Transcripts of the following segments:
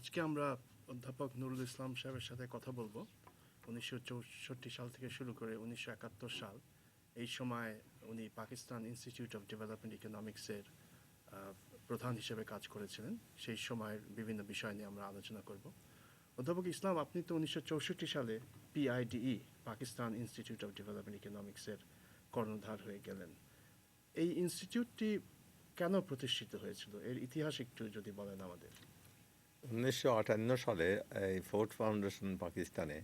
আজকে আমরা অধ্যাপক নুরুল ইসলাম সাহেবের সাথে কথা বলবো 1964 সাল থেকে শুরু করে 1971 সাল। এই সময় উনি পাকিস্তান ইনস্টিটিউট অফ ডেভেলপমেন্ট ইকোনমিক্সের প্রধান হিসেবে কাজ করেছিলেন। সেই সময়ের বিভিন্ন বিষয় নিয়ে আমরা আলোচনা করব। অধ্যাপক ইসলাম, আপনি তো 1964 সালে PIDE Pakistan institute of development ইকোনমিক্সের কর্ণধার হয়ে গেলেন। এই ইনস্টিটিউটটি কেন প্রতিষ্ঠিত হয়েছিল, এর ইতিহাস একটু যদি বলেন আমাদের। 1958 সালে এই ফোর্ড ফাউন্ডেশন পাকিস্তানে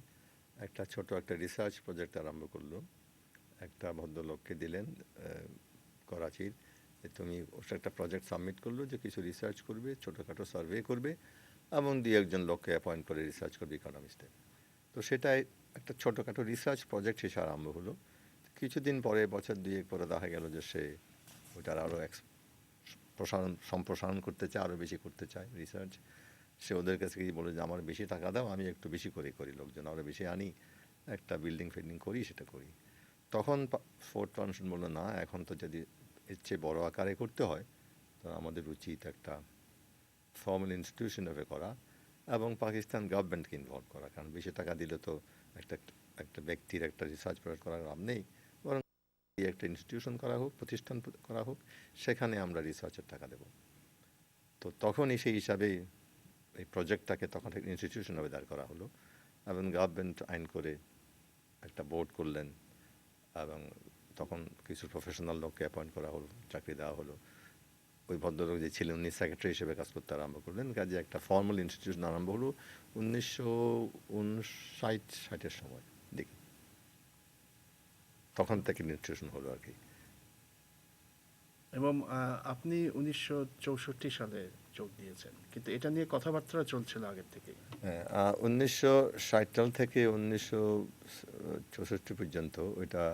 ছোট একটা রিসার্চ প্রজেক্ট আরম্ভ করলো। একটা ভদ্রলোককে দিলেন করাচির, যে তুমি ওটা একটা প্রজেক্ট সাবমিট করলো যে কিছু রিসার্চ করবে, ছোটোখাটো সার্ভে করবে এবং একজন লোককে অ্যাপয়েন্ট করে রিসার্চ করবে ইকোনমিস্টে। তো সেটাই একটা ছোটোখাটো রিসার্চ প্রজেক্ট হিসেবে আরম্ভ হলো। কিছুদিন পরে, বছর দুয়েক পরে দেখা গেল যে সে ওটার আরও সম্প্রসারণ করতে চায়, আরও বেশি করতে চায় রিসার্চ। সে ওদের কাছে গিয়ে বলে যে আমার বেশি টাকা দাও, আমি একটু বেশি করে করি, লোকজন আরও বেশি আনি, একটা বিল্ডিং ফিল্ডিং করি, সেটা করি। তখন ফোর্ড ফাউন্ডেশন বললো, না, এখন তো যদি এর চেয়ে বড়ো আকারে করতে হয় তো আমাদের উচিত একটা ফর্মাল ইনস্টিটিউশন ভাবে করা এবং পাকিস্তান গভর্নমেন্টকে ইনভলভ করা। কারণ বেশি টাকা দিলে তো একটা একটা ব্যক্তির একটা রিসার্চ প্রজেক্ট করার লাভ নেই, বরং একটা ইনস্টিটিউশন করা হোক, প্রতিষ্ঠান করা হোক, সেখানে আমরা রিসার্চের টাকা দেব। তো তখনই সেই হিসাবে এই প্রজেক্টটাকে তখন একটা ইনস্টিটিউশনভাবে দাঁড় করা হলো এবং গভর্নমেন্ট আইন করে একটা বোর্ড করলেন এবং তখন কিছু প্রফেশনাল লোককে অ্যাপয়েন্ট করা হলো, চাকরি দেওয়া হলো। ওই ভদ্রলোক যে ছিলেন উনি সেক্রেটারি হিসেবে কাজ করতে আরম্ভ করলেন। কাজে একটা ফর্মাল ইনস্টিটিউশন আরম্ভ হলো 1959-60-এর সময় দেখি, তখন থেকে ইনস্টিটিউশন হলো আর কি। এবং আপনি 1964 সালে যোগ দিয়েছেন, কিন্তু এটা নিয়ে কথাবার্তা চলছিল আগের থেকেই। হ্যাঁ, 1960 সাল থেকে 1964 পর্যন্ত ওইটা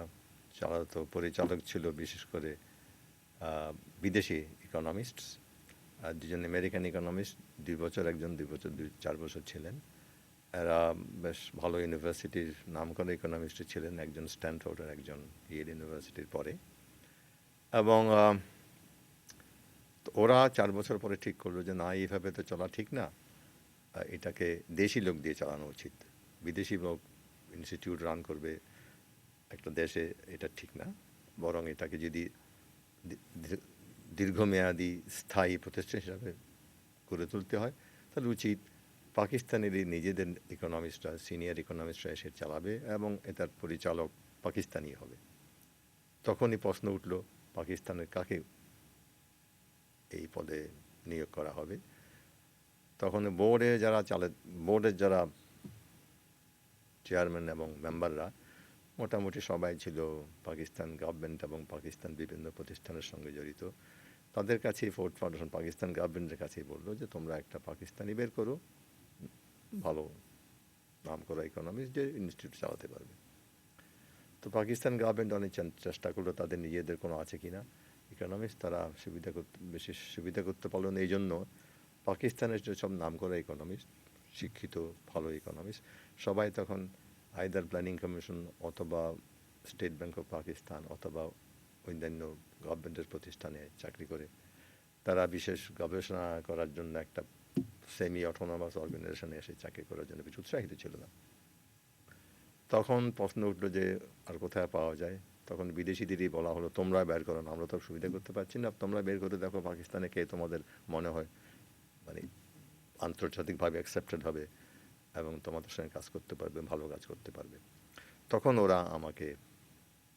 চালাতো। পরিচালক ছিল বিশেষ করে বিদেশি ইকোনমিস্টস, আর দুজন আমেরিকান ইকোনমিস্ট, 2 বছর একজন, 2 বছর 4 বছর ছিলেন। এরা বেশ ভালো ইউনিভার্সিটির নামকরা ইকোনমিস্ট ছিলেন, একজন স্ট্যানফোর্ডের, একজন ইয়েল ইউনিভার্সিটির পরে। এবং ওরা 4 বছর পরে ঠিক করলো যে না, এইভাবে তো চলা ঠিক না, এটাকে দেশি লোক দিয়ে চালানো উচিত। বিদেশি লোক ইনস্টিটিউট রান করবে একটা দেশে, এটা ঠিক না। বরং এটাকে যদি দীর্ঘমেয়াদী স্থায়ী প্রতিষ্ঠান হিসাবে গড়ে তুলতে হয়, তাহলে উচিত পাকিস্তানেরই নিজেদের ইকোনমিস্টরা, সিনিয়র ইকোনমিস্টরা এসে চালাবে এবং এটার পরিচালক পাকিস্তানি হবে। তখনই প্রশ্ন উঠল, পাকিস্তানের কাকে এই পদে নিয়োগ করা হবে। তখন বোর্ডের যারা চেয়ারম্যান এবং মেম্বাররা মোটামুটি সবাই ছিল পাকিস্তান গভর্নমেন্ট এবং পাকিস্তান বিভিন্ন প্রতিষ্ঠানের সঙ্গে জড়িত। তাদের কাছেই ফোর্ড ফাউন্ডেশন পাকিস্তান গভর্নমেন্টের কাছেই বললো যে তোমরা একটা পাকিস্তানি বের করো, ভালো নাম করা ইকোনমিস্ট, যে ইনস্টিটিউট চালাতে পারবে। তো পাকিস্তান গভর্নমেন্ট অনেক চেষ্টা করলো তাদের নিজেদের কোনো আছে কি না ইকোনমিস্ট, তারা বেশি সুবিধা করতে পারলো না। এই জন্য পাকিস্তানের যেসব নাম করা ইকোনমিস্ট, শিক্ষিত ভালো ইকোনমিস্ট, সবাই তখন আইদার প্ল্যানিং কমিশন অথবা স্টেট ব্যাংক অফ পাকিস্তান অথবা অন্যান্য গভর্নমেন্টের প্রতিষ্ঠানে চাকরি করে। তারা বিশেষ গবেষণা করার জন্য একটা সেমি অটোনমাস অর্গানাইজেশনে এসে চাকরি করার জন্য বেশি উৎসাহিত ছিল না। তখন প্রশ্ন উঠলো যে আর কোথায় পাওয়া যায়। তখন বিদেশিদেরই বলা হলো, তোমরা বের করো না, আমরা তো সুবিধা করতে পারছি না, তোমরা বের করে দেখো পাকিস্তানে কে তোমাদের মনে হয় মানে আন্তর্জাতিকভাবে অ্যাকসেপ্টেড হবে এবং তোমাদের সঙ্গে কাজ করতে পারবে, ভালো কাজ করতে পারবে। তখন ওরা আমাকে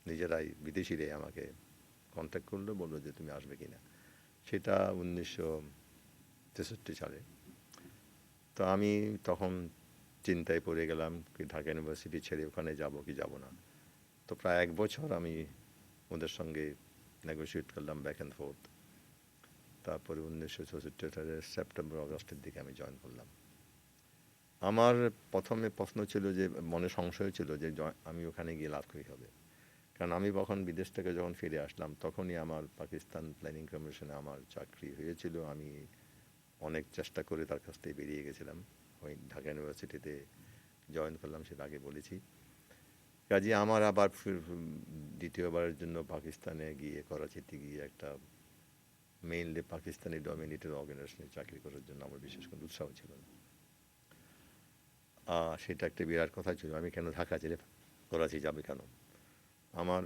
নিজেরাই, বিদেশিরাই আমাকে কন্ট্যাক্ট করলো, বললো যে তুমি আসবে কিনা। সেটা 1963 সালে। তো আমি তখন চিন্তায় পড়ে গেলাম কি ঢাকা ইউনিভার্সিটি ছেড়ে ওখানে যাব কি যাব না। তো প্রায় 1 বছর আমি ওদের সঙ্গে নেগোশিয়েট করলাম ব্যাক অ্যান্ড ফোর্থ। তারপরে 1964 সালের সেপ্টেম্বর আগস্টের দিকে আমি জয়েন করলাম। আমার প্রথমে প্রশ্ন ছিল যে, মনে সংশয় ছিল যে আমি ওখানে গিয়ে লাভ কী হবে। কারণ আমি যখন বিদেশ থেকে যখন ফিরে আসলাম তখনই আমার পাকিস্তান প্ল্যানিং কমিশনে আমার চাকরি হয়েছিল। আমি অনেক চেষ্টা করে তার কাছ থেকে বেরিয়ে গেছিলাম, ওই ঢাকা ইউনিভার্সিটিতে জয়েন করলাম, সেটা আগে বলেছি। কাজে আমার আবার দ্বিতীয়বারের জন্য পাকিস্তানে গিয়ে, করাচিতে গিয়ে একটা মেইনলি পাকিস্তানি ডমিনেটেড অর্গানাইজেশনে চাকরি করার জন্য আমার বিশেষ কোনো উৎসাহ ছিল না। সেটা একটা বিরাট কথা ছিল। আমি কেন ঢাকা ছেড়ে করাচি যাবে কেন? আমার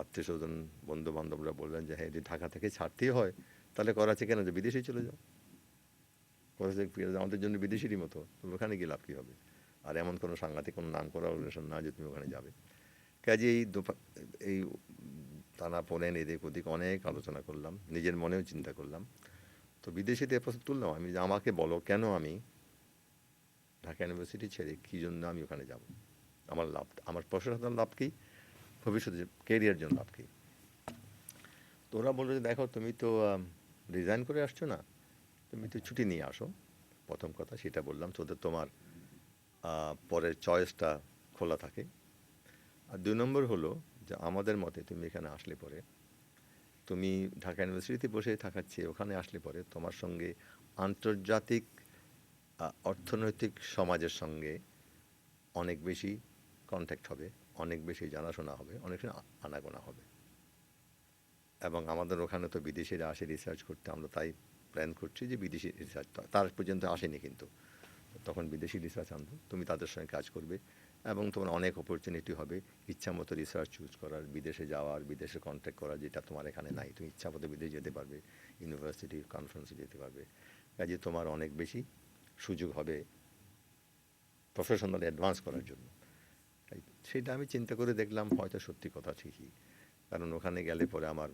আত্মীয়স্বজন বন্ধু বান্ধবরা বললেন যে হ্যাঁ, যদি ঢাকা থেকে ছাড়তেই হয় তাহলে করাচি কেন, যে বিদেশে চলে যাও। করাচি আমাদের জন্য বিদেশিরই মতো, তুমি ওখানে গিয়ে লাভ কী হবে? আর এমন কোনো সাংঘাতিক কোনো নাম করা অর্গানাইজেশন না যে তুমি ওখানে যাবে। কাজে এই টানা পোড়েন এদিক ওদিক অনেক আলোচনা করলাম, নিজের মনেও চিন্তা করলাম। তো বিদেশিতে প্রস্তুত তুললাম আমি, যে আমাকে বলো কেন আমি ঢাকা ইউনিভার্সিটি ছেড়ে কী জন্য আমি ওখানে যাব, আমার লাভ, আমার প্রফেশনাল লাভ কী, ভবিষ্যতে কেরিয়ার জন্য লাভ কী। তো ওরা বললো যে দেখো তুমি তো রিজাইন করে আসছো না, তুমি তো ছুটি নিয়ে আসো, প্রথম কথা সেটা বললাম, তো তোমার পরের চয়েসটা খোলা থাকে। আর 2 নম্বর হলো যে আমাদের মতে তুমি এখানে আসলে পরে, তুমি ঢাকা ইউনিভার্সিটিতে বসে থাকার চেয়ে ওখানে আসলে পরে তোমার সঙ্গে আন্তর্জাতিক অর্থনৈতিক সমাজের সঙ্গে অনেক বেশি কন্ট্যাক্ট হবে, অনেক বেশি জানাশোনা হবে, অনেক আনাগোনা হবে। এবং আমাদের ওখানে তো বিদেশিরা আসে রিসার্চ করতে, আমরা তাই প্ল্যান করছি যে বিদেশি রিসার্চ, তার পর্যন্ত আসেনি কিন্তু তখন বিদেশি রিসার্চ আনবো, তুমি তাদের সঙ্গে কাজ করবে এবং তোমার অনেক অপরচুনিটি হবে ইচ্ছা মতো রিসার্চ চুজ করার, বিদেশে যাওয়ার, বিদেশে কন্ট্যাক্ট করার, যেটা তোমার এখানে নাই। তুমি ইচ্ছা মতো বিদেশে যেতে পারবে, ইউনিভার্সিটি কনফারেন্সে যেতে পারবে, কাজে তোমার অনেক বেশি সুযোগ হবে প্রফেশনাল অ্যাডভান্স করার জন্য। তাই সেটা আমি চিন্তা করে দেখলাম হয়তো সত্যি কথা ঠিকই, কারণ ওখানে গেলে পরে আমার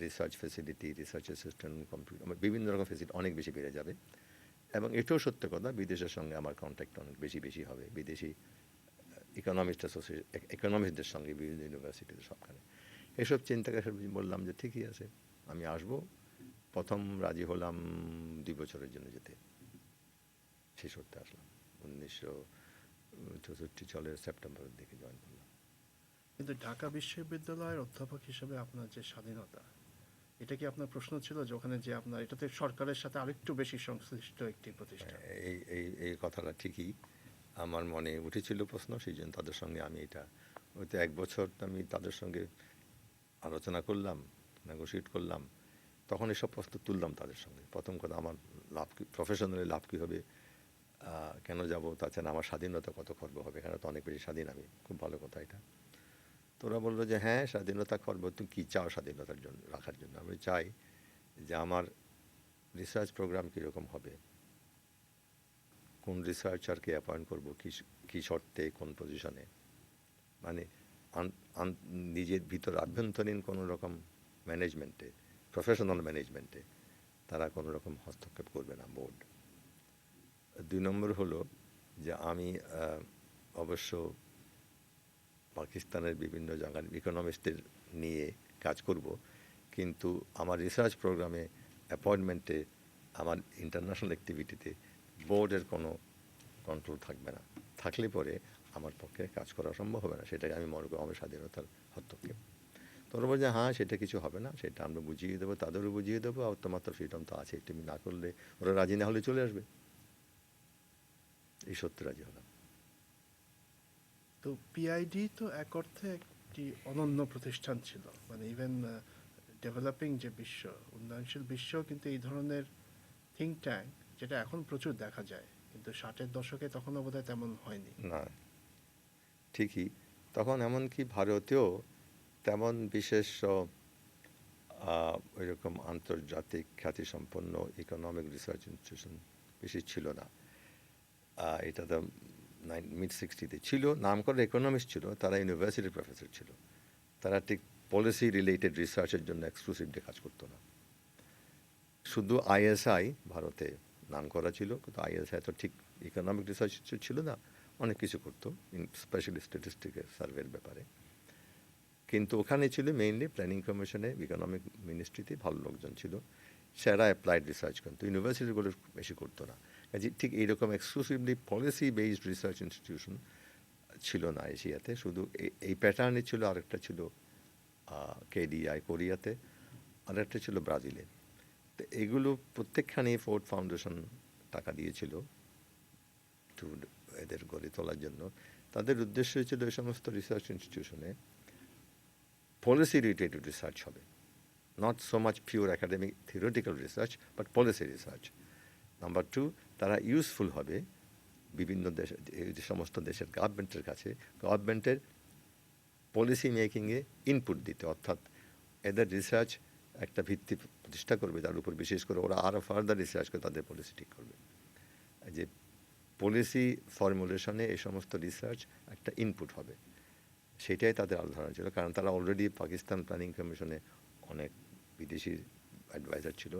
research facility, research assistant, computer, আমার বিভিন্ন রকম ফেসিলিটি অনেক বেশি বেড়ে যাবে। এবং এটাও সত্য কথা, বিদেশের সঙ্গে আমার কন্ট্যাক্ট অনেক বেশি হবে, বিদেশি ইকোনমিস্টদের সঙ্গে বিভিন্ন ইউনিভার্সিটিতে সবখানে। এসব চিন্তা করে বললাম যে ঠিকই আছে, আমি আসবো। প্রথম রাজি হলাম 2 বছরের জন্য যেতে, শেষ করতে আসলাম 1964 সালের সেপ্টেম্বরের দিকে জয়েন করলাম। কিন্তু ঢাকা বিশ্ববিদ্যালয়ের অধ্যাপক হিসেবে আপনার যে স্বাধীনতা, এটা কি আপনার প্রশ্ন ছিল যে ওখানে যে আপনার এটাতে সরকারের সাথে আরেকটু বেশি সংশ্লিষ্ট একটি প্রতিষ্ঠান? এই এই এই কথাটা ঠিকই আমার মনে উঠেছিল প্রশ্ন, সেই জন্য তাদের সঙ্গে আমি এটা, হয়তো 1 বছর আমি তাদের সঙ্গে আলোচনা করলাম, নেগোশিয়েট করলাম, তখন এসব প্রশ্ন তুললাম তাদের সঙ্গে। প্রথম কথা, আমার লাভ কী, প্রফেশনালি লাভ কী হবে, কেন যাব, তাছাড়া আমার স্বাধীনতা কত খর্ব হবে, এখানে তো অনেক বেশি স্বাধীন আমি, খুব ভালো কথা এটা। তো ওরা বললো যে হ্যাঁ স্বাধীনতা খর্ব, তুমি কী চাও স্বাধীনতার জন্য রাখার জন্য? আমি চাই যে আমার রিসার্চ প্রোগ্রাম কীরকম হবে, কোন রিসার্চারকে অ্যাপয়েন্ট করবো, কী শর্তে, কোন পজিশনে, মানে নিজের ভিতর আভ্যন্তরীণ কোনো রকম ম্যানেজমেন্টে, প্রফেশনাল ম্যানেজমেন্টে তারা কোনো রকম হস্তক্ষেপ করবে না বোর্ড। 2 নম্বর হলো যে আমি অবশ্য পাকিস্তানের বিভিন্ন জায়গার ইকোনমিস্টদের নিয়ে কাজ করব, কিন্তু আমার রিসার্চ প্রোগ্রামে, অ্যাপয়েন্টমেন্টে, আমার ইন্টারন্যাশনাল অ্যাক্টিভিটিতে বোর্ডের কোনো কন্ট্রোল থাকবে না। থাকলে পরে আমার পক্ষে কাজ করা সম্ভব হবে না, সেটাকে আমি মনে করি আমার স্বাধীনতার হস্তক্ষেপ। তো ওরা বলছে হ্যাঁ সেটা কিছু হবে না, সেটা আমরা বুঝিয়ে দেবো, তাদেরও বুঝিয়ে দেবো, আর তোমার তো ফ্রিডম তো আছে, তুমি না করলে, ওরা রাজি না হলে চলে আসবে। এই সত্যি রাজি হলাম। তো পিআইডি তো এক অর্থে একটি অনন্য প্রতিষ্ঠান ছিল, মানে ইভেন ডেভেলপিং যে বিশ্ব, উন্নয়নশীল বিশ্ব কিন্তু এই ধরনের থিঙ্ক ট্যাঙ্ক, যেটা এখন প্রচুর দেখা যায়, কিন্তু 60-এর দশকে তখনও বোধহয় তেমন হয়নি। না, ঠিকই, তখন এমনকি ভারতেও তেমন বিশেষ ওইরকম আন্তর্জাতিক খ্যাতিসম্পন্ন ইকোনমিক রিসার্চ ইনস্টিটিউশন বেশি ছিল না। এটা তো মিড 60-তে ছিল, নাম করা ইকোনমিস্ট ছিল, তারা ইউনিভার্সিটির প্রফেসর ছিল, তারা ঠিক পলিসি রিলেটেড রিসার্চের জন্য এক্সক্লুসিভলি কাজ করতো না। শুধু আইএসআই ভারতে নাম করা ছিল, কিন্তু আইএসআই তো ঠিক ইকোনমিক রিসার্চ ছিল না, অনেক কিছু করতো স্পেশালি স্ট্যাটিস্টিক্যাল সার্ভের ব্যাপারে। কিন্তু ওখানে ছিল মেইনলি প্ল্যানিং কমিশনে, ইকোনমিক মিনিস্ট্রিতে ভালো লোকজন ছিল, সেরা অ্যাপ্লাইড রিসার্চ করতো, ইউনিভার্সিটিগুলো বেশি করতো না। কাজে ঠিক এইরকম exclusively policy based research institution ছিল না এশিয়াতে। শুধু এই প্যাটার্নই ছিল, আরেকটা ছিল কেডিআই কোরিয়াতে, আরেকটা ছিল ব্রাজিলে। তো এগুলো প্রত্যেকখানেই ফোর্ড ফাউন্ডেশন টাকা দিয়েছিল টু এদের গড়ে তোলার জন্য। তাদের উদ্দেশ্য ছিল এই সমস্ত রিসার্চ ইনস্টিটিউশনে পলিসি রিলেটেড রিসার্চ হবে, not so much pure academic theoretical research, but policy research. Number 2, তারা ইউজফুল হবে বিভিন্ন দেশ, এই যে সমস্ত দেশের গভর্নমেন্টের কাছে, গভর্নমেন্টের পলিসি মেকিংয়ে ইনপুট দিতে, অর্থাৎ এদের রিসার্চ একটা ভিত্তি প্রতিষ্ঠা করবে, তার উপর বিশেষ করে ওরা আরও ফার্দার রিসার্চ করে তাদের পলিসি ঠিক করবে। যে পলিসি ফর্মুলেশনে এই সমস্ত রিসার্চ একটা ইনপুট হবে, সেটাই তাদের ধারণা ছিল। কারণ তারা অলরেডি পাকিস্তান প্ল্যানিং কমিশনে অনেক বিদেশি অ্যাডভাইজার ছিল,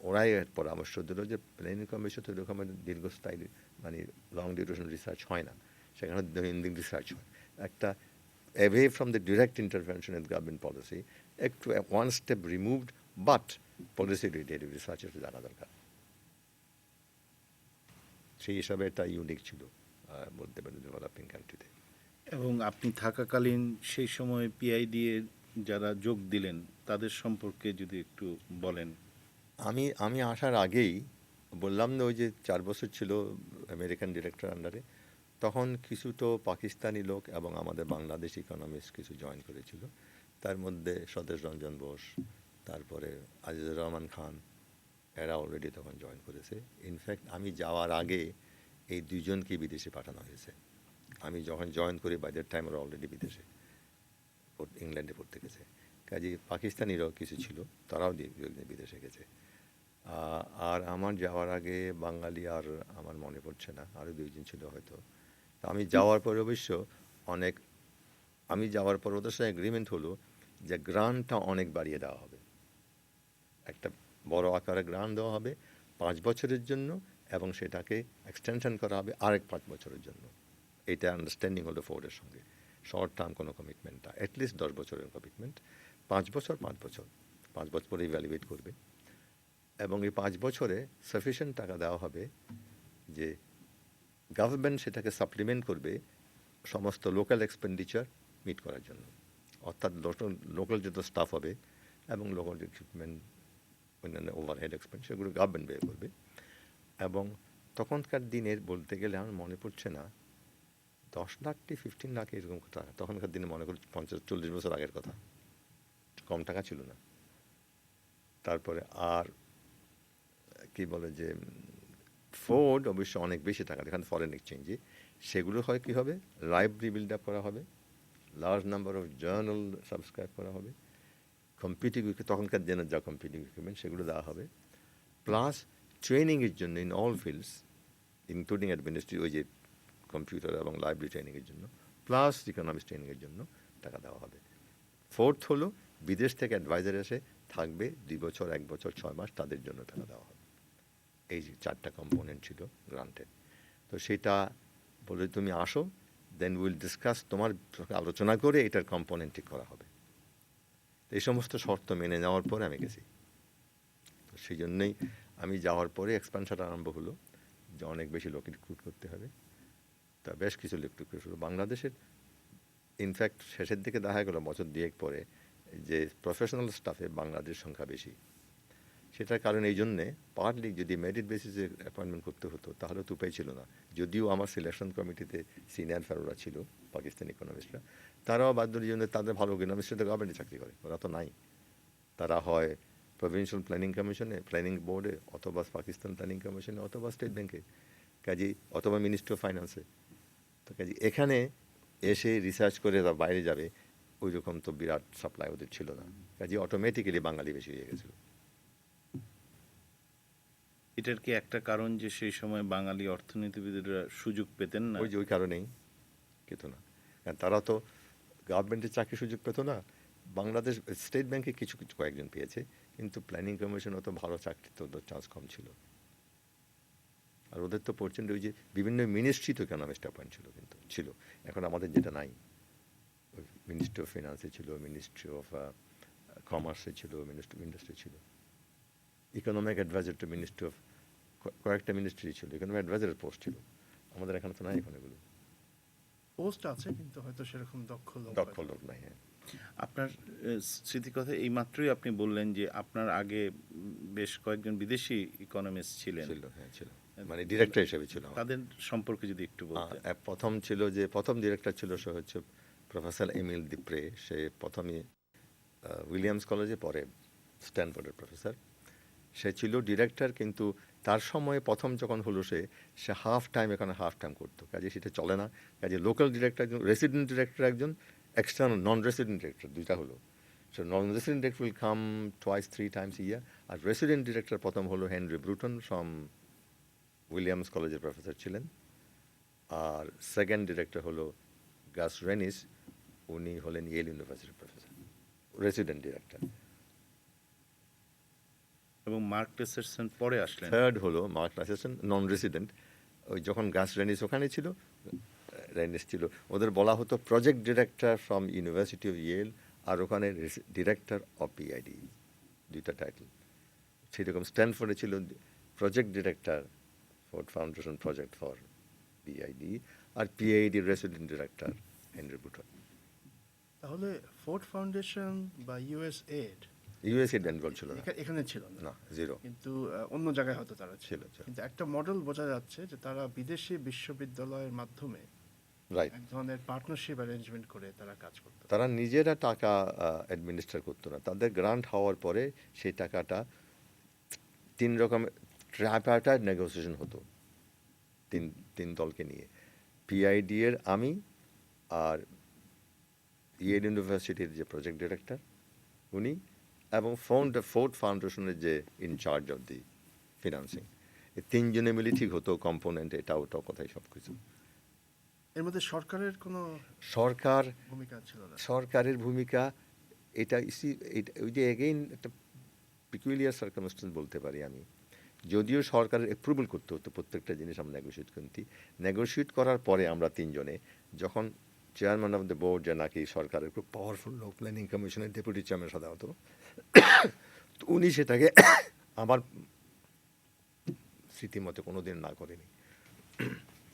ওরাই পরামর্শ দিল যে প্ল্যানিং কমিশন তো এরকম দীর্ঘস্থায়ী মানে লং ডিউরেশন রিসার্চ হয় না, সেখানে দৈনন্দিন রিসার্চ হয়। একটা away from the direct intervention in government policy, একটু one step removed, but policy related research এর জানা দরকার। সেই হিসাবে এটা ইউনিক ছিল বলতে পারেন ডেভেলপিং কান্ট্রিতে। এবং আপনি থাকাকালীন সেই সময় পিআইডি এর যারা যোগ দিলেন তাদের সম্পর্কে যদি একটু বলেন। আমি আসার আগেই বললাম না, ওই যে 4 বছর ছিল আমেরিকান ডিরেক্টর আন্ডারে, তখন কিছু তো পাকিস্তানি লোক এবং আমাদের বাংলাদেশ ইকোনমিস্ট কিছু জয়েন করেছিল। তার মধ্যে স্বদেশ রঞ্জন বোস, তারপরে আজিজুর রহমান খান, এরা অলরেডি তখন জয়েন করেছে। ইনফ্যাক্ট আমি যাওয়ার আগে এই দুজনকে বিদেশে পাঠানো হয়েছে। আমি যখন জয়েন করি বাই দ্যাট টাইম ওরা অলরেডি বিদেশে ইংল্যান্ডে পড়তে গেছে। কাজে পাকিস্তানিরাও কিছু ছিল, তারাও বিদেশে গেছে। আর আমার যাওয়ার আগে বাঙালি আর আমার মনে পড়ছে না, আরও 2জন ছিল হয়তো। আমি যাওয়ার পরে অবশ্য আমি যাওয়ার পর ওদের সাথে এগ্রিমেন্ট হলো যে গ্রান্টটা অনেক বাড়িয়ে দেওয়া হবে, একটা বড় আকারে গ্রান্ট দেওয়া হবে 5 বছরের জন্য, এবং সেটাকে এক্সটেনশন করা হবে আরেক 5 বছরের জন্য। এটা আন্ডারস্ট্যান্ডিং হলো ফোর্ডের সঙ্গে। শর্ট টার্ম কোনো কমিটমেন্ট না, অ্যাটলিস্ট 10 বছরের কমিটমেন্ট। 5 বছর 5 বছর পরে ইভ্যালুয়েট করবে, এবং এই 5 বছরে সাফিসিয়েন্ট টাকা দেওয়া হবে যে গভর্নমেন্ট সেটাকে সাপ্লিমেন্ট করবে সমস্ত লোকাল এক্সপেন্ডিচার মিট করার জন্য। অর্থাৎ লোকাল যত স্টাফ হবে এবং লোকাল ইকুইপমেন্ট, অন্যান্য ওভারহেড এক্সপেন্স, সেগুলো গভর্নমেন্ট ব্যয় করবে। এবং তখনকার দিনের বলতে গেলে আমার মনে পড়ছে না, 10 লাখ কি 15 লাখ এরকম কথা। তখনকার দিনে মনে করি 50-40 বছর আগের কথা, কম টাকা ছিল না। তারপরে আর কি বলে যে ফোর্ড অবশ্য অনেক বেশি টাকা, এখানে ফরেন এক্সচেঞ্জে সেগুলো হয় কী হবে, লাইব্রেরি বিল্ড আপ করা হবে, large number of journal subscribe করা হবে, কম্পিউটিং তখনকার দিনের যা কম্পিউটিং ইকুইপমেন্ট সেগুলো দেওয়া হবে, প্লাস ট্রেনিংয়ের জন্য in all fields including administrative, ওই যে কম্পিউটার এবং লাইব্রেরি ট্রেনিংয়ের জন্য, প্লাস ইকোনমিক্স ট্রেনিংয়ের জন্য টাকা দেওয়া হবে। ফোর্থ হলো বিদেশ থেকে অ্যাডভাইজার এসে থাকবে 2 বছর, 1 বছর, 6 মাস, তাদের জন্য টাকা দেওয়া হবে। এই 4টা কম্পোনেন্ট ছিল গ্রান্টের। তো সেটা বলে তুমি আসো, দেন উইল ডিসকাস, তোমার আলোচনা করে এটার কম্পোনেন্ট ঠিক করা হবে। এই সমস্ত শর্ত মেনে নেওয়ার পরে আমি গেছি। তো সেই জন্যই আমি যাওয়ার পরে এক্সপানশন আরম্ভ হলো যে অনেক বেশি লোক রিক্রুট করতে হবে। তা বেশ কিছু লোক রিক্রুট হলো বাংলাদেশের। ইনফ্যাক্ট শেষের দিকে দেখা গেল বছর 2 পরে যে প্রফেশনাল স্টাফে বাংলাদেশ সংখ্যা বেশি। সেটার কারণ এই জন্যে, পার্টলি যদি মেরিট বেসিসে অ্যাপয়েন্টমেন্ট করতে হতো তাহলে তো উপায় ছিল না। যদিও আমার সিলেকশন কমিটিতে সিনিয়র ফেলোরা ছিল পাকিস্তানি ইকোনমিস্টরা, তারাও বাধ্যের জন্য তাদের ভালো ইকোনমিস্টরা গভর্নমেন্টে চাকরি করে, ওরা তো নাই। তারা হয় প্রভিন্সিয়াল প্ল্যানিং কমিশনে, প্ল্যানিং বোর্ডে, অথবা পাকিস্তান প্ল্যানিং কমিশনে, অথবা স্টেট ব্যাংকে, কাজেই অথবা মিনিস্ট্রি অফ ফাইন্যান্সে। তো কাজে এখানে এসে রিসার্চ করে বাইরে যাবে ওই রকম তো বিরাট সাপ্লাই ওদের ছিল না, কাজে অটোমেটিক্যালি বাঙালি বেশি হয়ে গেছিল। এটার কি একটা কারণ যে সেই সময় বাঙালি অর্থনীতিবিদরা সুযোগ পেতেন না? ওই কারণেই পেত না, কারণ তারা তো গভর্নমেন্টের চাকরি সুযোগ পেত না। বাংলাদেশ স্টেট ব্যাংকে কিছু কিছু কয়েকজন পেয়েছে, কিন্তু প্ল্যানিং কমিশন অত ভালো চাকরি তো ওদের চান্স কম ছিল। আর ওদের তো প্রচণ্ড ওই যে বিভিন্ন মিনিস্ট্রি তো ইকোনমিস্ট অ্যাপয়েন্ট ছিল, কিন্তু ছিল। এখন আমাদের যেটা নাই, ওই মিনিস্ট্রি অফ ফিনান্সে ছিল, মিনিস্ট্রি অফ কমার্সে ছিল, মিনিস্ট্রি অফ ইন্ডাস্ট্রি ছিল, economic adviser to ministry of, কয়েকটা মিনিস্ট্রি ছিল, ইকোনমিক অ্যাডভাইজারের পোস্ট ছিল। আমাদের এখানে তো নাই এখন এগুলো। পোস্ট আছে কিন্তু হয়তো সেরকম দক্ষ লোক নাই। হ্যাঁ, আপনার স্মৃতিকথা এই মাত্রই আপনি বললেন যে আপনার আগে বেশ কয়েকজন বিদেশি ইকোনমিস্ট ছিলেন। হ্যাঁ ছিল, মানে ডিরেক্টর হিসেবে ছিল। তাদের সম্পর্কে যদি একটু বলতেন। প্রথম ডিরেক্টর ছিল সে হচ্ছে প্রফেসর এমিল দিপ্রে। সে প্রথমে উইলিয়ামস কলেজে, পরে স্ট্যানফোর্ডের প্রফেসর। সে ছিল ডিরেক্টর, কিন্তু তার সময়ে প্রথম যখন হলো সে হাফ টাইম এখানে হাফ টাইম করতো, কাজে সেটা চলে না। কাজে লোকাল ডিরেক্টর একজন, রেসিডেন্ট ডিরেক্টর একজন, এক্সটার্নাল নন রেসিডেন্ট ডিরেক্টর দুইটা হলো। So non resident director will come twice 3 times a year। আর রেসিডেন্ট ডিরেক্টর প্রথম হলো হেনরি ব্রুটন ফ্রম উইলিয়ামস কলেজের প্রফেসর ছিলেন। আর সেকেন্ড ডিরেক্টর হলো গাস রেনিস, উনি হলেন ইয়েল ইউনিভার্সিটির প্রফেসর, রেসিডেন্ট ডিরেক্টর। এবং মার্ক টেসারসন পরে আসলেন। থার্ড হলো মার্ক লাসেসন, নন রেসিডেন্ট। ওই যখন গাস রেনিস ওখানে ছিল, রেনিস ছিল, ওদের বলা হতো project director from university of Yale, আর ওখানে ডিরেক্টর অফ পিআইডি, দুইটা টাইটেল। সেরকম স্ট্যানফোর্ডে ছিল project director Ford foundation project for PID, আর PID resident director Henry Bruton. তাহলে ফোর্ড ফাউন্ডেশন বা ইউএসএড ইউএসএ ডেনভল ছিল না, এখানে ছিল না, না, জিরো কিন্তু অন্য জায়গায় হয়তো তারা ছিল। ছিল। কিন্তু একটা মডেল বোঝা যাচ্ছে যে তারা বিদেশি বিশ্ববিদ্যালয়ের মাধ্যমে রাইট। এক ধরনের পার্টনারশিপ অ্যারেঞ্জমেন্ট করে তারা কাজ করতো। তারা নিজেরা টাকা অ্যাডমিনিস্ট্রেট করতো না, তাদের গ্রান্ট হওয়ার পরে সেই টাকাটা 3 রকম ট্রাইপার্টাইট নেগোসিয়েশন হতো তিন দলকে নিয়ে, পিআইডি এর আমি, আর ইয়েল ইউনিভার্সিটির যে প্রজেক্ট ডিরেক্টর উনি, এবং ফোর্ড ফাউন্ডেশনের যে ইনচার্জ অফ দি ফিনান্সিং। এই তিনজনে মিলে ঠিক হতো কম্পোনেন্ট, এটা ওটা কথাই সব কিছু। এর মধ্যে সরকারের কোনো সরকার, ভূমিকা ছিল না। সরকারের ভূমিকা এটা ওই যে এগেইন একটা পিকুলিয়ার সার্কামস্টেন্স বলতে পারি আমি। যদিও সরকারের অ্যাপ্রুভাল করতে হতো প্রত্যেকটা জিনিস আমরা নেগোশিয়েট করতে, নেগোশিয়েট করার পরে আমরা তিনজনে যখন চেয়ারম্যান অফ দ্য বোর্ড, যে নাকি সরকারের খুব পাওয়ারফুল লোক, প্ল্যানিং কমিশনের ডেপুটি চেয়ারম্যান সাধারণত, তো উনি সেটাকে আমার স্মৃতিমতে কোনো দিন না করেনি।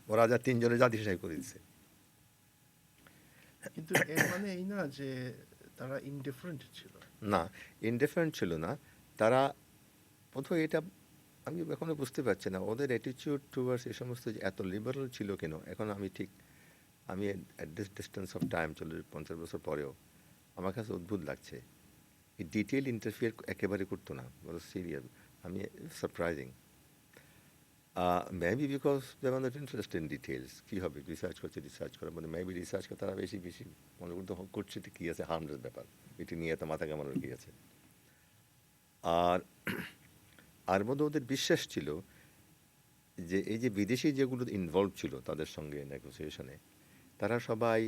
ওরা যা তিনজনে যা দিশাই করে দিচ্ছে। কিন্তু এর মানে এই না যে তারা ইনডিফারেন্ট ছিল। না, ইনডিফারেন্ট ছিল না তারা। প্রথমে এটা আমি এখনো বুঝতে পারছি না ওদের অ্যাটিটিউড টুয়ার্ডস এই সমস্ত যে এত লিবারাল ছিল কেন। এখন আমি at this distance of time 40-50 বছর পরেও আমার কাছে অদ্ভুত লাগছে। এই ডিটেল ইন্টারফিয়ার একেবারে করতো না, বড় সিরিয়াস। আমি surprising. Maybe because they are not interested in details. কী হবে, রিসার্চ করার মধ্যে মেবি রিসার্চ করে তারা বেশি মনে করতে করছে তো কী আছে, হার্মলেস ব্যাপার, এটি নিয়ে তো মাথা কামানোর কী আছে। আর মধ্যে ওদের বিশ্বাস ছিল যে এই যে বিদেশি যেগুলো ইনভলভ ছিল তাদের সঙ্গে নেগোসিয়েশনে, তারা সবাই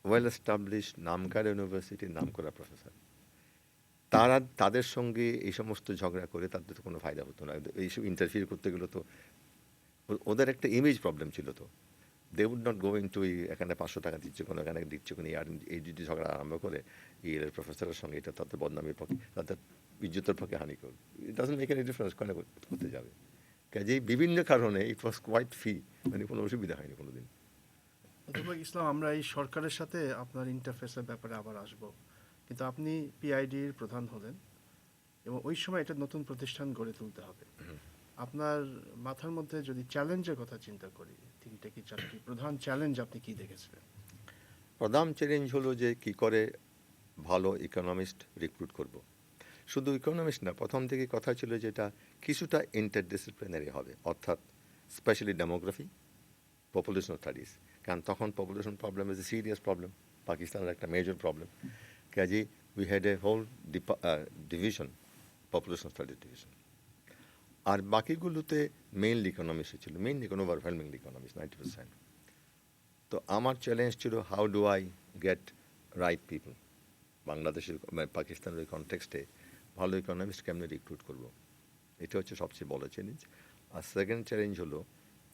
ওয়েল এস্টাবলিশ নামকরা ইউনিভার্সিটির নামকরা প্রফেসর। তাদের সঙ্গে এই সমস্ত ঝগড়া করে তাদের তো কোনো ফায়দা হতো না। এইসব ইন্টারফিয়ার করতে গেলে তো ওদের একটা ইমেজ প্রবলেম ছিল। তো they would not going to এখানে 500 টাকা দিচ্ছে কোনো, এখানে দিচ্ছে কোনো, আর এই যদি ঝগড়া আরম্ভ করে এর প্রফেসরের সঙ্গে, এটা তাদের বদনামের পক্ষে, তাদের ইজ্জতের পক্ষে হানিকর। It doesn't make any difference কেন করতে যাবে। কাজেই বিভিন্ন কারণে ইট ওয়াজ কোয়াইট ফ্রি, মানে কোনো অসুবিধা হয়নি কোনো দিন। অথবা ইসলাম, আমরা এই সরকারের সাথে আপনার ইন্টারফেসের ব্যাপারে আবার আসব, কিন্তু আপনি পিআইডির প্রধান হলেন এবং ওই সময় এটা নতুন প্রতিষ্ঠান গড়ে তুলতে হবে। আপনার মাথার মধ্যে যদি চ্যালেঞ্জের কথা চিন্তা করি, 3টা কি 4টি প্রধান চ্যালেঞ্জ আপনি কি দেখেছিলেন? প্রধান চ্যালেঞ্জ হলো যে কি করে ভালো ইকোনমিস্ট রিক্রুট করব। শুধু ইকোনমিস্ট না, প্রথম থেকে কথা ছিল যেটা কিছুটা ইন্টারডিসিপ্লিনারি হবে, অর্থাৎ স্পেশালি ডেমোগ্রাফি, পপুলেশন স্টাডিজ। কারণ তখন population problem is a serious problem, পাকিস্তানের একটা মেজর প্রবলেম। কাজে we had a whole division, population studies division. আর বাকিগুলোতে মেইনলি ইকোনমিক্স ছিল, মেইনলি কোনো ওভারওয়েলমিংলি ইকোনমিক্স 90%। তো আমার চ্যালেঞ্জ ছিল how do I get right people. বাংলাদেশের পাকিস্তানের ওই কনটেক্সটে ভালো ইকোনমিস্ট কেমনে রিক্রুট করব, এটা হচ্ছে সবচেয়ে বড় চ্যালেঞ্জ। আর সেকেন্ড চ্যালেঞ্জ হলো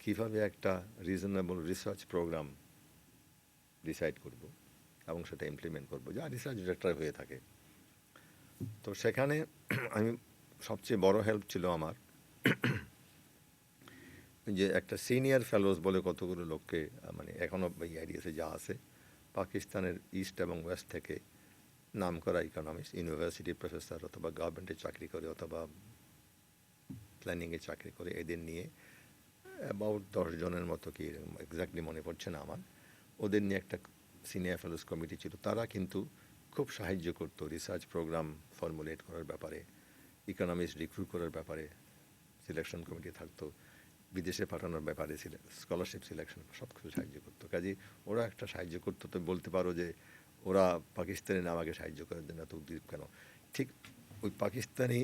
কীভাবে একটা রিজনেবল রিসার্চ প্রোগ্রাম ডিসাইড করব এবং সেটা ইমপ্লিমেন্ট করব, যা রিসার্চ ডিরেক্টর হয়ে থাকে। তো সেখানে আমি সবচেয়ে বড় হেল্প ছিল আমার যে একটা সিনিয়র ফেলোজ বলে কতগুলো লোককে, মানে এখনও এই আইডিয়াসে যা আছে, পাকিস্তানের ইস্ট এবং ওয়েস্ট থেকে নাম করা ইকোনমিক্স, ইউনিভার্সিটির প্রফেসর অথবা গভর্নমেন্টে চাকরি করে অথবা প্ল্যানিংয়ে চাকরি করে, এদের নিয়ে অ্যাবাউট 10 জনের মতো, কি এক্স্যাক্টলি মনে পড়ছে না আমার, ওদের নিয়ে একটা সিনিয়র ফেলোজ কমিটি ছিল। তারা কিন্তু খুব সাহায্য করতো রিসার্চ প্রোগ্রাম ফর্মুলেট করার ব্যাপারে, ইকোনমিক্স রিক্রুট করার ব্যাপারে, সিলেকশন কমিটি থাকতো, বিদেশে পাঠানোর ব্যাপারে স্কলারশিপ সিলেকশন সব কিছু সাহায্য করতো। কাজে ওরা একটা সাহায্য করতো, তো বলতে পারো যে ওরা পাকিস্তানি না আমাকে সাহায্য করার জন্য এত উদ্গ্রীব কেন। ঠিক ওই পাকিস্তানি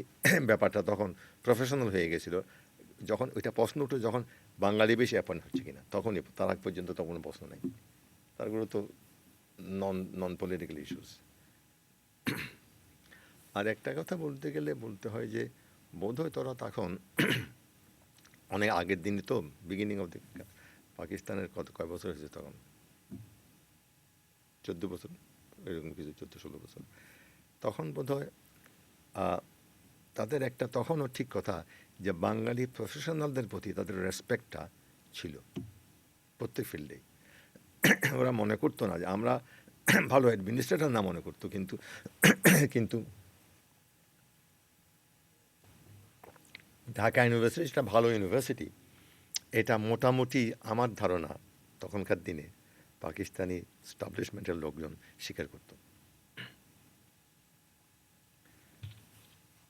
ব্যাপারটা তখন প্রফেশনাল হয়ে গেছিলো। যখন ওইটা প্রশ্ন উঠে যখন বাঙালি বেশি অ্যাপয়েন্ট হচ্ছে কিনা, তখনই, তার আগ পর্যন্ত তো কোনো প্রশ্ন নেই। তারগুলো তো নন পলিটিক্যাল ইস্যুস। আর একটা কথা বলতে গেলে বলতে হয় যে বোধহয় তোরা তখন অনেক আগের দিনই তো, বিগিনিং অফ দ্য পাকিস্তানের কয় বছর হয়েছে তখন, 14 বছর এরকম কিছু, 14-16 বছর। তখন বোধহয় তাদের একটা তখনও ঠিক কথা যে বাঙালি প্রফেশনালদের প্রতি তাদের রেসপেক্টটা ছিল প্রত্যেক ফিল্ডেই। ওরা মনে করতো না যে আমরা ভালো অ্যাডমিনিস্ট্রেটর, না মনে করতো, কিন্তু কিন্তু ঢাকা ইউনিভার্সিটি সেটা ভালো ইউনিভার্সিটি, এটা মোটামুটি আমার ধারণা তখনকার দিনে পাকিস্তানি স্টাবলিশমেন্টের লোকজন স্বীকার করতো।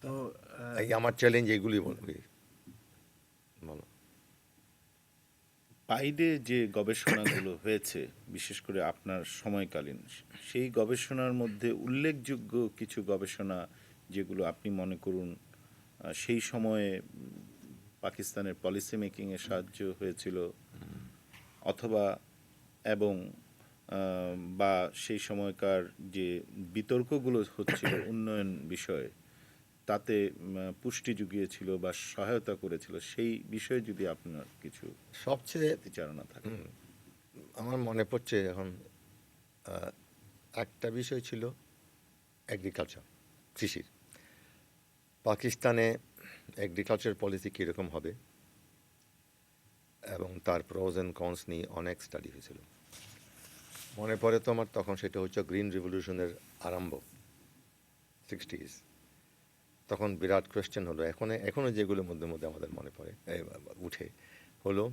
তো এই আমার চ্যালেঞ্জ এইগুলি বলো। বাইরে যে গবেষণাগুলো হয়েছে বিশেষ করে আপনার সময়কালীন, সেই গবেষণার মধ্যে উল্লেখযোগ্য কিছু গবেষণা যেগুলো আপনি মনে করুন সেই সময়ে পাকিস্তানের পলিসি মেকিংয়ে সাহায্য হয়েছিল, অথবা এবং বা সেই সময়কার যে বিতর্কগুলো হচ্ছিল উন্নয়ন বিষয়ে, তাতে পুষ্টি জুগিয়েছিল বা সহায়তা করেছিল, সেই বিষয়ে যদি আপনার কিছু সবচেয়ে স্মৃতিচারণা থাকে। আমার মনে পড়ছে এখন একটা বিষয় ছিল এগ্রিকালচার, কৃষির। পাকিস্তানে এগ্রিকালচার পলিসি কীরকম হবে এবং তার প্রোজ অ্যান্ড কনস নিয়ে অনেক স্টাডি হয়েছিল। মনে পড়ে তো আমার তখন সেটা হচ্ছে গ্রিন রিভলিউশনের আরম্ভ, 60s। তখন বিরাট কোয়েশ্চেন হলো, এখনও যেগুলো মধ্যে মধ্যে আমাদের মনে পড়ে উঠে, হলো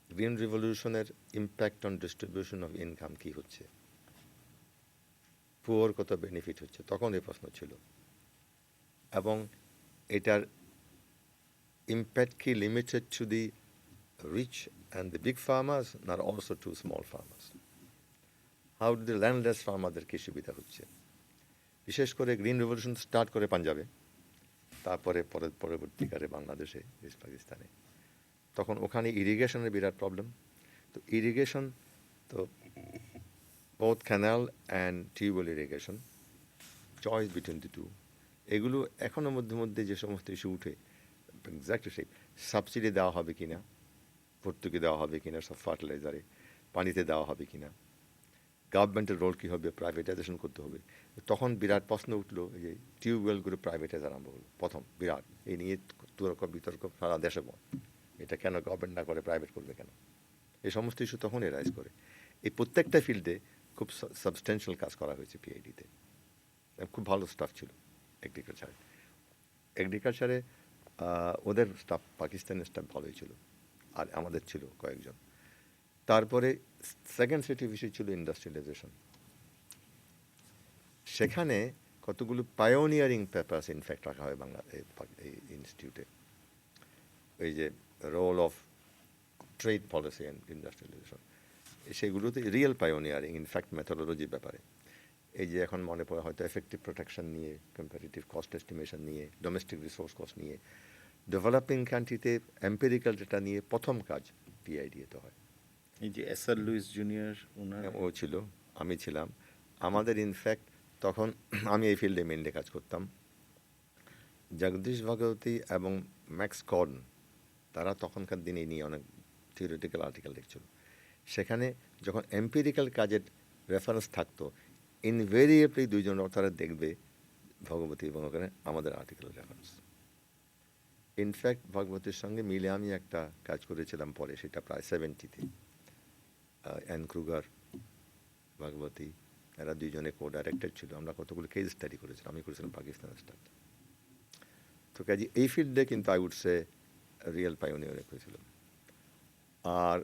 গ্রিন রিভলিউশনের impact on distribution of income কী হচ্ছে, পুয়ার কত বেনিফিট হচ্ছে, তখন এই প্রশ্ন ছিল। এবং এটার ইম্প্যাক্ট কি limited to the rich and the big farmers, না also to small farmers? How do the landless ফার্মারদের কী সুবিধা হচ্ছে? বিশেষ করে গ্রিন রিভলিউশন স্টার্ট করে পাঞ্জাবে, তারপরে পরবর্তীকালে বাংলাদেশে, ইস্ট পাকিস্তানে। তখন ওখানে ইরিগেশনের বিরাট প্রবলেম। তো ইরিগেশন, তো both canal and tubewell irrigation, choice between the two, এগুলো এখনও মধ্যে মধ্যে যে সমস্ত ইস্যু উঠে, এক্স্যাক্টলি সেই সাবসিডি দেওয়া হবে কি না, ভর্তুকি দেওয়া হবে কি না সব ফার্টিলাইজারে, পানিতে দেওয়া হবে কি না, গভর্নমেন্টের রোল কী হবে, প্রাইভেটাইজেশন করতে হবে। তখন বিরাট প্রশ্ন উঠলো, এই যে টিউবওয়েলগুলো প্রাইভেটাইজ আরম্ভ হলো প্রথম, বিরাট এই নিয়ে তর্ক বিতর্ক সারা দেশে, এটা কেন গভর্নমেন্ট না করে, প্রাইভেট করবে কেন, এই সমস্ত ইস্যু তখন রাইজ করে। এই প্রত্যেকটা ফিল্ডে খুব সাবস্টেন্সিয়াল কাজ করা হয়েছে পিআইডিতে, খুব ভালো স্টাফ ছিল এগ্রিকালচারে ওদের স্টাফ, পাকিস্তানের স্টাফ ভালোই ছিল, আর আমাদের ছিল কয়েকজন। তারপরে সেকেন্ড সেটি বিষয় ছিল ইন্ডাস্ট্রিয়ালাইজেশন। সেখানে কতগুলো পায়োনিয়ারিং পেপারস ইনফ্যাক্ট রাখা হয় বাংলা এই ইনস্টিটিউটে, এই যে role of trade policy and industrialisation, সেগুলোতে রিয়েল পায়োনিয়ারিং ইনফ্যাক্ট মেথোডোলজির ব্যাপারে। এই যে এখন মনে পড়ে হয়তো এফেক্টিভ প্রোটেকশন নিয়ে, কম্পারেটিভ কস্ট এস্টিমেশন নিয়ে, ডোমেস্টিক রিসোর্স কস্ট নিয়ে, ডেভেলপিং কান্ট্রিতে এম্পিরিক্যাল ডেটা নিয়ে প্রথম কাজ পিআইডিতে হয়। এই যে এস আর লুইস জুনিয়র, ওনার ও ছিল, আমি ছিলাম। আমাদের ইনফ্যাক্ট তখন আমি এই ফিল্ডে মেনলি কাজ করতাম। জগদীশ ভগবতী এবং ম্যাক্স কর্ন, তারা তখনকার দিনে নিয়ে অনেক থিওরিটিক্যাল আর্টিকেল লিখছিল। সেখানে যখন এম্পিরিক্যাল কাজের রেফারেন্স থাকতো, ইনভেরিয়েবলি দুইজন তারা দেখবে ভগবতী এবং ওখানে আমাদের আর্টিকেলের রেফারেন্স। ইনফ্যাক্ট ভগবতীর সঙ্গে মিলে আমি একটা কাজ করেছিলাম পরে, সেটা প্রায় 70-তে। অ্যান ক্রুগার, ভগবতী, এরা দুইজনে কো ডাইরেক্টর ছিল। আমরা কতগুলো কেস স্টাডি করেছিলাম, আমি করেছিলাম পাকিস্তানের স্টাডি। তো কাজে এই ফিল্ডে কিন্তু I would say real pioneer হয়েছিল। আর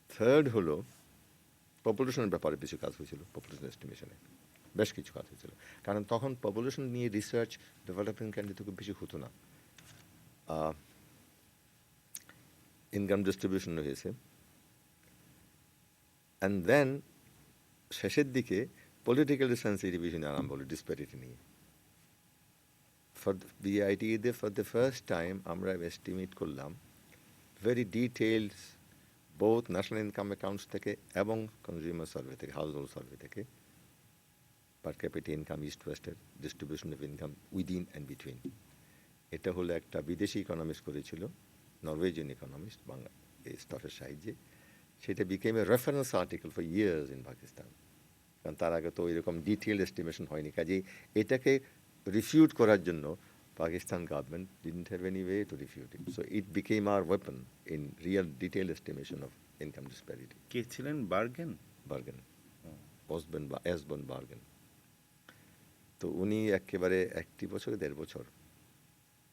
থার্ড হলো পপুলেশনের ব্যাপারে বেশি কাজ হয়েছিল, পপুলেশন এস্টিমেশনে বেশ কিছু কাজ হয়েছিল। কারণ তখন পপুলেশন নিয়ে রিসার্চ ডেভেলপিং কান্ট্রিতে খুব বেশি হতো না। ইনকাম ডিস্ট্রিবিউশন হয়েছে, অ্যান্ড দেন শেষের দিকে পলিটিক্যাল সেন্সিটিভিশন আরম্ভ হলো ডিসপ্যারিটি নিয়ে। ফর বিআইটিতে ফর দ্য ফার্স্ট টাইম আমরা এস্টিমেট করলাম very detailed, both national income accounts থেকে এবং কনজিউমার সার্ভে থেকে, হাউস হোল্ড সার্ভে থেকে, পার ক্যাপিটা ইনকাম ইস্ট ওয়েস্টের distribution of income within and between. এটা হলো একটা বিদেশি ইকোনমিস্ট করেছিল, নরওয়েজিয়ান ইকোনমিস্ট, বাংলা এই স্টাফের সাহায্যে। সেটা became A reference article for years in Pakistan, কারণ তার আগে তো এরকম ডিটেইল এস্টিমেশন হয়নি। কাজেই এটাকে রিফিউট করার জন্য Pakistan government didn't have any way to refute it, so it became our weapon in real detail estimation of income disparity. কে ছিলেন? বার্গেন? Bergan, Asbjorn Bergan. তো উনি একেবারে 1.5 বছর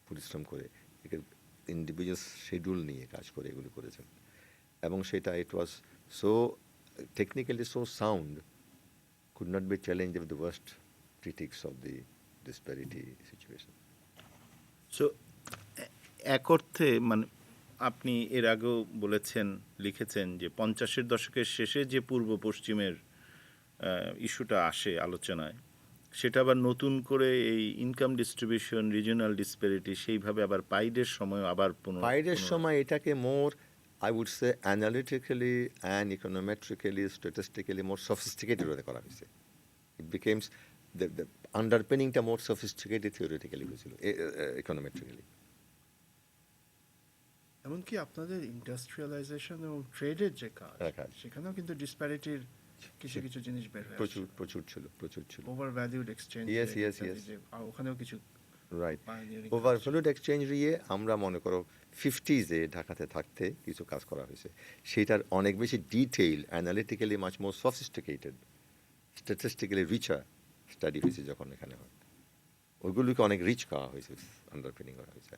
পরিশ্রম করে ইন্ডিভিজুয়াল শিডিউল নিয়ে কাজ করে এগুলো করেছেন, এবং সেটা it was so technically so sound, could not be challenged with the worst critics of the disparity situation. So এক অর্থে মানে আপনি এর আগেও বলেছেন, লিখেছেন যে 50-এর দশকের শেষে যে পূর্ব পশ্চিমের ইস্যুটা আসে আলোচনায়, সেটা আবার নতুন করে এই ইনকাম ডিস্ট্রিবিউশন, রিজিওনাল ডিসপ্যারিটি, সেইভাবে আবার পাইডের সময় আবার পাইডের সময় এটাকে মোর, I would say, analytically and econometrically, statistically more sophisticated ভাবে করা হয়েছে। It becomes the underpinningটা more sophisticated theoretically হয়েছিল, econometrically. এমনকি আপনাদের ইন্ডাস্ট্রিয়ালাইজেশন এবং ট্রেডের যে কাজ, কাজ। সেখানেও কিন্তু ডিসপ্যারিটির কিছু কিছু জিনিস বের হয়ে প্রচুর ছিল। Over valued exchange, Yes. ওখানেও কিছু রাইট। pioneering ওভার কাজ। ভ্যালুড এক্সচেঞ্জ নিয়ে আমরা মনে করো 50s ঢাকাতে থাকতে কিছু কাজ করা হয়েছে, সেটার অনেক বেশি detail, analytically much more sophisticated, statistically richer study হয়েছে যখন এখানে হয়। ওইগুলোকে অনেক রিচ করা হয়েছে, আন্ডারপিনিং করা হয়েছে।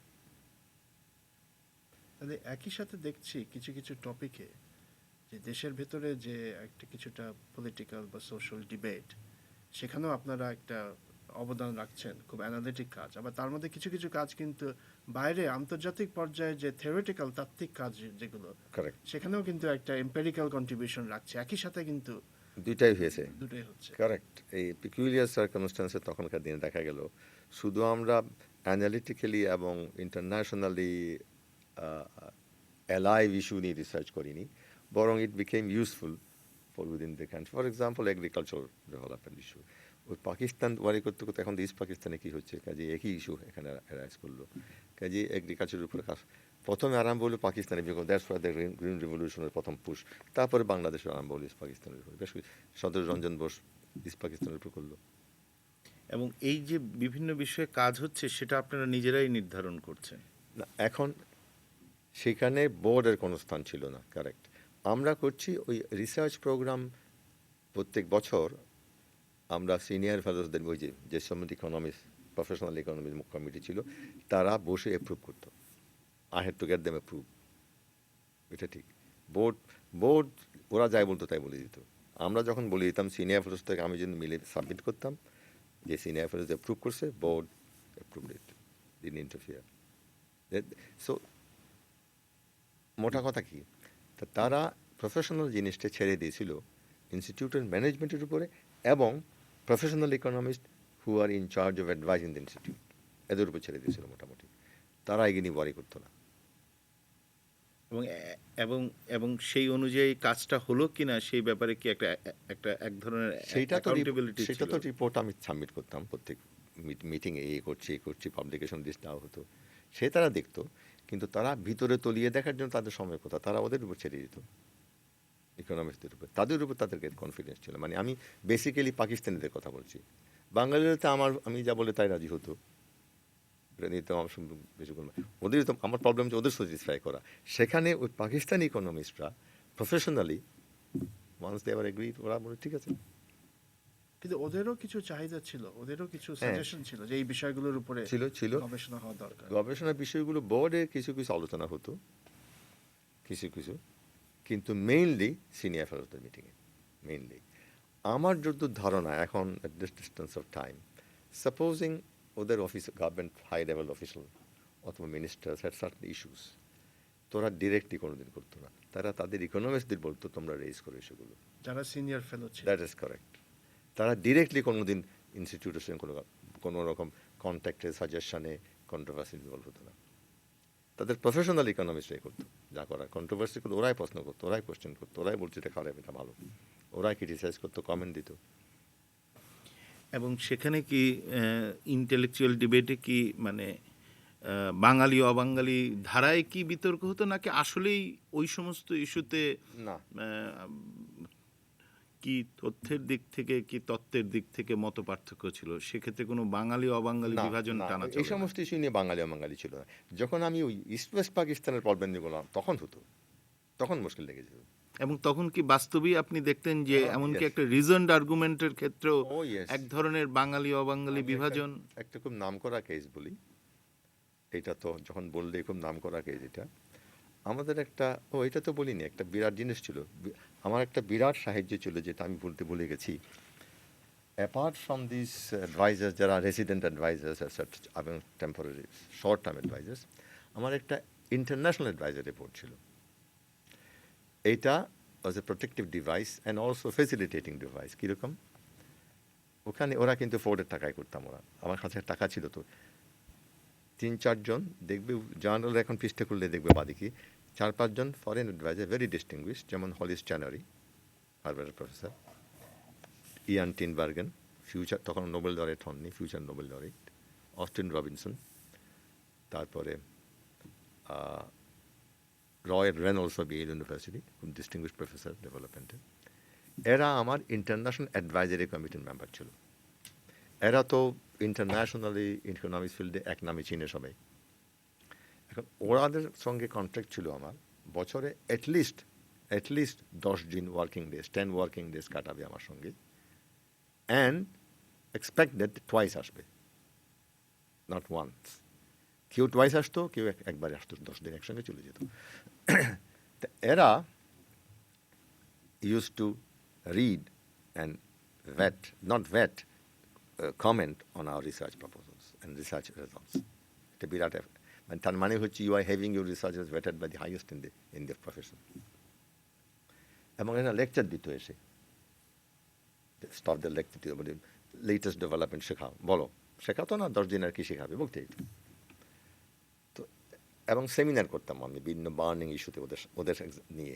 তাহলে একই সাথে দেখছি কিছু কিছু টপিকে যে দেশের ভেতরে যে একটা কিছুটা পলিটিক্যাল বা সোশ্যাল ডিবেট, সেখানেও আপনারা একটা অবদান রাখছেন, খুব অ্যানালিটিক কাজ। আবার তার মধ্যে কিছু কিছু কাজ কিন্তু বাইরে আন্তর্জাতিক পর্যায়ে যে থিওরিটিক্যাল তাত্ত্বিক কাজ যেগুলো, কারেক্ট, সেখানেও কিন্তু একটা এম্পেরিক্যাল কন্ট্রিবিউশন রাখছে, একই সাথে কিন্তু দুইটাই হয়েছে। দুটোই হচ্ছে। কারেক্ট। এই পিকুলিয়ার সার্কামস্টান্সে তখনকার দিনে দেখা গেল শুধু আমরা অ্যানালিটিক্যালি এবং ইন্টারন্যাশনালি অ্যালাইভ ইস্যু নিয়ে রিসার্চ করিনি, বরং ইট became useful for within the country. For example agriculture development issue, ওই পাকিস্তান ওয়ারি করতে করতে এখন ইস্ট পাকিস্তানে কী হচ্ছে, কাজে একই ইস্যু এখানে অ্যারাইজ করলো। কাজে এগ্রিকালচারের উপরে কাজ প্রথমে আরম্ভ হলো পাকিস্তানে, because that's for the green রিভলিউশনের প্রথম পুশ। তারপরে বাংলাদেশের আরম্ভ হলো ইস্ট পাকিস্তানের উপরে, বেশ সদর রঞ্জন বোস ইস্ট পাকিস্তানের উপর করলো। এবং এই যে বিভিন্ন বিষয়ে কাজ হচ্ছে, সেটা আপনারা নিজেরাই নির্ধারণ করছেন না, এখন সেখানে বোর্ডের কোনো স্থান ছিল না। কারেক্ট। আমরা করছি ওই রিসার্চ প্রোগ্রাম প্রত্যেক বছর। আমরা সিনিয়র ফেলোসদের ওই যে সমস্ত ইকোনমিক্স, প্রফেশনাল ইকোনমিক্স কমিটি ছিল, তারা বসে অ্যাপ্রুভ করতো। I had to get them approve. এটা ঠিক। বোর্ড ওরা যাই বলতো তাই বলে দিত। আমরা যখন বলে দিতাম সিনিয়র ফেলোস থেকে, আমি যদি মিলে সাবমিট করতাম যে সিনিয়র ফেলোস অ্যাপ্রুভ করছে, board approve it, didn't interfere. So মোটা কথা কি, তারা প্রফেশনাল জিনিসটা ছেড়ে দিয়েছিল ইনস্টিটিউটের ম্যানেজমেন্টের উপরে এবং professional economist who are in charge of advising the institute, এদের উপর ছেড়ে দিয়েছিল মোটামুটি। তারা এগিয়ে নিয়ে ওয়ারি করতো না। এবং এবং সেই অনুযায়ী কাজটা হলো কিনা সেই ব্যাপারে কি এক ধরনের অ্যাকাউন্টেবিলিটি ছিল? সেটা তো রিপোর্ট আমি সাবমিট করতাম প্রত্যেক মিটিংয়ে, এই করছি পাবলিকেশন লিস্ট দেওয়া হতো, সে তারা দেখতো। কিন্তু তারা ভিতরে তলিয়ে দেখার জন্য তাদের সময় কোথাও, তারা ওদের উপর ছেড়ে দিত, ইকোনমিক্সদের উপর। তাদের উপর তাদেরকে কনফিডেন্স ছিল। মানে আমি বেসিক্যালি পাকিস্তানিদের কথা বলছি। বাঙালিরা তো আমি যা বলে তাই রাজি হতো, ওদের তো আমার প্রবলেম হচ্ছে ওদের স্যাটিসফাই করা। সেখানে ওই পাকিস্তানি ইকোনমিস্টরা প্রফেশনালি মানুষ দেওয়ার এগ্রি, ওরা বলে ঠিক আছে। কিন্তু ওদেরও কিছু চাহিদা ছিল, ওদেরও কিছু সাজেশন ছিল যে এই বিষয়গুলোর উপরে ছিল গবেষণা হওয়া দরকার। গবেষণার বিষয়গুলো বোর্ডে কিছু আলোচনা হতো, কিছু কিন্তু মেইনলি সিনিয়র ফেলোদের মিটিংয়ে। মেইনলি আমার যতদূর ধারণা এখন, at this distance of time, supposing ওদের office, government high level official অথবা মিনিস্টার্স হ্যাড সার্টেন ইস্যুস, তোরা ডিরেক্টলি কোনোদিন করতো না, তারা তাদের ইকোনমিস্টদের বলতো তোমরা রেজ করো ইস্যুগুলো। যারা সিনিয়র ফেলো ছিল। That is correct. তারা ডিরেক্টলি কোনোদিন ইনস্টিটিউটের সঙ্গে কোনো রকম কন্ট্যাক্টে, সাজেশনে, কন্ট্রোভার্সি ইনভলভ হতো না। তাদের প্রফেশনাল ইকোনমিস্টরাই করতো যা করার। কন্ট্রোভার্সি করতো ওরাই, প্রশ্ন করতো ওরাই, কোশ্চেন করতো ওরাই, বলছে এটা খারাপ এটা ভালো, ওরাই ক্রিটিসাইজ করতো, কমেন্ট দিত। এবং সেখানে কি ইন্টেলেকচুয়াল ডিবেটে কি মানে বাঙালি অবাঙালি ধারায় কি বিতর্ক হতো, নাকি আসলেই ওই সমস্ত ইস্যুতে না, কি তথ্যের দিক থেকে কি তত্ত্বের দিক থেকে মত পার্থক্য ছিল? সেক্ষেত্রে কোনো বাঙালি অবাঙালি না, বিভাজন না, টানা এই চলে না। সমস্ত ইস্যু নিয়ে বাঙালি অবাঙালি ছিল না। যখন আমি ওই ইস্ট ওয়েস্ট পাকিস্তানের প্রবলেম নিয়ে বললাম তখন হতো, তখন মুশকিল লেগে যেত। এবং তখন কি বাস্তবেই আপনি দেখতেন যে হ্যাঁ, এমনকি yes. একটা রিজনড আর্গুমেন্টের ক্ষেত্রেও ও ইয়েস, এক ধরনের বাঙালি অবাঙালি আমি বিভাজন? একটা খুব নাম করা কেস বলি, এটা তো যখন বললে খুব নাম করা কেস এটা। আমাদের একটা, এটা তো বলিনি, একটা বিরাট জিনিস ছিল, আমার একটা বিরাট সাহায্য ছিল যেটা আমি বলতে ভুলে গেছি। অ্যাপার্ট ফ্রম দিস অ্যাডভাইজার্স, যারা রেসিডেন্ট অ্যাডভাইজার্স এবং টেম্পোরারি শর্ট টার্ম অ্যাডভাইজার্স, আমার একটা ইন্টারন্যাশনাল অ্যাডভাইজার রিপোর্ট ছিল। এইটা was a protective device and also facilitating device. কীরকম? ওখানে ওরা কিন্তু ফোর্ডের টাকায় করতাম, ওরা আমার কাছে টাকা ছিল তো 3-4 জন দেখবে, জার্নাল এখন পৃষ্ঠা করলে দেখবে বাদিকে 4-5 জন ফরেন অ্যাডভাইজার ভেরি ডিস্টিংগুইশ, যেমন হলিস চ্যানারি হার্ভার্ডের প্রফেসর, ইয়ান টিনবার্গেন ফিউচার, তখন নোবেল লরেট হননি, future Nobel laureate, Austin Robinson, তারপরে Roy Reynolds of Yale University, খুব ডিস্টিংগুইশ প্রফেসর ডেভেলপমেন্টে। এরা আমার ইন্টারন্যাশনাল অ্যাডভাইজারি কমিটির মেম্বার ছিল। এরা তো ইন্টারন্যাশনালি ইকোনমিক্স ফিল্ডে এক নামে চিনে সবাই। এখন ওরাদের সঙ্গে কন্ট্রাক্ট ছিল আমার, বছরে অ্যাটলিস্ট 10 দিন ওয়ার্কিং ডেজ, 10 ওয়ার্কিং ডেজ কাটাবে আমার সঙ্গে, অ্যান্ড এক্সপেক্টেড টুয়াইস আসবে, নট ওয়ান্স। কেউ টুয়াইস আসতো, কেউ একবারে আসতো, 10 দিন একসঙ্গে চলে যেত। তা এরা used to read and not vet, comment on our research proposals and research results. এটা বিরাট, মানে তার মানে হচ্ছে you are having your researches vetted by the highest in the profession. এবং এরা লেকচার দিত এসে, স্টাফদের লেকচার দিত, বলে লেটেস্ট ডেভেলপমেন্ট শেখাও, বলো, শেখাতো না, 10 দিন আর কি শেখাবে, বলতে তো। এবং সেমিনার করতাম আমি বিভিন্ন বার্নিং ইস্যুতে ওদের নিয়ে।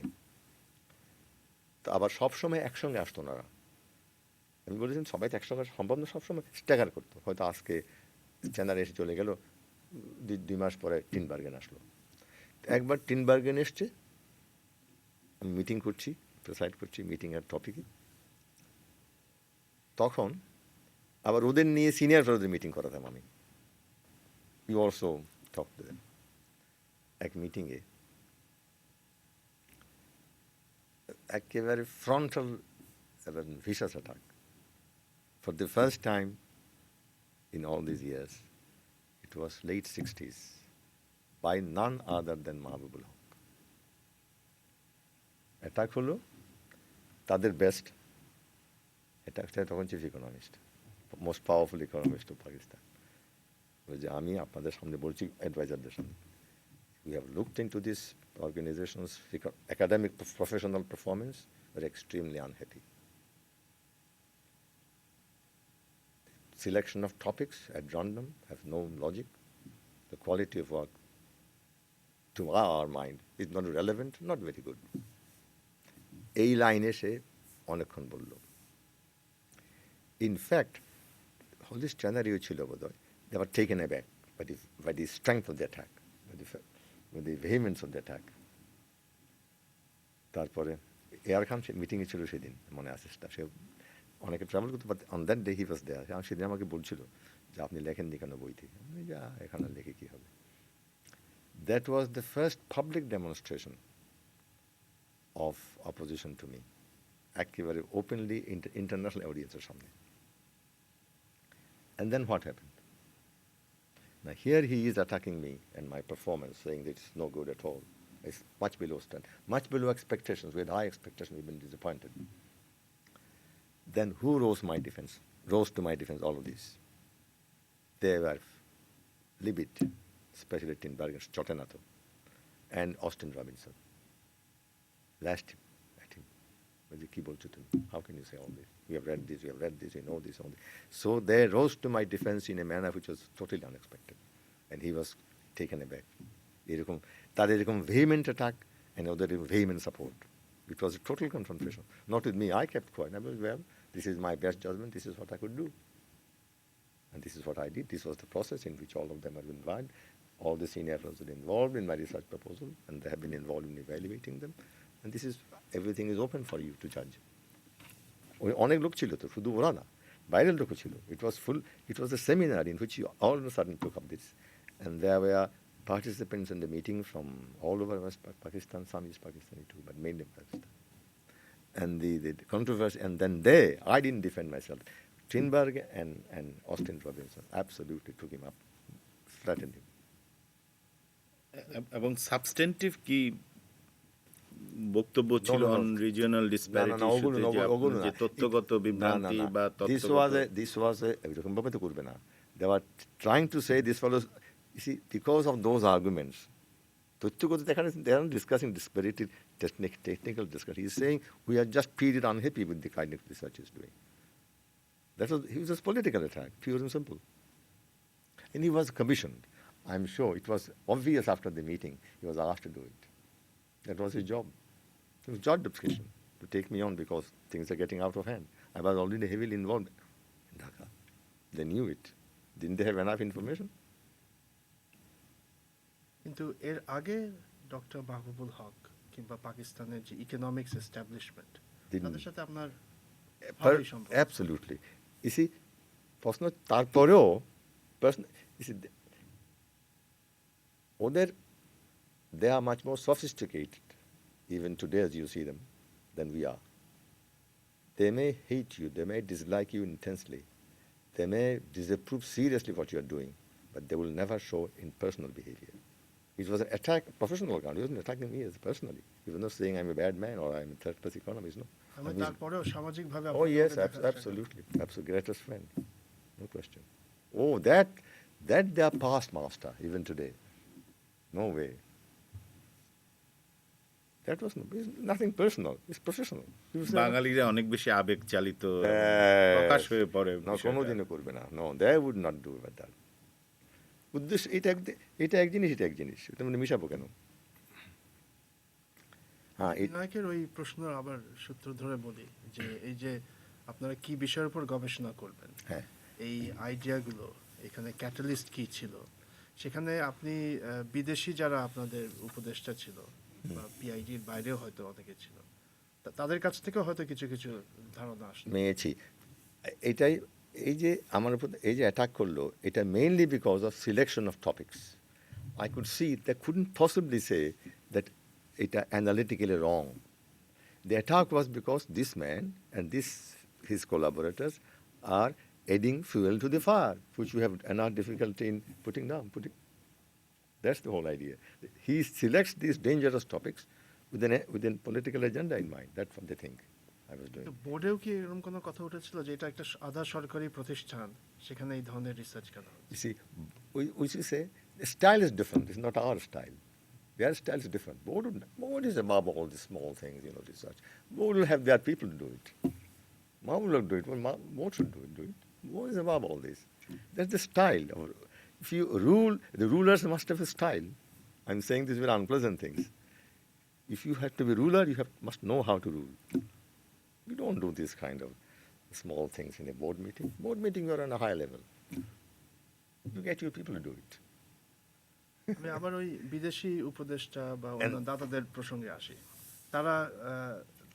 তো আবার সবসময় একসঙ্গে আসতো না। আমি বলেছিলাম সবাই তো একসঙ্গে সম্ভব না, সবসময় স্ট্যাগার করতো। হয়তো আজকে চ্যানার এসে চলে গেল, 2 মাস পরে টিনবার্গেন আসলো। একবার টিনবার্গেন এসছে, আমি মিটিং করছি, প্রেসাইড করছি মিটিংয়ের টপিকে, তখন আবার ওদের নিয়ে সিনিয়র ফেলোদের মিটিং করাতাম আমি। You also talk to them. এক মিটিংয়ে একেবারে frontal vicious attack, for the first time in all these years. It was late 60s by none other than Mahbubul Haq. Attack হলো তাদের বেস্ট, এটা তখন chief economist, most powerful economist of Pakistan, যে আমি আপনাদের সামনে বলছি অ্যাডভাইজারদের সামনে, we have looked into this organization's academic professional performance, we're extremely unhappy. Selection of topics at random have no logic. The quality of work, to our mind, is not relevant, not very good. এই লাইনে সে অনেকক্ষণ বলল। In fact Hollis চ্যানারিও ছিল বোধহয়, they were taken aback by the strength of the attack, by the vehemence of the attack. তারপরে air Khan মিটিংয়ে ছিল সেদিন, মনে আছে সে অনেকে ট্রাভেল করতে, but on that day he was there. সেদিন আমাকে বলছিল যে আপনি লেখেননি কেন বইতে, যা এখানে লেখে কী হবে। That was the first public demonstration of opposition to me, একেবারে ওপেনলি ইন্টারন্যাশনাল অডিয়েন্সের সামনে। And then what happened? Now here he is attacking me and my performance, saying that it's no good at all, it's much below standard, much below expectations. We had high expectations, we've been disappointed. Then who rose to my defense, all of this? They were livid, especially Tinbergen, Chotenato, and Austin Robinson. Lashed him at him. How can you say all this? You have read this, you know this, all this. So they rose to my defense in a manner which was totally unexpected. And he was taken aback. তাদের এরকম vehement attack and other vehement support. It was a total confrontation. Not with me. I kept quiet. I was, well, this is my best judgment. This is what I could do. And this is what I did. This was the process in which all of them are involved. All the senior fellows were involved in my research proposal, and they have been involved in evaluating them. And this is, everything is open for you to judge. অনেক লোক ছিল তো, শুধু ওরা না, বাইরের লোকও ছিল. It was full. It was a seminar in which you all of a sudden took up this. And there were participants in the meeting from all over West Pakistan, some East Pakistani too, but mainly Pakistan. And the controversy, and then I didn't defend myself. Tinberg and Austin Robinson absolutely took him up, flattened him. এবং substantive কি বক্তব্য ছিল on regional disparity ইস্যুতে, যে তথ্যগত বিভ্রান্তি বা this was a এরকম ভাবে তো করবে না. They were trying to say this follows, you see, because of those arguments. তথ্যগত দেখানো, they are not discussing disparity, technical discussion. He is saying we are just period unhappy with the kind of research he is doing. He was a political attack, pure and simple. And he was commissioned. I'm sure it was obvious after the meeting he was asked to do it. That was his job. It was job description to take me on because things are getting out of hand. I was already heavily involved in Dhaka. They knew it. Didn't they have enough information? কিন্তু এর আগে doctor Mahbubul হক কিংবা পাকিস্তানের যে economics establishment, তাদের সাথে আপনার ভালোই সম্পর্ক। Absolutely. You see, প্রশ্ন তারপরেও you see, they are much more sophisticated, even today as you see them, than we are. They may hate you, they may dislike you intensely, they may disapprove seriously what you are doing, but they will never show in personal behavior. It was an attack, professional account. He wasn't attacking me as personally. He was not saying I'm a bad man or I'm a third-class economist, no. Oh yes, absolutely. Absolutely, greatest friend. No question. Oh, that they are past master, even today. No way. That was nothing personal. It's professional. বাঙালিরা অনেক বেশি আবেগ চালিত প্রকাশ হয়ে পড়ে। কোনোদিনও করবে না। No, they would not do that. উদ্দেশ্য এটা এক জিনিস, এটা এক জিনিস, এটা মানে মিশাবো কেন? হ্যাঁ, নায়কের ওই প্রশ্ন আবার সূত্র ধরে বলি যে এই যে আপনারা কি বিষয়ের উপর গবেষণা করবেন, হ্যাঁ, এই আইডিয়াগুলো এখানে ক্যাটালিস্ট কি ছিল, সেখানে আপনি বিদেশি যারা আপনাদের উপদেষ্টা ছিল বা পিআইডির বাইরেও হয়তো অনেকে ছিল, তাদের কাছ থেকেও হয়তো কিছু কিছু ধারণা আসলো। মেয়েছি এটাই, এই যে আমার উপর এই যে অ্যাটাক করলো, এটা mainly because of selection of topics. I could see they couldn't possibly say that এটা analytically wrong. The attack was because this man and his collaborators are adding fuel to the fire, which we have enough difficulty in putting down. That's the whole idea. He selects these dangerous topics with a political agenda in mind. That's what they think I was doing. বোর্ডেও কি এরকম কোনো কথা উঠেছিল যে এটা একটা আধা সরকারি প্রতিষ্ঠান, সেখানে এই ধরনের রিসার্চ কেন? You see, we say the style is different. It's not our style. Their style is different. Board is above all these small things, research. Board will have their people to do it. Board will do it. Well, board should do it. Board is above all this. That's the style. If you rule, the rulers must have a style. I'm saying these very unpleasant things. If you have to be ruler, you must know how to rule. You don't do this kind of small things in a board meeting. Board meeting, you are on a high level. You get your people to do it. আমি আবার ওই বিদেশি উপদেষ্টা বা অন্য দাতাদের প্রসঙ্গে আসি,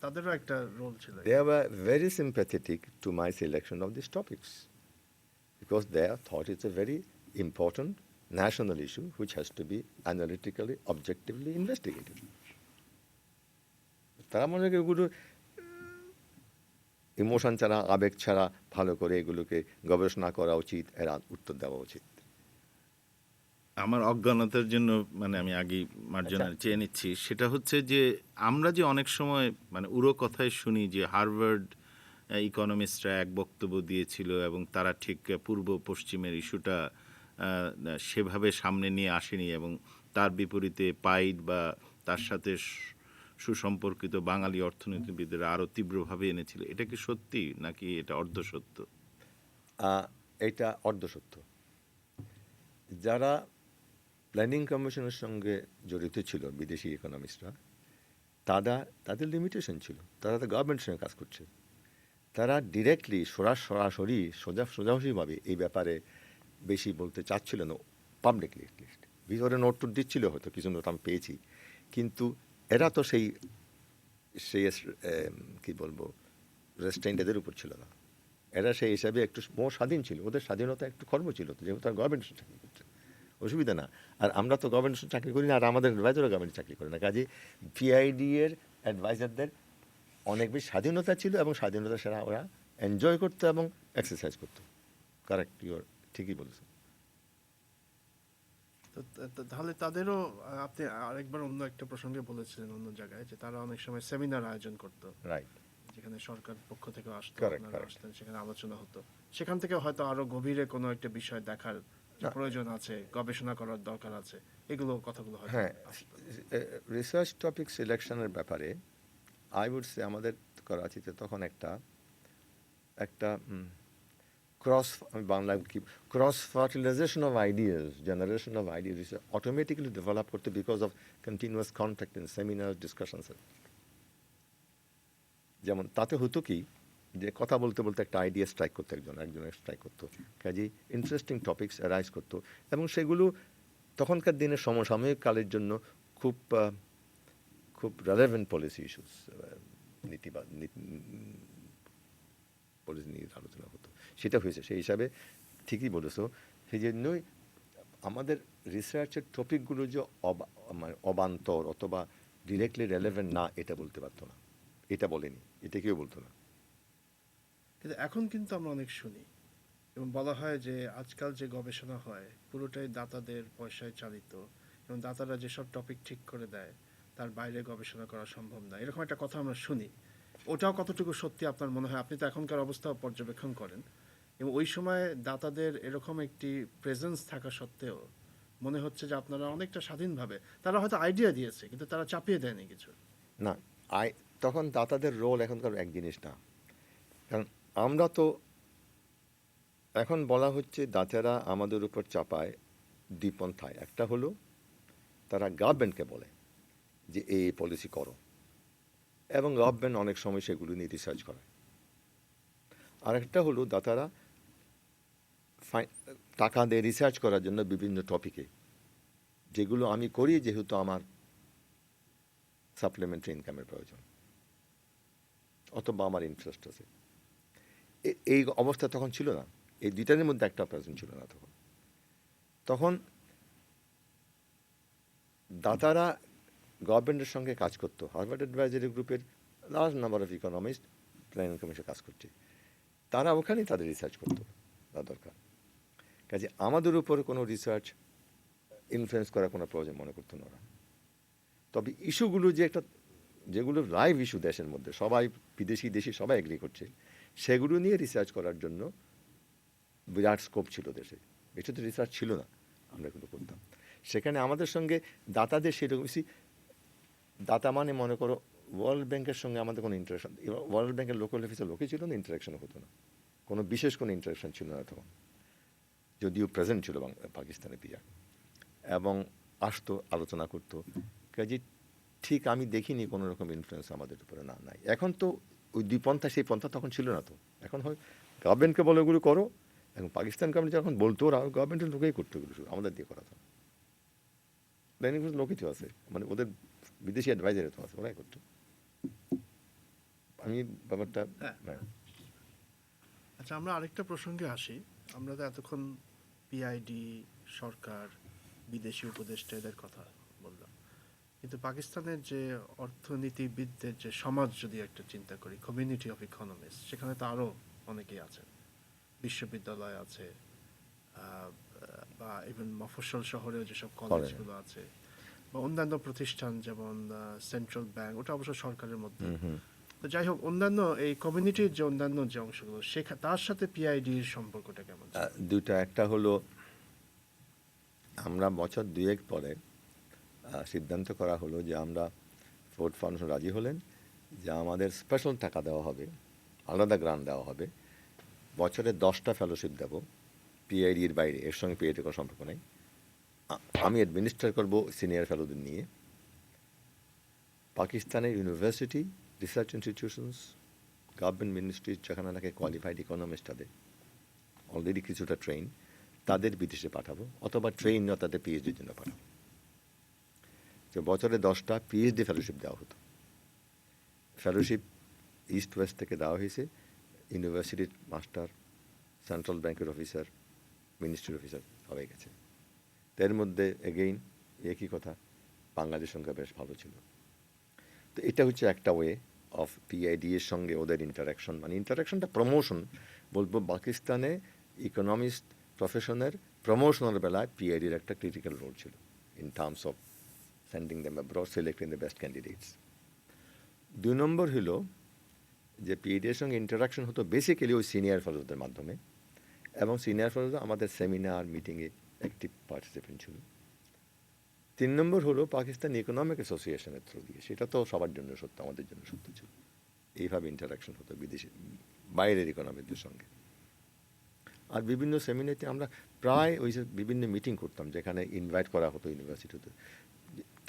তাদেরও একটা রোল ছিল। They were very sympathetic to my selection of these topics because they thought it's a very important national issue which has to be analytically, objectively investigated. তারা মনে করে এগুলো ইমোশন ছাড়া, আবেগ ছাড়া ভালো করে এগুলোকে গবেষণা করা উচিত, এর উত্তর দেওয়া উচিত। আমার অজ্ঞানতার জন্য আমি আগে মার্জনা চেয়ে নিচ্ছি, সেটা হচ্ছে যে আমরা যে অনেক সময় উড়ো কথায় শুনি যে হার্ভার্ড ইকোনমিস্টরা এক বক্তব্য দিয়েছিল এবং তারা ঠিক পূর্ব পশ্চিমের ইস্যুটা সেভাবে সামনে নিয়ে আসেনি এবং তার বিপরীতে পাইড বা তার সাথে সুসম্পর্কিত বাঙালি অর্থনীতিবিদরা আরও তীব্রভাবে এনেছিল। এটা কি সত্যি নাকি এটা অর্ধসত্য? এটা অর্ধসত্য। যারা প্ল্যানিং কমিশনের সঙ্গে জড়িত ছিল বিদেশি ইকোনমিস্টরা, তাদের লিমিটেশন ছিল, তারা তো গভর্নমেন্টের সঙ্গে কাজ করছে, তারা ডিরেক্টলি সরাসরি সোজাসুজিভাবে এই ব্যাপারে বেশি বলতে চাচ্ছিল না, পাবলিকলি অ্যাটলিস্ট। ভিতরে নোট টোট দিচ্ছিল, হয়তো কিছু নোট আমি পেয়েছি, কিন্তু এরা তো সেই সেই কী বলবো রেস্ট্রেন্ট এদের উপর ছিল না। এরা সেই হিসাবে একটু মোর স্বাধীন ছিল, ওদের স্বাধীনতা একটু খর্ব ছিল, তো যেহেতু তারা গভর্নমেন্ট চাকরি করছে অসুবিধা না। আর আমরা তো গভর্নমেন্ট চাকরি করি না, আর আমাদের অ্যাডভাইজারও গভর্নমেন্ট চাকরি করে না। কাজে পিআইডি এর অ্যাডভাইজারদের অনেক বেশি স্বাধীনতা ছিল এবং স্বাধীনতা সেরা ওরা এনজয় করতো এবং এক্সারসাইজ করতো। কারেক্ট, ইউর ঠিকই বলেছেন। তাহলে তাদেরও আপনি আরেকবার অন্য একটা প্রসঙ্গে বলেছিলেন অন্য জায়গায় যে তারা অনেক সময় সেমিনার আয়োজন করতো, রাইট, যেখানে সরকার পক্ষ থেকে আসতো, Correct, আপনারা correct. আসতেন, সেখানে আলোচনা হতো। সেখান থেকে হয়তো আরো গভীরে কোনো একটা বিষয় দেখার প্রয়োজন আছে, গবেষণা করার দরকার আছে, এগুলো কথাগুলো হয়তো হ্যাঁ, আসতো। রিসার্চ টপিক সিলেকশনের ব্যাপারে আই উড সে আমাদের করাচিতে তখন একটা আমি বাংলায় কি cross fertilization of ideas, generation of ideas automatically develop করতে because of continuous contact in seminar discussions. যেমন তাতে হতো কি যে কথা বলতে বলতে একটা আইডিয়া স্ট্রাইক করতো, একজনের স্ট্রাইক করতো, কাজেই ইন্টারেস্টিং টপিকস অ্যারাইজ করতো এবং সেগুলো তখনকার দিনের সমসাময়িক কালের জন্য খুব খুব রেলেভেন্ট পলিসি ইস্যুস, পলিসি নিয়ে আলোচনা হতো। সেটা হয়েছে, সেই হিসাবে ঠিকই বলেছো। সেই জন্যই আমাদের রিসার্চের টপিকগুলো যে মানে অবান্তর অথবা ডিরেক্টলি রেলেভেন্ট না, এটা বলতে পারতো না, এটা বলেনি, এটা কেউ বলতো না। কিন্তু এখন কিন্তু আমরা অনেক শুনি এবং বলা হয় যে আজকাল যে গবেষণা হয় পুরোটাই দাতাদের পয়সায় চালিত এবং দাতারা যেসব টপিক ঠিক করে দেয় তার বাইরে গবেষণা করা সম্ভব না, এরকম একটা কথা আমরা শুনি। ওটাও কতটুকু সত্যি আপনার মনে হয়? আপনি তো এখনকার অবস্থা পর্যবেক্ষণ করেন এবং ওই সময় দাতাদের এরকম একটি প্রেজেন্স থাকা সত্ত্বেও মনে হচ্ছে যে আপনারা অনেকটা স্বাধীনভাবে, তারা হয়তো আইডিয়া দিয়েছে কিন্তু তারা চাপিয়ে দেয়নি কিছু। না, তখন দাতাদের রোল এখনকার এক জিনিস না, কারণ আমরা তো এখন বলা হচ্ছে দাতারা আমাদের উপর চাপায় দ্বিপন্থায়। একটা হলো তারা গভর্নমেন্টকে বলে যে এই পলিসি করো এবং গভর্নমেন্ট অনেক সময় সেগুলো নিয়ে রিসার্চ করে। আর একটা হলো দাতারা টাকা দিয়ে রিসার্চ করার জন্য বিভিন্ন টপিকে, যেগুলো আমি করি যেহেতু আমার সাপ্লিমেন্টারি ইনকামের প্রয়োজন অথবা আমার ইন্টারেস্ট আছে। এই অবস্থা তখন ছিল না, এই দুইটার মধ্যে একটা প্রেজেন্ট ছিল না তখন। তখন দাতারা গভর্নমেন্টের সঙ্গে কাজ করতো। হার্ভার্ড অ্যাডভাইজারি গ্রুপের large number of economist planning কমিশনে কাজ করছে, তারা ওখানেই তাদের রিসার্চ করতো যা দরকার। কাজে আমাদের উপর কোনো রিসার্চ ইনফ্লুয়েন্স করার কোনো প্রয়োজন মনে করতো না ওরা। তবে ইস্যুগুলো যে একটা, যেগুলো লাইভ ইস্যু দেশের মধ্যে সবাই বিদেশি দেশি সবাই এগ্রি করছে, সেগুলো নিয়ে রিসার্চ করার জন্য বিরাট স্কোপ ছিল দেশে। এটা তো রিসার্চ ছিল না, আমরা এগুলো করতাম। সেখানে আমাদের সঙ্গে দাতাদের সেরকম দাতা মানে মনে করো ওয়ার্ল্ড ব্যাংকের সঙ্গে আমাদের কোনো ইন্টারাকশন, ওয়ার্ল্ড ব্যাংকের লোকাল অফিসে লোকই ছিল না, ইন্টারাকশন হতো না, কোনো বিশেষ কোনো ইন্টারাকশন ছিল না তখন, যদিও প্রেজেন্ট ছিল পাকিস্তানে পিয়া এবং আসতো, আলোচনা করতো। কাজে ঠিক আমি দেখিনি কোনো রকম ইনফ্লুয়েন্স আমাদের উপরে না নাই। এখন তো ওই দুই পন্থা, সেই পন্থা তখন ছিল না তো। এখন হয় গভর্নমেন্টকে বলে ওগুলো করো, এখন পাকিস্তান গভর্নমেন্ট যখন বলতো ওরা গভর্নমেন্টের লোকেই করতো ওগুলো, শুরু আমাদের দিয়ে করাতো। প্ল্যানিং লোকই তো আছে, মানে ওদের বিদেশি অ্যাডভাইজারে তো আছে, ওরাই করতো। আমি ব্যাপারটা আচ্ছা, আমরা আরেকটা প্রসঙ্গে আসি। আমরা তো এতক্ষণ পিআইডি, সরকার, বিদেশি উপদেষ্টা এদের কথা বললাম, কিন্তু পাকিস্তানের যে অর্থনীতিবিদদের যে সমাজ যদি একটা চিন্তা করি, কমিউনিটি অফ ইকোনমিস্ট, সেখানে তো আরও অনেকেই আছেন, বিশ্ববিদ্যালয় আছে বা ইভেন মফস্বল শহরেও যেসব কলেজগুলো আছে বা অন্যান্য প্রতিষ্ঠান যেমন সেন্ট্রাল ব্যাংক, ওটা অবশ্য সরকারের মধ্যে। তো যাই হোক, অন্যান্য এই কমিউনিটির যে অন্যান্য যে অংশগুলো তার সাথে পিআইডির সম্পর্কটা কেমন? দুইটা, একটা হলো আমরা বছর দুয়েক পরে সিদ্ধান্ত করা হলো যে আমরা ফোর্ড ফাউন্ডেশন রাজি হলেন যে আমাদের স্পেশাল টাকা দেওয়া হবে, আলাদা গ্রান্ট দেওয়া হবে, বছরে 10টা ফেলোশিপ দেবো পিআইডির বাইরে, এর সঙ্গে পিআইডির কোনো সম্পর্ক নেই। আমি অ্যাডমিনিস্ট্রেট করব সিনিয়র ফেলোদের নিয়ে। পাকিস্তানের university, research institutions, government ministries যেখানে নাকি কোয়ালিফাইড ইকোনমিস্ট তাদের অলরেডি কিছুটা ট্রেন, তাদের বিদেশে পাঠাবো, অথবা ট্রেন না তাদের পিএইচডির জন্য পাঠাবো। তো বছরে 10টা পিএইচডি ফেলোশিপ দেওয়া হতো। ফেলোশিপ ইস্ট ওয়েস্ট থেকে দেওয়া হয়েছে, ইউনিভার্সিটির মাস্টার, সেন্ট্রাল ব্যাংকের অফিসার, মিনিস্ট্রির অফিসার সবাই গেছে। এর মধ্যে এগেইন একই কথা, বাঙালির সংখ্যা বেশ ভালো ছিল। তো এটা হচ্ছে একটা ওয়ে অফ পিআইডি এর সঙ্গে ওদের ইন্টারাকশন, মানে ইন্টারাকশনটা প্রমোশন বলবো। পাকিস্তানে ইকোনমিস্ট প্রফেশনের প্রমোশনের বেলায় পিআইডির একটা ক্রিটিক্যাল রোল ছিল in terms of sending them abroad, selecting the best candidates. 2 নম্বর হলো যে পিআইডি এর সঙ্গে ইন্টারাকশন হতো বেসিক্যালি ওই সিনিয়র ফেলোদের মাধ্যমে, এবং সিনিয়র ফেলোরা আমাদের সেমিনার মিটিংয়ে অ্যাক্টিভ পার্টিসিপেন্ট ছিল। 3 নম্বর হলো পাকিস্তান ইকোনমিক অ্যাসোসিয়েশনের থ্রু দিয়ে, সেটা তো সবার জন্য সত্য, আমাদের জন্য সত্য ছিল। এইভাবে ইন্টারাকশন হতো বিদেশি বাইরের ইকোনমিকদের সঙ্গে। আর বিভিন্ন সেমিনারিতে আমরা প্রায় ওই যে বিভিন্ন মিটিং করতাম যেখানে ইনভাইট করা হতো ইউনিভার্সিটিতে।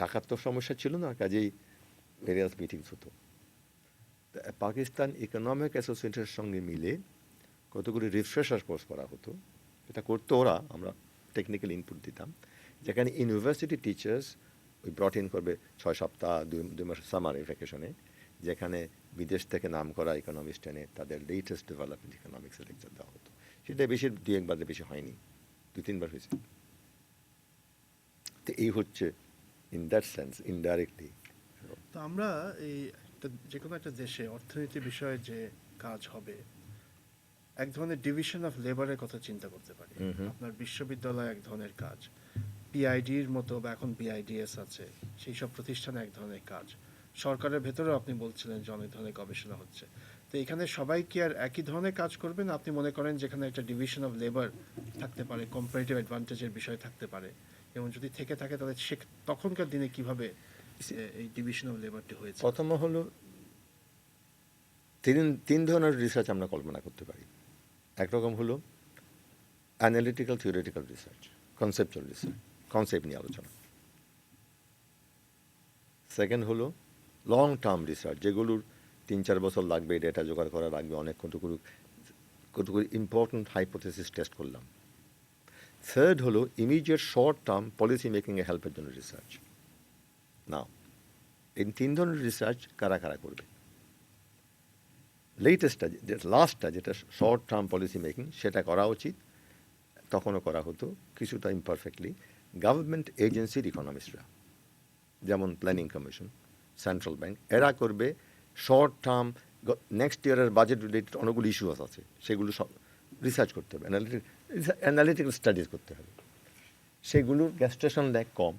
টাকার তো সমস্যা ছিল না, কাজেই ভেরিয়াস মিটিংস হতো। পাকিস্তান ইকোনমিক অ্যাসোসিয়েশনের সঙ্গে মিলে কতগুলি রিফ্রেশার কোর্স করা হতো, এটা করতো ওরা, আমরা টেকনিক্যাল ইনপুট দিতাম, যেখানে ইউনিভার্সিটি টিচার্স ওই ব্রট ইন করবে 6 সপ্তাহ 2 মাস সামার ভ্যাকেশনে, যেখানে বিদেশ থেকে নাম করা ইকোনমিস্ট এনে তাদের লেটেস্ট ডেভেলপমেন্ট ইকোনমিক্সের লেকচার দেওয়া হতো। সেটা বেশি 2-1 বারে বেশি হয়নি, 2-3 বার হয়েছে। তো এই হচ্ছে ইন দ্যাট সেন্স ইনডাইরেক্টলি। তো আমরা এই যে কোনো একটা দেশে অর্থনীতি বিষয়ে যে কাজ হবে, এক ধরনের ডিভিশন অফ লেবারের কথা চিন্তা করতে পারি। আপনার বিশ্ববিদ্যালয় এক ধরনের কাজ, পিআইডির মতো বা এখন বিআইডিএস আছে, সেই সব প্রতিষ্ঠানে এক ধরনের কাজ, সরকারের ভেতরেও আপনি বলছিলেন যে অনেক ধরনের গবেষণা হচ্ছে। তো এখানে সবাই কি আর একই ধরনের কাজ করবেন? আপনি মনে করেন যেখানে একটা ডিভিশন অফ লেবার থাকতে পারে, কম্পারেটিভ অ্যাডভান্টেজের বিষয় থাকতে পারে, এবং যদি থেকে থাকে তাহলে তখনকার দিনে কিভাবে এই ডিভিশন অফ লেবারটি হয়েছে? প্রথম হলো তিন ধরনের রিসার্চ আমরা কল্পনা করতে পারি। একরকম হলো analytical theoretical research, conceptual research, concept নিয়ে আলোচনা। সেকেন্ড হলো লং টার্ম রিসার্চ, যেগুলোর 3-4 বছর লাগবে, ডেটা জোগাড় করা লাগবে, অনেক কতগুলো ইম্পর্টেন্ট হাইপোথেসিস টেস্ট করলাম। থার্ড হলো ইমিডিয়েট শর্ট টার্ম পলিসি মেকিংয়ে হেল্পের জন্য রিসার্চ। নাও এই 3 ধরনের রিসার্চ কারা কারা করবে? লেটেস্টটা, লাস্টটা, যেটা শর্ট টার্ম পলিসি মেকিং, সেটা করা উচিত, তখনও করা হতো কিছুটা ইমপারফেক্টলি, গভর্নমেন্ট এজেন্সির ইকোনমিস্টরা, যেমন প্ল্যানিং কমিশন, সেন্ট্রাল ব্যাংক, এরা করবে শর্ট টার্ম নেক্সট ইয়ারের বাজেট রিলেটেড অনেকগুলো ইস্যু আছে, সেগুলো সব রিসার্চ করতে হবে, অ্যানালিটিক্যাল স্টাডিজ করতে হবে। সেগুলোর গ্যাস্টেশন ল্যাগ কম,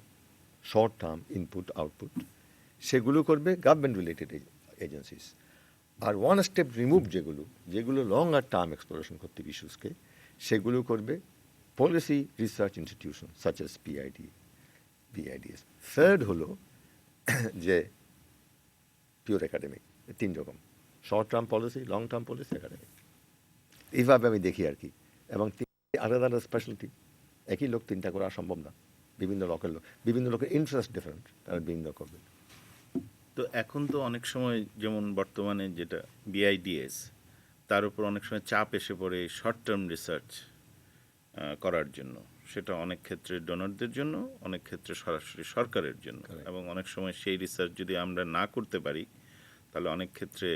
শর্ট টার্ম ইনপুট আউটপুট, সেগুলো করবে গভর্নমেন্ট রিলেটেড এজেন্সিস। আর ওয়ান স্টেপ রিমুভ যেগুলো লঙ্গার টার্ম এক্সপ্লোরেশন করতে ইস্যুসকে, সেগুলো করবে policy research institution such as PID, BIDS. Third হলো যে পিওর একাডেমিক, 3 রকম, short term policy, long term policy, academic. এইভাবে আমি দেখি আর কি। এবং আলাদা আলাদা স্পেশালিটি, একই লোক 3টা করা সম্ভব না, বিভিন্ন লোকের ইন্টারেস্ট ডিফারেন্ট, তারা বিভিন্ন করবে। তো এখন তো অনেক সময়, যেমন বর্তমানে যেটা বিআইডিএস, তার উপর অনেক সময় চাপ এসে পড়ে শর্ট টার্ম রিসার্চ করার জন্য। সেটা অনেক ক্ষেত্রে ডোনারদের জন্য, অনেক ক্ষেত্রে সরাসরি সরকারের জন্য। এবং অনেক সময় সেই রিসার্চ যদি আমরা না করতে পারি, তাহলে অনেক ক্ষেত্রে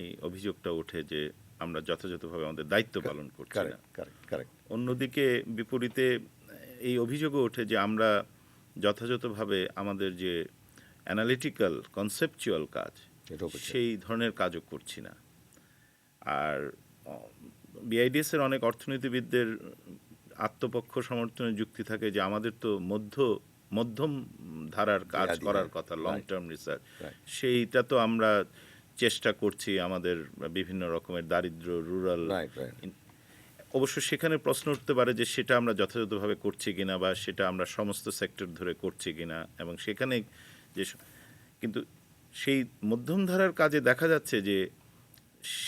এই অভিযোগটা ওঠে যে আমরা যথাযথভাবে আমাদের দায়িত্ব পালন করছি না। অন্যদিকে বিপরীতে এই অভিযোগও ওঠে যে আমরা যথাযথভাবে আমাদের যে অ্যানালিটিক্যাল কনসেপচুয়াল কাজ, সেই ধরনের কাজও করছি না। আর বিআইডিএসের অনেক অর্থনীতিবিদদের আত্মপক্ষ সমর্থনের যুক্তি থাকে যে আমাদের তো মধ্যম ধারার কাজ করার কথা, লং টার্ম রিসার্চ, সেইটা তো আমরা চেষ্টা করছি আমাদের বিভিন্ন রকমের দারিদ্র, রুরাল। অবশ্য সেখানে প্রশ্ন উঠতে পারে যে সেটা আমরা যথাযথভাবে করছি কিনা বা সেটা আমরা সমস্ত সেক্টর ধরে করছি কিনা, এবং সেখানে যে কিন্তু সেই মধ্যম ধারার কাজে দেখা যাচ্ছে যে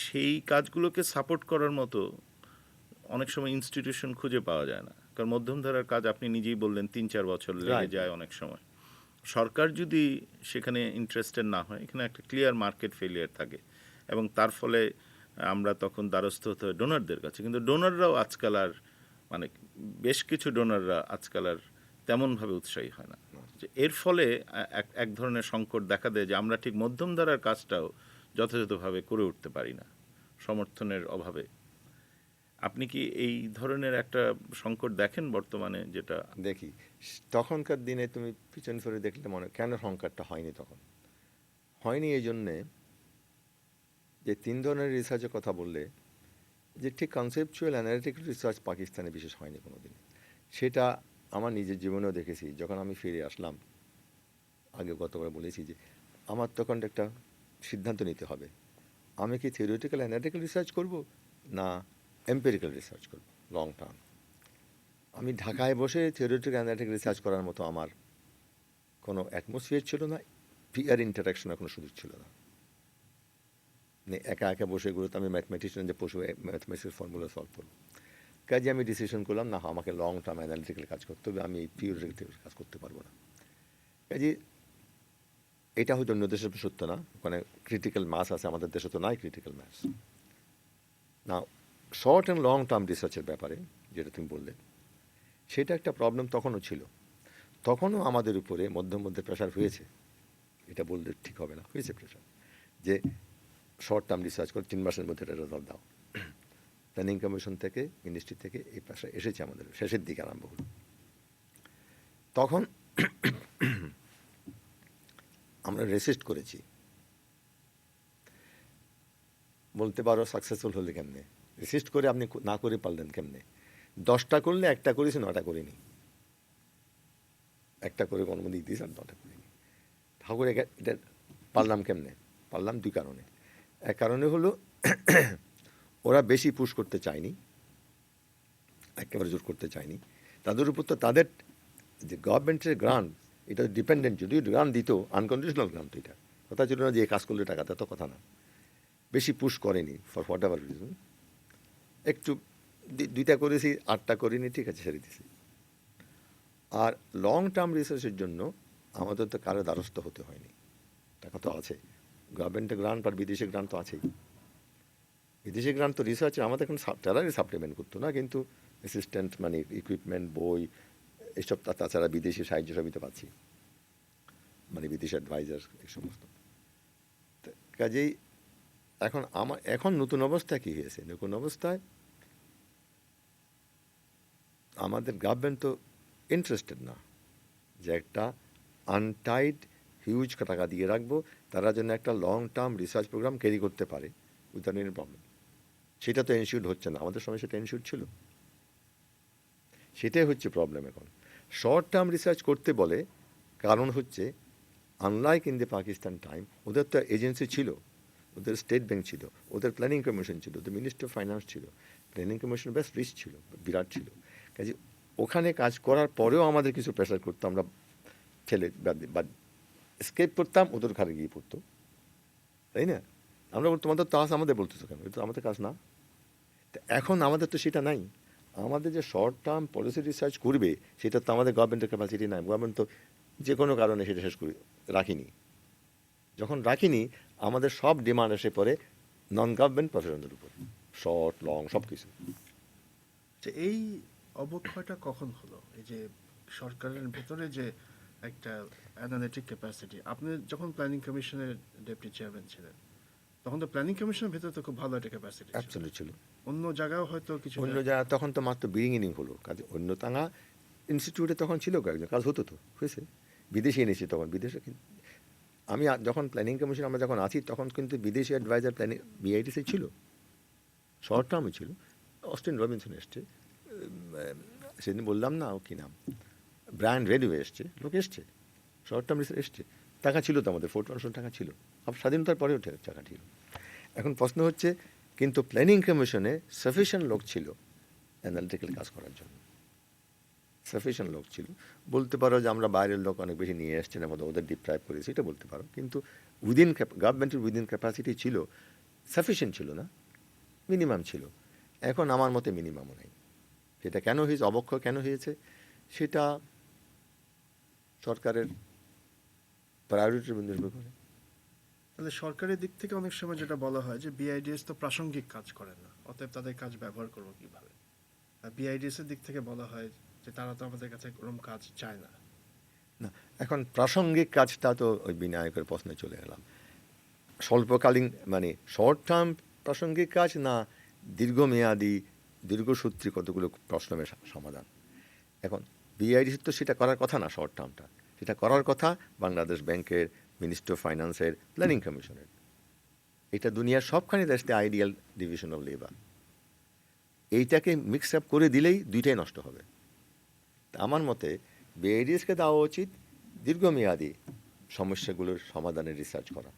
সেই কাজগুলোকে সাপোর্ট করার মতো অনেক সময় ইনস্টিটিউশন খুঁজে পাওয়া যায় না। কারণ মধ্যম ধারার কাজ আপনি নিজেই বললেন 3-4 বছর লেগে Right. যায় অনেক সময়। সরকার যদি সেখানে ইন্টারেস্টেড না হয়, এখানে একটা ক্লিয়ার মার্কেট ফেলিয়ার থাকে এবং তার ফলে আমরা তখন দ্বারস্থ হতে হয় ডোনারদের কাছে। কিন্তু ডোনাররাও আজকাল আর মানে বেশ কিছু ডোনাররা আজকাল আর তেমনভাবে উৎসাহী হয় না। যে এর ফলে এক এক ধরনের সংকট দেখা দেয় যে আমরা ঠিক মধ্যম ধারার কাজটাও যথাযথভাবে করে উঠতে পারি না সমর্থনের অভাবে। আপনি কি এই ধরনের একটা সংকট দেখেন বর্তমানে? যেটা দেখি তখনকার দিনে তুমি পিছন ফিরে দেখলে মনে কেন সংকটটা হয়নি তখন হয়নি এই জন্যে যে 3 ধরনের রিসার্চের কথা বললে যে ঠিক কনসেপচুয়াল অ্যানালিটিক্যাল রিসার্চ পাকিস্তানে বিশেষ হয়নি কোনো দিন। সেটা আমার নিজের জীবনেও দেখেছি। যখন আমি ফিরে আসলাম, আগে গতবার বলেছি যে আমার তখন একটা সিদ্ধান্ত নিতে হবে, আমি কি থিওরিটিক্যাল অ্যানালিটিক্যাল রিসার্চ করব না এম্পিরিক্যাল রিসার্চ করব লং টার্ম। আমি ঢাকায় বসে থিওরিটিক্যাল অ্যানালিটিক্যাল রিসার্চ করার মতো আমার কোনো অ্যাটমসফিয়ার ছিল না, পিয়ার ইন্টারাকশনের কোনো সুযোগ ছিল না। মানে একা একা বসে এগুলো তো আমি ম্যাথমেটিশিয়ান যে পশু ম্যাথমেটিক্সের ফর্মুলা সলভ করবো। কাজে আমি ডিসিশন করলাম না, আমাকে লং টার্ম অ্যানালিটিক্যাল কাজ করতে হবে, আমি এই থিওরিটিক্যাল কাজ করতে পারবো না। কাজে এটা হয়তো অন্য দেশের সত্য না, ওখানে ক্রিটিক্যাল মাস আছে, আমাদের দেশে তো নাই ক্রিটিক্যাল মাস না। শর্ট অ্যান্ড লং টার্ম রিসার্চের ব্যাপারে যেটা তুমি বললে, সেটা একটা প্রবলেম তখনও ছিল। তখনও আমাদের উপরে মধ্যে প্রেশার হয়েছে, এটা বললে ঠিক হবে না, হয়েছে প্রেশার যে শর্ট টার্ম রিসার্চ করে 3 মাসের মধ্যে এটা রেজাল্ট দাও। প্ল্যানিং কমিশন থেকে, মিনিস্ট্রি থেকে এই প্রেশার এসেছে আমাদের, শেষের দিকে আরম্ভ হলো। তখন আমরা রেসিস্ট করেছি, বলতে পারো সাকসেসফুল হলে কেমনে, রেসিস্ট করে আপনি না করে পারলেন কেমনে? 10টা করলে 1টা করেছি, 9টা করিনি। 1টা করে অনুমতি দিয়েছি আর 9টা করিনি। ঠাকুর এটা পারলাম কেমনে? পারলাম 2 কারণে। এক কারণে হলো ওরা বেশি পুশ করতে চায়নি, একেবারে জোর করতে চায়নি। তাদের উপর তো তাদের যে গভর্নমেন্টের গ্রান্ট, এটা ডিপেন্ডেন্ট। যদি গ্রান্ট দিত, আনকন্ডিশনাল গ্রান্ট, এটা কথা ছিল না যে কাজ করলে টাকা দেয়, তো কথা না। বেশি পুশ করেনি ফর হোয়াট এভার রিজন। একটু 2টা করেছি, 8টা করিনি, ঠিক আছে ছেড়ে দিছি। আর লং টার্ম রিসার্চের জন্য আমাদের তো কারো দ্বারস্থ হতে হয়নি, টাকা তো আছে। গভর্নমেন্টের গ্রান্ট আর বিদেশি গ্রান্ট তো আছেই। বিদেশি গ্রান্ট তো রিসার্চে আমাদের এখন তারাই সাপ্লিমেন্ট করতো না, কিন্তু অ্যাসিস্ট্যান্ট মানে ইকুইপমেন্ট, বই, এইসব তাছাড়া বিদেশি সাহায্য সবই তো পাচ্ছি, মানে বিদেশি অ্যাডভাইজার, এই সমস্ত। কাজেই এখন নতুন অবস্থা কী হয়েছে? নতুন অবস্থায় আমাদের গভর্নমেন্ট তো ইন্টারেস্টেড না যে একটা আনটাইড হিউজ টাকা দিয়ে রাখবো, তারা যেন একটা long term research programme carry করতে পারে উইদাউট এনি প্রবলেম। সেটা তো এনশিওর হচ্ছে না, আমাদের সময় সেটা এনশিওর ছিল। সেটাই হচ্ছে প্রবলেম এখন। শর্ট টার্ম রিসার্চ করতে বলে, কারণ হচ্ছে unlike in the Pakistan time, ওদের তো এজেন্সি ছিল, ওদের স্টেট ব্যাংক ছিল, ওদের প্ল্যানিং কমিশন ছিল, ওদের মিনিস্ট্রি অফ ফাইন্যান্স ছিল। প্ল্যানিং কমিশন বেশ রিচ ছিল, বিরাট ছিল। কাজে ওখানে কাজ করার পরেও আমাদের কিছু প্রেশার করতো, আমরা ছেলে বা স্কেপ করতাম, ওদের ঘরে গিয়ে পড়তো, তাই না? আমরা তোমাদের কাজ আমাদের বলতেছো কেন? এটা তো আমাদের কাজ না। তো এখন আমাদের তো সেটা নাই। আমাদের যে শর্ট টার্ম পলিসি রিসার্চ করবে, সেটা তো আমাদের গভর্নমেন্টের ক্যাপাসিটি নাই। গভর্নমেন্ট তো যে কোনো কারণে সেটা শেষ করে রাখিনি। যখন রাখিনি, আমাদের সব ডিমান্ড এসে পড়ে নন গভর্নমেন্ট প্রফেশনের উপর, শর্ট লং সব কিছু। যে এই অবক্ষয়টা কখন হলো? এই যে সরকারের ভেতরে যে একটা অ্যানালিটিক ক্যাপাসিটি, আপনি যখন প্ল্যানিং কমিশনের ডেপুটি চেয়ারম্যান ছিলেন, তখন তো প্ল্যানিং কমিশনের ভেতরে তো খুব ভালো একটা ক্যাপাসিটি ছিল। অ্যাবসলিউট ছিল। অন্য জায়গাও হয়তো কিছু অন্য জায়গা তখন তো মাত্র বিগিনিং হলো কাজ। অন্য তাঙা ইনস্টিটিউটে তখন ছিল কয়েকজন, কাজ হতো তো, হয়েছে। বিদেশি এনেছি তখন, বিদেশে আমি যখন প্ল্যানিং কমিশন আমরা যখন আছি, তখন কিন্তু বিদেশি অ্যাডভাইজার প্ল্যানিং বিআইটিসি ছিল, শর্ট টার্মে ছিল। অস্টিন রবিনসন এসছে, সেদিন বললাম না ও কী নাম, ব্রায়ান রেডিও এসছে, লোক এসছে, শর্ট টার্ম রিসার্চ এসছে। টাকা ছিল তো আমাদের, 4% টাকা ছিল, স্বাধীনতার পরেও টাকা ছিল। এখন প্রশ্ন হচ্ছে, কিন্তু প্ল্যানিং কমিশনে সাফিসিয়েন্ট লোক ছিল অ্যানালিটিক্যাল কাজ করার জন্য। সাফিসিয়েন্ট লোক ছিল। বলতে পারো যে আমরা বাইরের লোক অনেক বেশি নিয়ে এসছি না, ওদের ডিপ্রাইভ করেছি, এটা বলতে পারো, কিন্তু গভর্নমেন্টের উইদিন ক্যাপাসিটি ছিল, সাফিসিয়েন্ট ছিল না, মিনিমাম ছিল। এখন আমার মতে মিনিমামও নেই। সেটা কেন হয়েছে, অবক্ষয় কেন হয়েছে, সেটা সরকারের প্রায়োরিটির উপর নির্ভর করে। তাহলে সরকারের দিক থেকে অনেক সময় যেটা বলা হয় যে বিআইডিএস তো প্রাসঙ্গিক কাজ করে না, অতএব তাদের কাজ ব্যবহার করবো কিভাবে। আর বিআইডিএস এর দিক থেকে বলা হয় যে তারা তো আমাদের কাছে কোনো কাজ চায় না। না, এখন প্রাসঙ্গিক কাজটা তো ওই বিনায়কের প্রশ্নে চলে গেলাম। স্বল্পকালীন মানে শর্ট টার্ম প্রাসঙ্গিক কাজ, না দীর্ঘমেয়াদী দীর্ঘসূত্রী কতগুলো প্রশ্নের সমাধান। এখন বিআইডিসি তো সেটা করার কথা না, শর্ট টার্মটা সেটা করার কথা বাংলাদেশ ব্যাংকের, মিনিস্ট্রি অফ ফাইন্যান্সের, প্ল্যানিং কমিশনের। এটা দুনিয়ার সবখানে that's the ideal division of labour. এইটাকে মিক্স আপ করে দিলেই দুইটাই নষ্ট হবে। আমার মতে বিআইডিএসকে দেওয়া উচিত দীর্ঘমেয়াদী সমস্যাগুলোর সমাধানের রিসার্চ করা,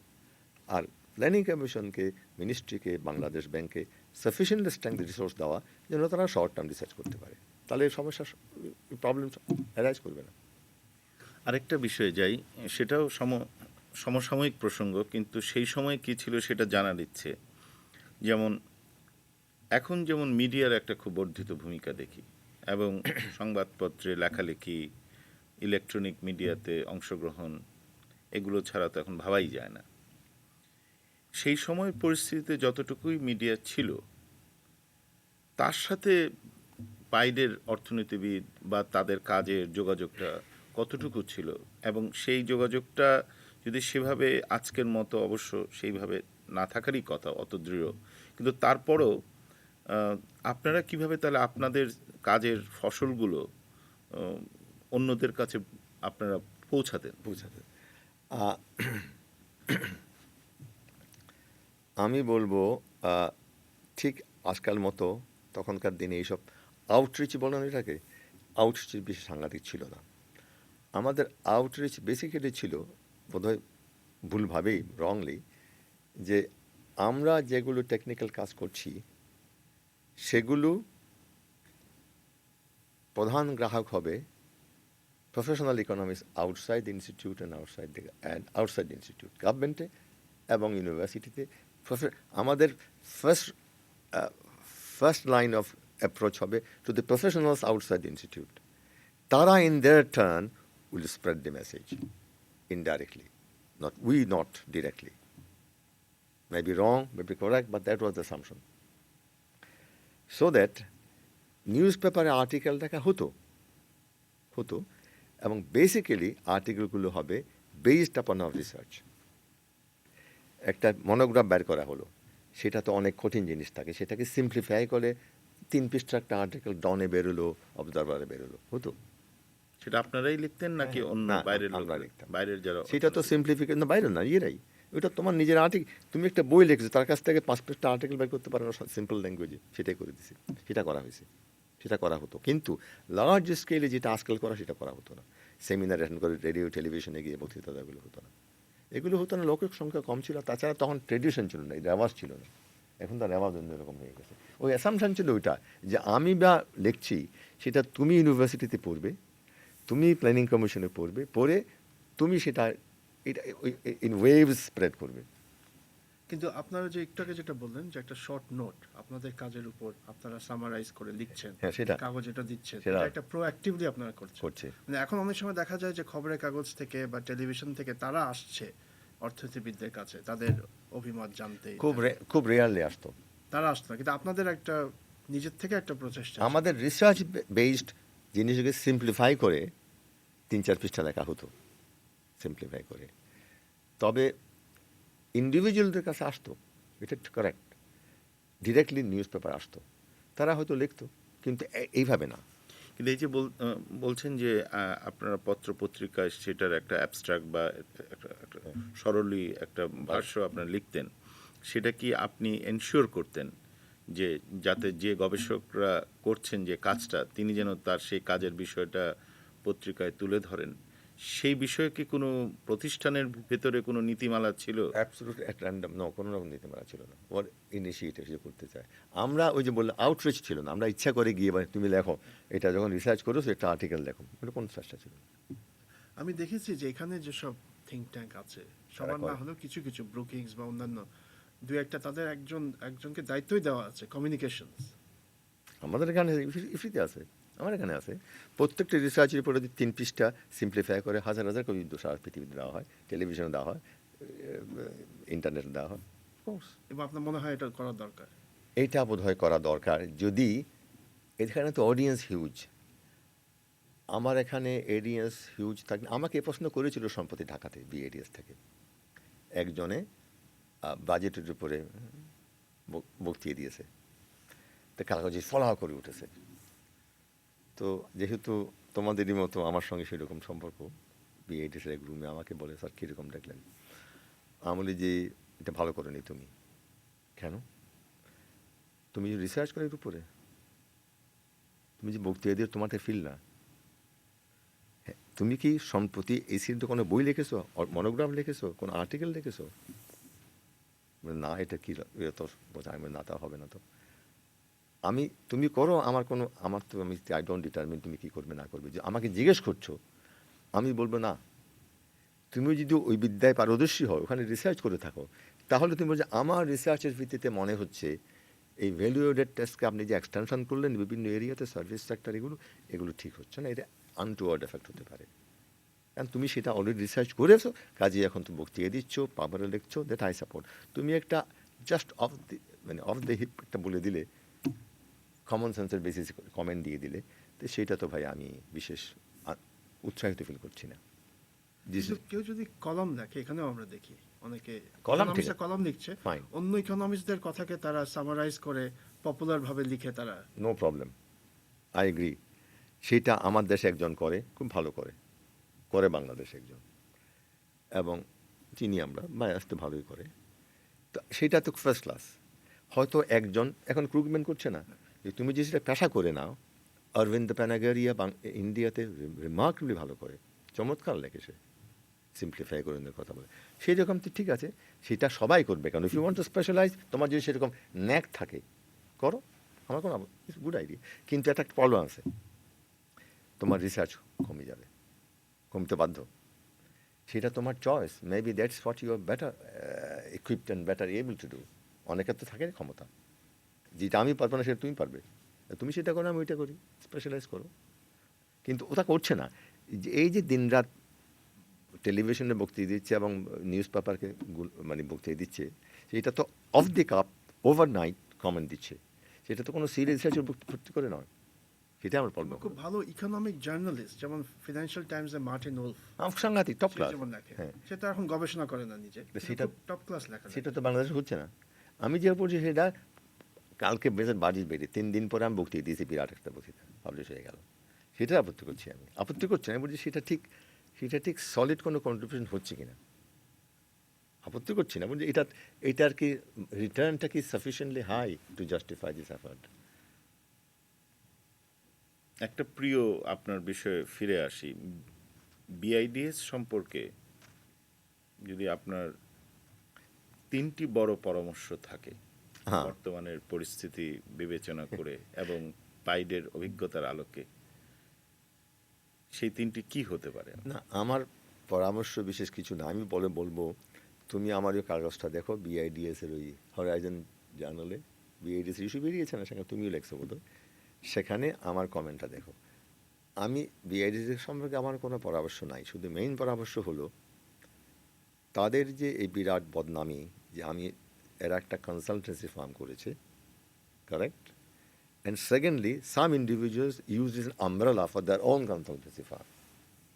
আর প্ল্যানিং কমিশনকে, মিনিস্ট্রিকে, বাংলাদেশ ব্যাংকে সাফিসিয়েন্ট স্ট্রেংথ রিসোর্স দেওয়া যেন তারা শর্ট টার্ম রিসার্চ করতে পারে, তাহলে এই সমস্যা প্রবলেম অ্যারাইজ করবে না। আরেকটা বিষয়ে যাই, সেটাও সমসাময়িক প্রসঙ্গ, কিন্তু সেই সময় কী ছিল সেটা জানার ইচ্ছে। যেমন এখন যেমন মিডিয়ার একটা খুব বর্ধিত ভূমিকা দেখি, এবং সংবাদপত্রে লেখালেখি, ইলেকট্রনিক মিডিয়াতে অংশগ্রহণ, এগুলো ছাড়া তো এখন ভাবাই যায় না। সেই সময় পরিস্থিতিতে যতটুকুই মিডিয়া ছিল, তার সাথে বাইরের অর্থনীতিবিদ বা তাদের কাজের যোগাযোগটা কতটুকু ছিল, এবং সেই যোগাযোগটা যদি সেভাবে আজকের মতো, অবশ্য সেইভাবে না থাকারই কথা, অত দৃঢ়, কিন্তু তারপরও আপনারা কিভাবে তাহলে আপনাদের কাজের ফসলগুলো অন্যদের কাছে আপনারা পৌঁছাতেন? আহ, আমি বলবো ঠিক আজকাল মতো তখনকার দিনে এইসব আউটরিচ বলেন, এটাকে আউটরিচ বেশি সাংঘাতিক ছিল না। আমাদের আউটরিচ বেসিক্যালি ছিল বোধহয় ভুলভাবেই, রংলি, যে আমরা যেগুলো টেকনিক্যাল কাজ করছি সেগুলো প্রধান গ্রাহক হবে professional economics outside institute and outside institute, গভর্নমেন্টে এবং ইউনিভার্সিটিতে। আমাদের ফার্স্ট লাইন অফ অ্যাপ্রোচ হবে to the professionals outside institute. তারা in their turn will spread the message indirectly, not directly. Maybe wrong, maybe correct, but that was the assumption. So that নিউজপেপারে article দেখা হতো এবং basically আর্টিকেলগুলো হবে based আপন of research. একটা monograph বের করা হলো, সেটা তো অনেক কঠিন জিনিস থাকে, সেটাকে সিম্পলিফাই করে 3 পৃষ্ঠা একটা আর্টিকেল ডনে বেরোলো, অবজারভারে বেরোলো, হতো। সেটা আপনারাই লিখতেন নাকি অন্য বাইরের আমরা লোকরা? লিখতাম। বাইরের যারা, সেটা তো সিম্পলিফিকেশন, বাইরে না, ইয়েরাই। ওটা তোমার নিজের আর্টিকেল, তুমি একটা বই লিখেছো, তার কাছ থেকে 5 পৃষ্ঠা আর্টিকেল বের করতে পারো না সিম্পল ল্যাঙ্গুয়েজে, সেটাই করে দিছি, সেটা করা হয়েছে, সেটা করা হতো। কিন্তু লার্জ স্কেলে যেটা আজকাল করা, সেটা করা হতো না। সেমিনার অ্যাটেন্ড করে রেডিও টেলিভিশনে গিয়ে বক্তৃতা দেওয়াগুলো হতো না, এগুলো হতো না। লোকের সংখ্যা কম ছিল, তাছাড়া তখন ট্রেডিশন ছিল না, রেওয়াজ ছিল না। এখন তার রেওয়াজ অন্যরকম হয়ে গেছে। ওই অ্যাসাম্পশন ছিল ওইটা, যে আমি বা লিখছি সেটা তুমি ইউনিভার্সিটিতে পড়বে, তুমি প্ল্যানিং কমিশনে পড়বে, পড়ে তুমি সেটা এটা ইন ওয়েভস স্প্রেড করবে। কিন্তু আপনারা যে একটু আগে যেটা বললেন যে একটা শর্ট নোট আপনাদের কাজের উপর আপনারা সামারাইজ করে লিখছেন, হ্যাঁ, সেটা কাগজ এটা দিচ্ছেন, সেটা এটা একটা প্রোঅ্যাক্টিভলি আপনারা করছে। মানে এখন অনেক সময় দেখা যায় যে খবরের কাগজ থেকে বা টেলিভিশন থেকে তারা আসছে অর্থনীতিবিদদের কাছে তাদের অভিমত জানতে, খুব রেয়ারলি আসতো, তারা আসতো না, কিন্তু আপনাদের একটা নিজের থেকে একটা প্রচেষ্টা, আমাদের রিসার্চ বেসড জিনিসকে সিম্পলিফাই করে 3-4 পৃষ্ঠা লেখা হতো, সিম্পলিফাই করে। তবে ইন্ডিভিজুয়ালদের কাছে আসতো, এটা কারেক্ট, ডিরেক্টলি নিউজ পেপার আসতো, তারা হয়তো লিখতো, কিন্তু এইভাবে না। কিন্তু এই যে বলছেন যে আপনারা পত্র পত্রিকায় সেটার একটা অ্যাবস্ট্রাক্ট বা একটা সরলি একটা ভাষ্য আপনারা লিখতেন, সেটা কি আপনি এনশিওর করতেন যে যাতে যে গবেষকরা করছেন যে কাজটা, তিনি যেন তার সেই কাজের বিষয়টা পত্রিকায় তুলে ধরেন, সেই বিষয়ে কি কোনো প্রতিষ্ঠানের ভেতরে কোনো নীতিমালা ছিল? অ্যাবসলিউটলি অ্যাট র্যান্ডম কোনো রকম নীতিমালা ছিল না, ওর ইনিশিয়েটিভ যে করতে চায়। আমরা ওই যে বললাম আউটরিচ ছিল না, আমরা ইচ্ছা করে গিয়ে তুমি লেখো, এটা যখন রিসার্চ করেছো একটা আর্টিকেল লেখো, এটা কোনো চেষ্টা ছিল না। আমি দেখেছি যে এখানে যেসব থিঙ্ক ট্যাঙ্ক আছে সবার করে। না হলেও কিছু কিছু ব্রুকিংস বা অন্যান্য দু একটা তাদের একজনকে দায়িত্বই দেওয়া আছে কমিউনিকেশনস। আমাদের এখানে ইফ্রিতে আছে, আমার এখানে আছে। প্রত্যেকটা রিসার্চ রিপোর্টে 3 পৃষ্ঠা সিম্পলিফাই করে হাজার হাজার কবি সারা পৃথিবীতে দেওয়া হয়, টেলিভিশনে দেওয়া হয়, ইন্টারনেটে দেওয়া হয়। কোর্স এবং আপনার মনে হয় এটা করা দরকার? এইটা বোধহয় করা দরকার, যদি এখানে তো অডিয়েন্স হিউজ। আমার এখানে অডিয়েন্স হিউজ থাকে। আমাকে এ প্রশ্ন করেছিল সম্প্রতি ঢাকাতে বিএডিএস থেকে একজনে, বাজেটের উপরে বক্তৃতা দিয়েছে, তো কাগজে ফলাও করে উঠেছে। তো যেহেতু তোমাদেরই মতো আমার সঙ্গে সেরকম সম্পর্ক, বিএডিএস এক রুমে আমাকে বলে, স্যার কীরকম দেখলেন? আমি বলি যে এটা ভালো করোনি তুমি। কেন? তুমি যে রিসার্চ করো এর উপরে, তুমি যে বক্তৃতা দিয়ে তোমাকে ফিল না, হ্যাঁ, তুমি কি সম্প্রতি এই সিরিজে কোনো বই লিখেছো, মনোগ্রাম লিখেছো, কোনো আর্টিকেল লিখেছো? না, এটা কি তো বোঝা, আমি না, তা হবে না। তো তুমি করো, আমার তো আমি আই ডোন্ট ডিটারমিন তুমি কি করবে না করবে। যে আমাকে জিজ্ঞেস করছো, আমি বলবো না। তুমি যদি ওই বিদ্যায় পারদর্শী হও, ওখানে রিসার্চ করে থাকো, তাহলে তুমি বলছো আমার রিসার্চের ভিত্তিতে মনে হচ্ছে এই ভ্যালুয়েডেড টেস্টকে আপনি যে এক্সটেনশন করলেন বিভিন্ন এরিয়াতে, সার্ভিস সেক্টর, এগুলো ঠিক হচ্ছে না, এটা আনটুয়ার্ড এফেক্ট হতে পারে। কারণ তুমি সেটা অলরেডি রিসার্চ করেছো, কাজে এখন তুমি বক্তৃতা দিচ্ছ, পাবলিকে লিখছো, দ্যাট আই সাপোর্ট। তুমি একটা জাস্ট অফ দ্য হিপ একটা বলে দিলে, কমন সেন্সের বেসিস কমেন্ট দিয়ে দিলে, তো সেটা তো ভাই আমি বিশেষ উৎসাহিত ফিল করছি না। কিন্তু কেউ যদি কলম লেখে, এখানেও আমরা দেখি অনেকে কলাম ঠিক ইকোনমিক্সে কলম লিখছে, ফাইন, অন্য ইকোনমিক্সদের কথাকে তারা সামারাইজ করে পপুলার ভাবে লিখে তারা। No problem, I agree. সেটা আমার দেশে একজন করে, খুব ভালো করে বাংলাদেশে একজন, এবং চিনি আমরা, বায়াস তো ভালোই করে। তো সেটা তো ফার্স্ট ক্লাস। হয়তো একজন এখন ক্রুকমেন্ট করছে না, যে তুমি যে সেটা পেশা করে নাও। অরবিন্দ প্যানাগারিয়া ইন্ডিয়াতে রিমার্কেবলি ভালো করে, চমৎকার লেখে সে, সিম্পলিফাই করে কথা বলে। সেই রকম তো ঠিক আছে, সেটা সবাই করবে। কারণ if you want to specialise, তোমার যদি সেরকম ন্যাক থাকে, করো, আমার কোনো গুড আইডিয়া। কিন্তু একটা প্রবলেম আছে, তোমার রিসার্চ কমে যাবে, কমতে বাধ্য। সেটা তোমার choice, maybe that's what you are better equipped and better able to do. অনেকের তো থাকে ক্ষমতা, যেটা আমি পারবো না সেটা তুমি পারবে, তুমি সেটা করো, আমি ওইটা করি, স্পেশালাইজ করো। কিন্তু ওটা করছে না। এই যে দিনরাত টেলিভিশনে বক্তৃতা দিচ্ছে এবং নিউজ পেপারকে বক্তৃতা দিচ্ছে, সেটা তো of the cup overnight comment দিচ্ছে, সেটা তো কোনো সিরিয়াস রিসার্চের ভর্তি করে নয়। সেটা আমার প্রবলেম। খুব ভালো ইকোনমিক জার্নালিস্ট যেমন ফিনান্সিয়াল টাইমসে মার্টিন উলফ, সাংঘাতিক টপ ক্লাস। যেমন লেখে, হ্যাঁ, সেটা এখন গবেষণা করে না নিজে, সেটা টপ ক্লাস লেখা। সেটা তো বাংলাদেশে হচ্ছে না। আমি যে পড়ছি সেটা কালকে বেজের বাড়ি বেরিয়ে 3 দিন পরে আমি বক্তৃতা দিয়েছি, বিরাট একটা বক্তৃতা পাবলিশ হয়ে গেল। সেটা আপত্তি করছি, আমি আপত্তি করছি না, আমি বলছি সেটা ঠিক সলিড কোনো কন্ট্রিবিউশন হচ্ছে কিনা, আপত্তি করছি না। বলছি এটার কি রিটার্নটা কি sufficiently high to justify this effort. একটা প্রিয় আপনার বিষয়ে ফিরে আসি, বিআইডিএস সম্পর্কে যদি আপনার 3টি বড় পরামর্শ থাকে হ্যাঁ, বর্তমানের পরিস্থিতি বিবেচনা করে এবং পাইডের অভিজ্ঞতার আলোকে, সেই 3টি কি হতে পারে? না, আমার পরামর্শ বিশেষ কিছু না। আমি বলবো তুমি আমার ওই কাগজটা দেখো, বিআইডিএস এর ওই হরাইজন জার্নালে বিআইডিএস ইস্যু বেরিয়েছে না, সেখানে তুমিও লেখছো বোধহয়, সেখানে আমার কমেন্টটা দেখো। আমি বিআইডিএস সম্পর্কে আমার কোনো পরামর্শ নাই, শুধু মেইন পরামর্শ হলো তাদের যে এই বিরাট বদনামি, যে এরা একটা কনসালটেন্সি ফার্ম করেছে, correct? And secondly some individuals use is umbrella for their own consultancy firm.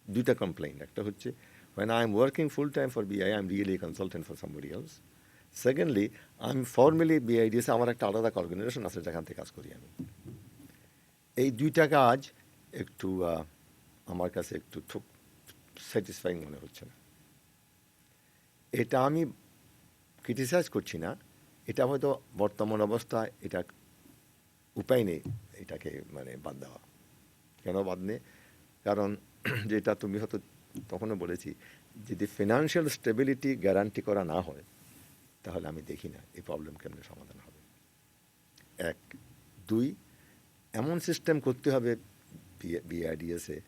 দুইটা কমপ্লেইন, একটা হচ্ছে when I am working full time for BI, I am really a consultant for somebody else. Secondly, I'm formally BIDS, আমার একটা আলাদা organisation আছে যেখান থেকে কাজ করি আমি। এই দুইটা কাজ একটু আমার কাছে একটু স্যাটিসফাইং মনে হচ্ছে না। এটা আমি ক্রিটিসাইজ করছি না, এটা হয়তো বর্তমান অবস্থায় এটা উপায় নেই এটাকে বাদ দেওয়া। কেন বাদ নেই? কারণ যেটা তুমি হয়তো তখনও বলেছি যদি ফিনান্সিয়াল স্টেবিলিটি গ্যারান্টি করা না হয় তাহলে আমি দেখি না এই প্রবলেম কেমনে সমাধান হবে। এক, দুই, এমন সিস্টেম করতে হবে বিআইডিএসে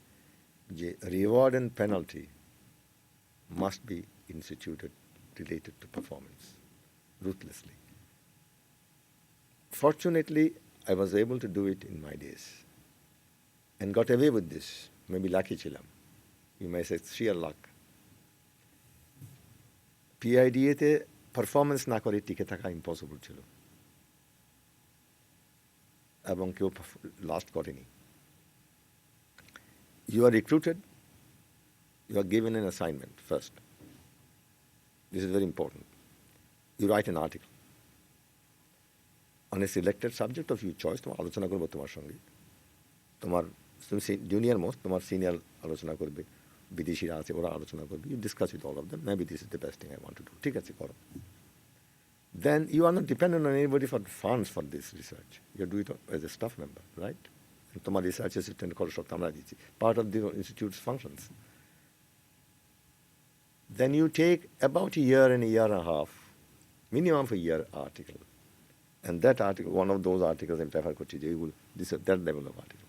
যে reward and penalty must be instituted related to performance ruthlessly. Fortunately, I was able to do it in my days and got away with this. Maybe lucky ছিলাম. You may say sheer luck. PIDA-তে performance না করে টিকে থাকা impossible ছিল এবং কেউ last করেনি। You are recruited, you are given an assignment first. This is very important. You write an article on a selected subject of your choice. তোমার আলোচনা করবো তোমার সঙ্গে, তোমার তুমি জুনিয়র মোস্ট, তোমার সিনিয়র আলোচনা করবে, বিদেশিরা আছে ওরা আলোচনা করবে, you discuss with all of them, maybe this is the best thing I want to do, ঠিক আছে করো। Then you are not dependent on anybody for funds for this research. You do it as a staff member, right? And তোমার research assistant খরচ সব আমরা দিচ্ছি, part of the institute's functions. Then you take about a year and a half, minimum of a year article. And that article, one of those articles in prefer করছি যে this is that level of article.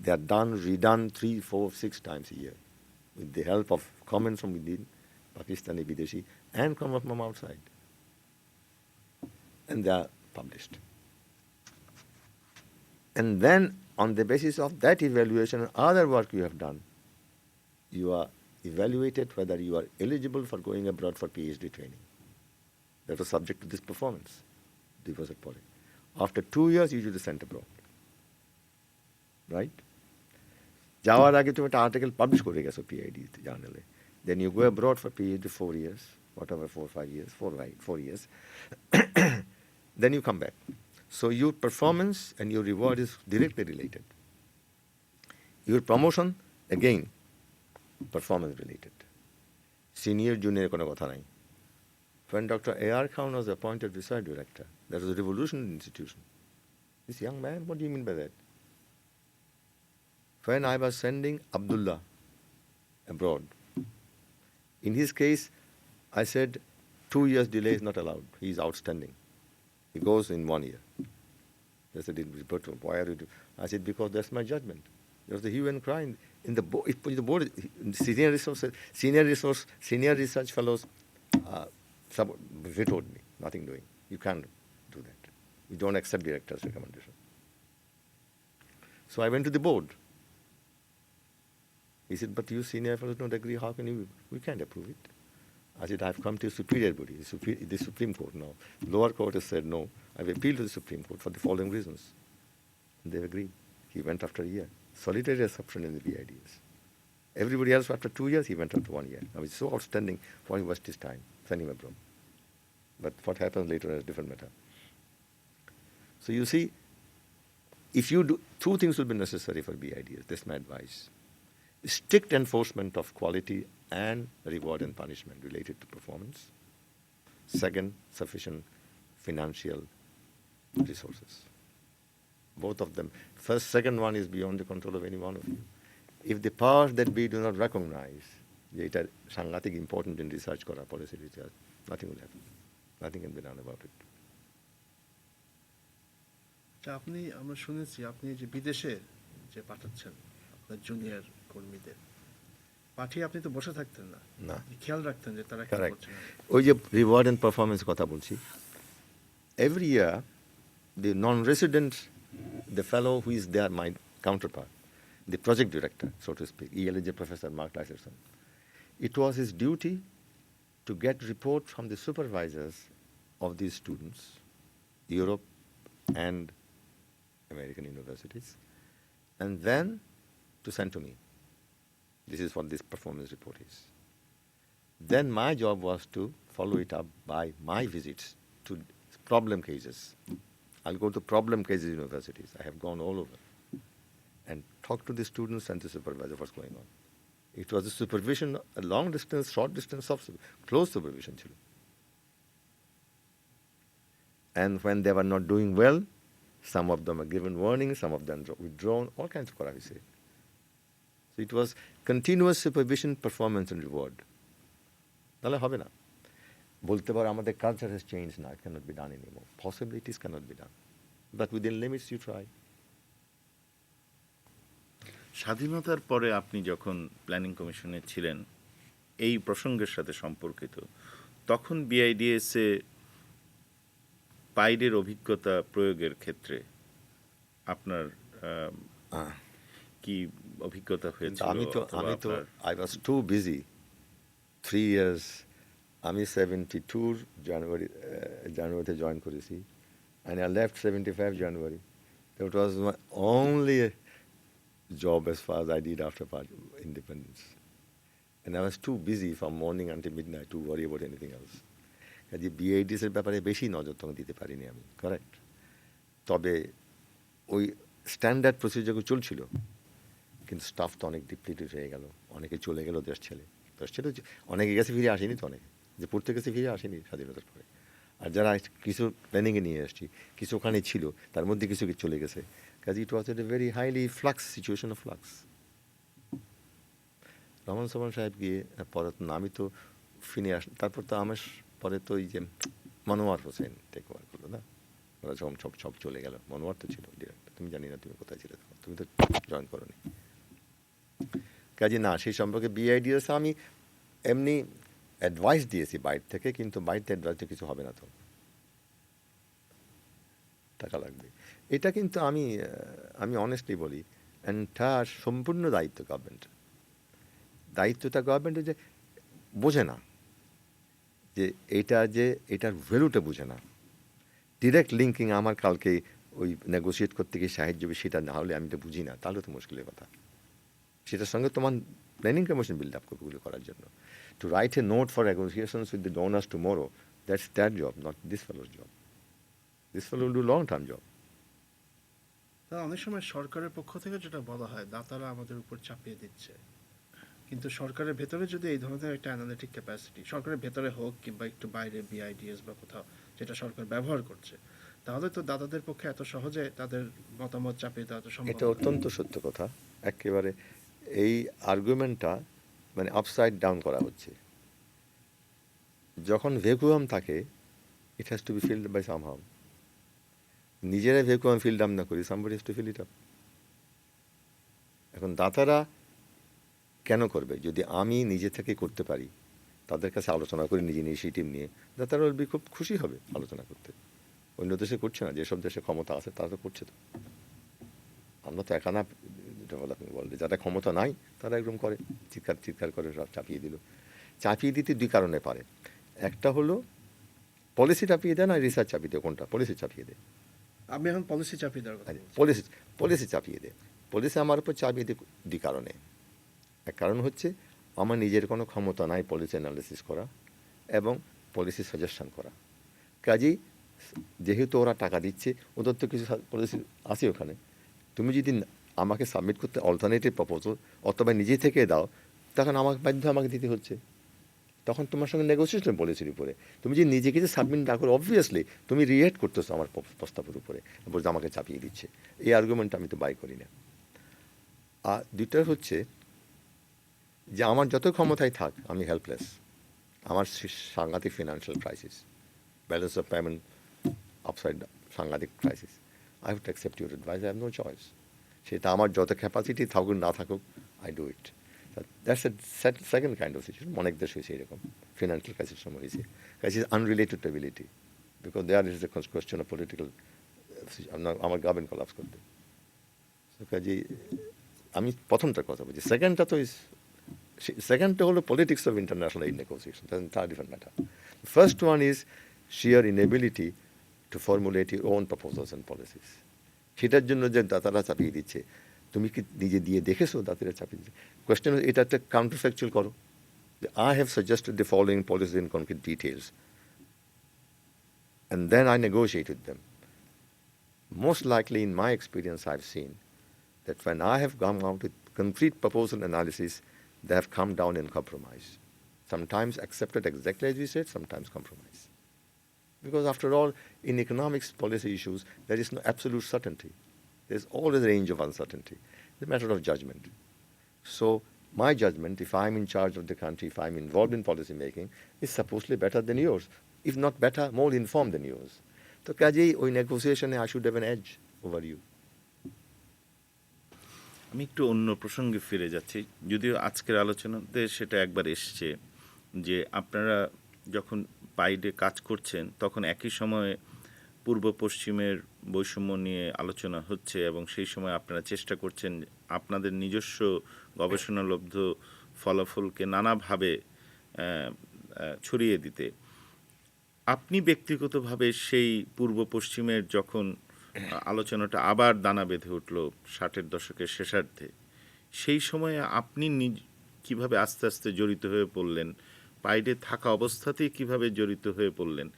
They are done, redone 3, 4, 6 times a year with the help of comments from within, Pakistani, Bideshi, and comments from outside. And they are published. And then on the basis of that evaluation and other work you have done, you are evaluated whether you are eligible for going abroad for PhD training. That was subject to this performance. After 2 years, you should be sent abroad. Right? যাওয়ার আগে তুমি একটা article publish করে গেছো PID জার্নালে, then you go abroad for PhD 4 years, whatever, 4, 5 years, 4 years, then you come back. So your performance and your reward is directly related. Your promotion, again, performance related. Senior, junior কোনো কথা নাই. When Dr. A.R. Khan was appointed research director, that was a revolutionary institution. This young man, what do you mean by that? When I was sending Abdullah abroad, in his case, I said 2 years delay is not allowed. He is outstanding. He goes in 1 year. They said, but why are you doing? I said, because that's my judgment. There was a hue and cry in the board, senior research fellows vetoed me, nothing doing. You can't do that. You don't accept director's recommendation. So I went to the board. He said, but you senior fellows don't agree, how can you? We can't approve it. I said, I've come to a superior body, the Supreme Court now. Lower court has said no. I've appealed to the Supreme Court for the following reasons. And they've agreed. He went after a year. Solitary exception in the BIDs. Everybody else after 2 years, he went after 1 year. Now it's so outstanding, why he wasted his time? Send him abroad. But what happens later is a different matter. So you see, if you do, 2 things will be necessary for BIDs. That's my advice. Strict enforcement of quality and reward and punishment related to performance. Second, sufficient financial resources. Both of them. Second one is beyond the control of any one of you. If the powers that be do not recognize that it is সাংঘাতিক important in research করা, policy research, nothing will happen. Nothing can be done about it. আমরা শুনেছি আপনি যে বিদেশে যে পাঠাচ্ছেন আপনার জুনিয়র কর্মীদের, পাঠিয়ে আপনি তো বসে থাকতেন না, না, খেয়াল রাখতেন যে তারা কি করছে। ওই যে রিওয়ার্ড এন্ড পারফরমেন্স কথা বলছি, every year the non-resident, the fellow who is there, my counterpart, the project director, so to speak, ELJ Professor Mark Lyserson, it was his duty to get report from the supervisors of these students, Europe and American universities, and then to send to me. This is what this performance report is. Then my job was to follow it up by my visits to problem cases. I'll go to problem cases universities. I have gone all over and talked to the students and the supervisor what's going on. It was a supervision, a long distance, short distance, close supervision. And when they were not doing well, some of them are given warnings, some of them withdrawn, all kinds of kora hoise. So it was continuous supervision, performance and reward. তাহলে হবে না। বলতে পারো আমাদের culture has change না, it cannot be done anymore. Possibilities cannot be done, but within limits you try. স্বাধীনতার পরে আপনি যখন প্ল্যানিং কমিশনে ছিলেন, এই প্রসঙ্গের সাথে সম্পর্কিত, তখন বিআইডিএসে পাইডের অভিজ্ঞতা প্রয়োগের ক্ষেত্রে আপনার কি অভিজ্ঞতা হয়েছিল? আমি তো অথবা আপনার I was too busy 3 years. আমি 72 জানুয়ারিতে জয়েন করেছি, and I left 75 January. That was my only job as far as I did after independence. And I was too busy from morning until midnight to worry about anything else. কাজে BIDS এর ব্যাপারে বেশি নজর তখন দিতে পারিনি আমি, correct. তবে ওই স্ট্যান্ডার্ড প্রসিজারগুলো চলছিল, কিন্তু স্টাফ তো অনেক ডিপ্লিটেড হয়ে গেল, অনেকে চলে গেল দেশ ছেড়ে। অনেকে গেছে, ফিরে আসেনি তো, অনেকে যে পড়তে গেছে ফিরে আসেনি স্বাধীনতার পরে। আর যারা কিছু প্ল্যানিংয়ে নিয়ে আসছি, কিছু ওখানে ছিল, তার মধ্যে কিছু কিছু চলে গেছে। কাজে it was a very highly flux situation of flux. Rahman সামান সাহেব গিয়ে পরে তো আমি তো ফিরে তারপর তো আমার পরে তো এই যে মনোয়ার হোসেন টেক ওভার করলো না, ওরা সব সব সব চলে গেল। মনোয়ার তো ছিল ডিরেক্টর, তুমি জানি না তুমি কোথায় ছিলে তখন, তুমি তো জয়েন করোনি। কাজে না, সেই সম্পর্কে বিআইডিএস আমি এমনি অ্যাডভাইস দিয়েছি বাইরে থেকে, কিন্তু বাইরে অ্যাডভাইসে কিছু হবে না, তো টাকা লাগবে। এটা কিন্তু আমি অনেস্টলি বলি, এন্টায়ার সম্পূর্ণ দায়িত্ব গভর্নমেন্টের। দায়িত্বটা গভর্নমেন্টের, যে বোঝে না যে এটার ভ্যালুটা বোঝে না। ডিরেক্ট লিঙ্কিং আমার কালকে ওই নেগোসিয়েট করতে গিয়ে সাহায্য হবে, সেটা না হলে আমি তো বুঝি না, তাহলে তো মুশকিলের কথা। সেটার সঙ্গে তোমার প্ল্যানিং কমিশন বিল্ড আপ করবে ওগুলো করার জন্য। To write a note for negotiations with the donors tomorrow, that's that job, not this ফেলোর জব। This fellow will do long term job. তা অনেক সময় সরকারের পক্ষ থেকে যেটা বলা হয়, দাতারা আমাদের উপর চাপিয়ে দিচ্ছে, কিন্তু সরকারের ভেতরে যদি এই ধরনের একটা অ্যানালিটিক ক্যাপাসিটি, সরকারের ভেতরে হোক কিংবা একটু বাইরে বিআইডিএস বা কোথাও, যেটা সরকার ব্যবহার করছে, তাহলে তো দাতাদের পক্ষে এত সহজে তাদের মতামত চাপিয়ে দেওয়া তো সম্ভব এটা না। অত্যন্ত সত্য কথা। একেবারে এই আর্গুমেন্টটা মানে আপসাইড ডাউন করা হচ্ছে। যখন ভ্যাকুয়াম থাকে, it has to be filled by somehow. নিজেরাই ভ্যাকুয়াম ফিল্ড আপ না করি, somebody has to fill it up. এখন দাতারা কেন করবে? যদি আমি নিজে থেকে করতে পারি, তাদের কাছে আলোচনা করে নিজে ইনিশিয়েটিভ নিয়ে, দাতারা বলবি খুব খুশি হবে আলোচনা করতে। অন্য দেশে করছে না, যেসব দেশে ক্ষমতা আছে তারা তো করছে। তো আমরা তো একা না ডেভেলপিং ওয়ার্ল্ডে, যারা ক্ষমতা নাই তারা একদম করে, চিৎকার করে সব চাপিয়ে দিল। চাপিয়ে দিতে দুই কারণে পারে। একটা হলো পলিসি চাপিয়ে দেয়, না রিসার্চ চাপিয়ে দেয়। কোনটা? পলিসি চাপিয়ে দেয়। আমি এখন পলিসি চাপিয়ে দেওয়ার কথা বলছি। পলিসি চাপিয়ে দেয়। পলিসি আমার উপর চাপিয়ে দেয় দুই কারণে। এক কারণ হচ্ছে আমার নিজের কোনো ক্ষমতা নাই পলিসি অ্যানালিসিস করা এবং পলিসি সাজেশন করা। কাজেই যেহেতু ওরা টাকা দিচ্ছে, ওদের তো কিছু পলিসি আছে ওখানে। তুমি যদি আমাকে সাবমিট করতে অল্টারনেটিভ প্রপোজাল অথবা নিজে থেকে দাও, তখন আমাকে দিতে হচ্ছে। তখন তোমার সঙ্গে নেগোসিয়েশন পলিসির উপরে। তুমি যদি নিজে কিছু সাবমিট না করো, অবভিয়াসলি তুমি রিয়েক্ট করতেছো আমার প্রস্তাবের উপরে, বলতে আমাকে চাপিয়ে দিচ্ছে। এই আর্গুমেন্টটা আমি তো বাই করি না। আর দুইটা হচ্ছে যে আমার যত ক্ষমতায় থাক আমি হেল্পলেস। আমার সাংঘাতিক financial crisis, balance of payment upside সাংঘাতিক crisis. I have to accept your advice, I have no choice. সেটা আমার যত ক্যাপাসিটি থাকুক না থাকুক, I do it. That's a second kind of situation. অনেক দেশ হয়েছে এরকম, ফিনান্সিয়াল ক্রাইসিস সময় হয়েছে। Crisis unrelated to ability, because there is a question of political, আমার গভর্নমেন্ট কোলাপস করতে। কাজে আমি প্রথমটার কথা বলছি। সেকেন্ডটা হলো politics of international aid negotiation, তার different matter. First one is shear inability to formulate your own proposals and policies. সেটার জন্য যে দাতারা চাপিয়ে দিচ্ছে, তুমি কি নিজে দিয়ে দেখেছো দাতারা চাপিয়ে দিচ্ছে? কোয়েশ্চেন, এটা একটা কাউন্টার ফ্যাকচুয়াল করো। I have suggested the following policies in concrete details, and then I negotiate with them. Most likely, in my experience, I've seen that when I have come out with concrete proposal analysis, they have come down in compromise. Sometimes accepted exactly as we said, sometimes compromise. Because after all, in economics policy issues, there is no absolute certainty. There's always a range of uncertainty. It's a matter of judgment. So my judgment, if I'm in charge of the country, if I'm involved in policy making, is supposedly better than yours. If not better, more informed than yours. তো কাজেই ওই নেগোসিয়েশনে I should have an edge over you. আমি একটু অন্য প্রসঙ্গে ফিরে যাচ্ছি, যদিও আজকের আলোচনাতে সেটা একবার এসছে যে আপনারা যখন বাইরে কাজ করছেন তখন একই সময়ে পূর্ব পশ্চিমের বৈষম্য নিয়ে আলোচনা হচ্ছে এবং সেই সময় আপনারা চেষ্টা করছেন আপনাদের নিজস্ব গবেষণালব্ধ ফলাফলকে নানাভাবে ছড়িয়ে দিতে। আপনি ব্যক্তিগতভাবে সেই পূর্ব পশ্চিমের যখন আলোচনাটা আবার দানা বেঁধে উঠল 60-এর দশকের শেষার্ধে, সেই সময়ে আপনি কিভাবে আস্তে আস্তে জড়িত হয়ে পড়লেন, বাইরে থাকা অবস্থাতেই কিভাবে জড়িত হয়ে পড়লেন,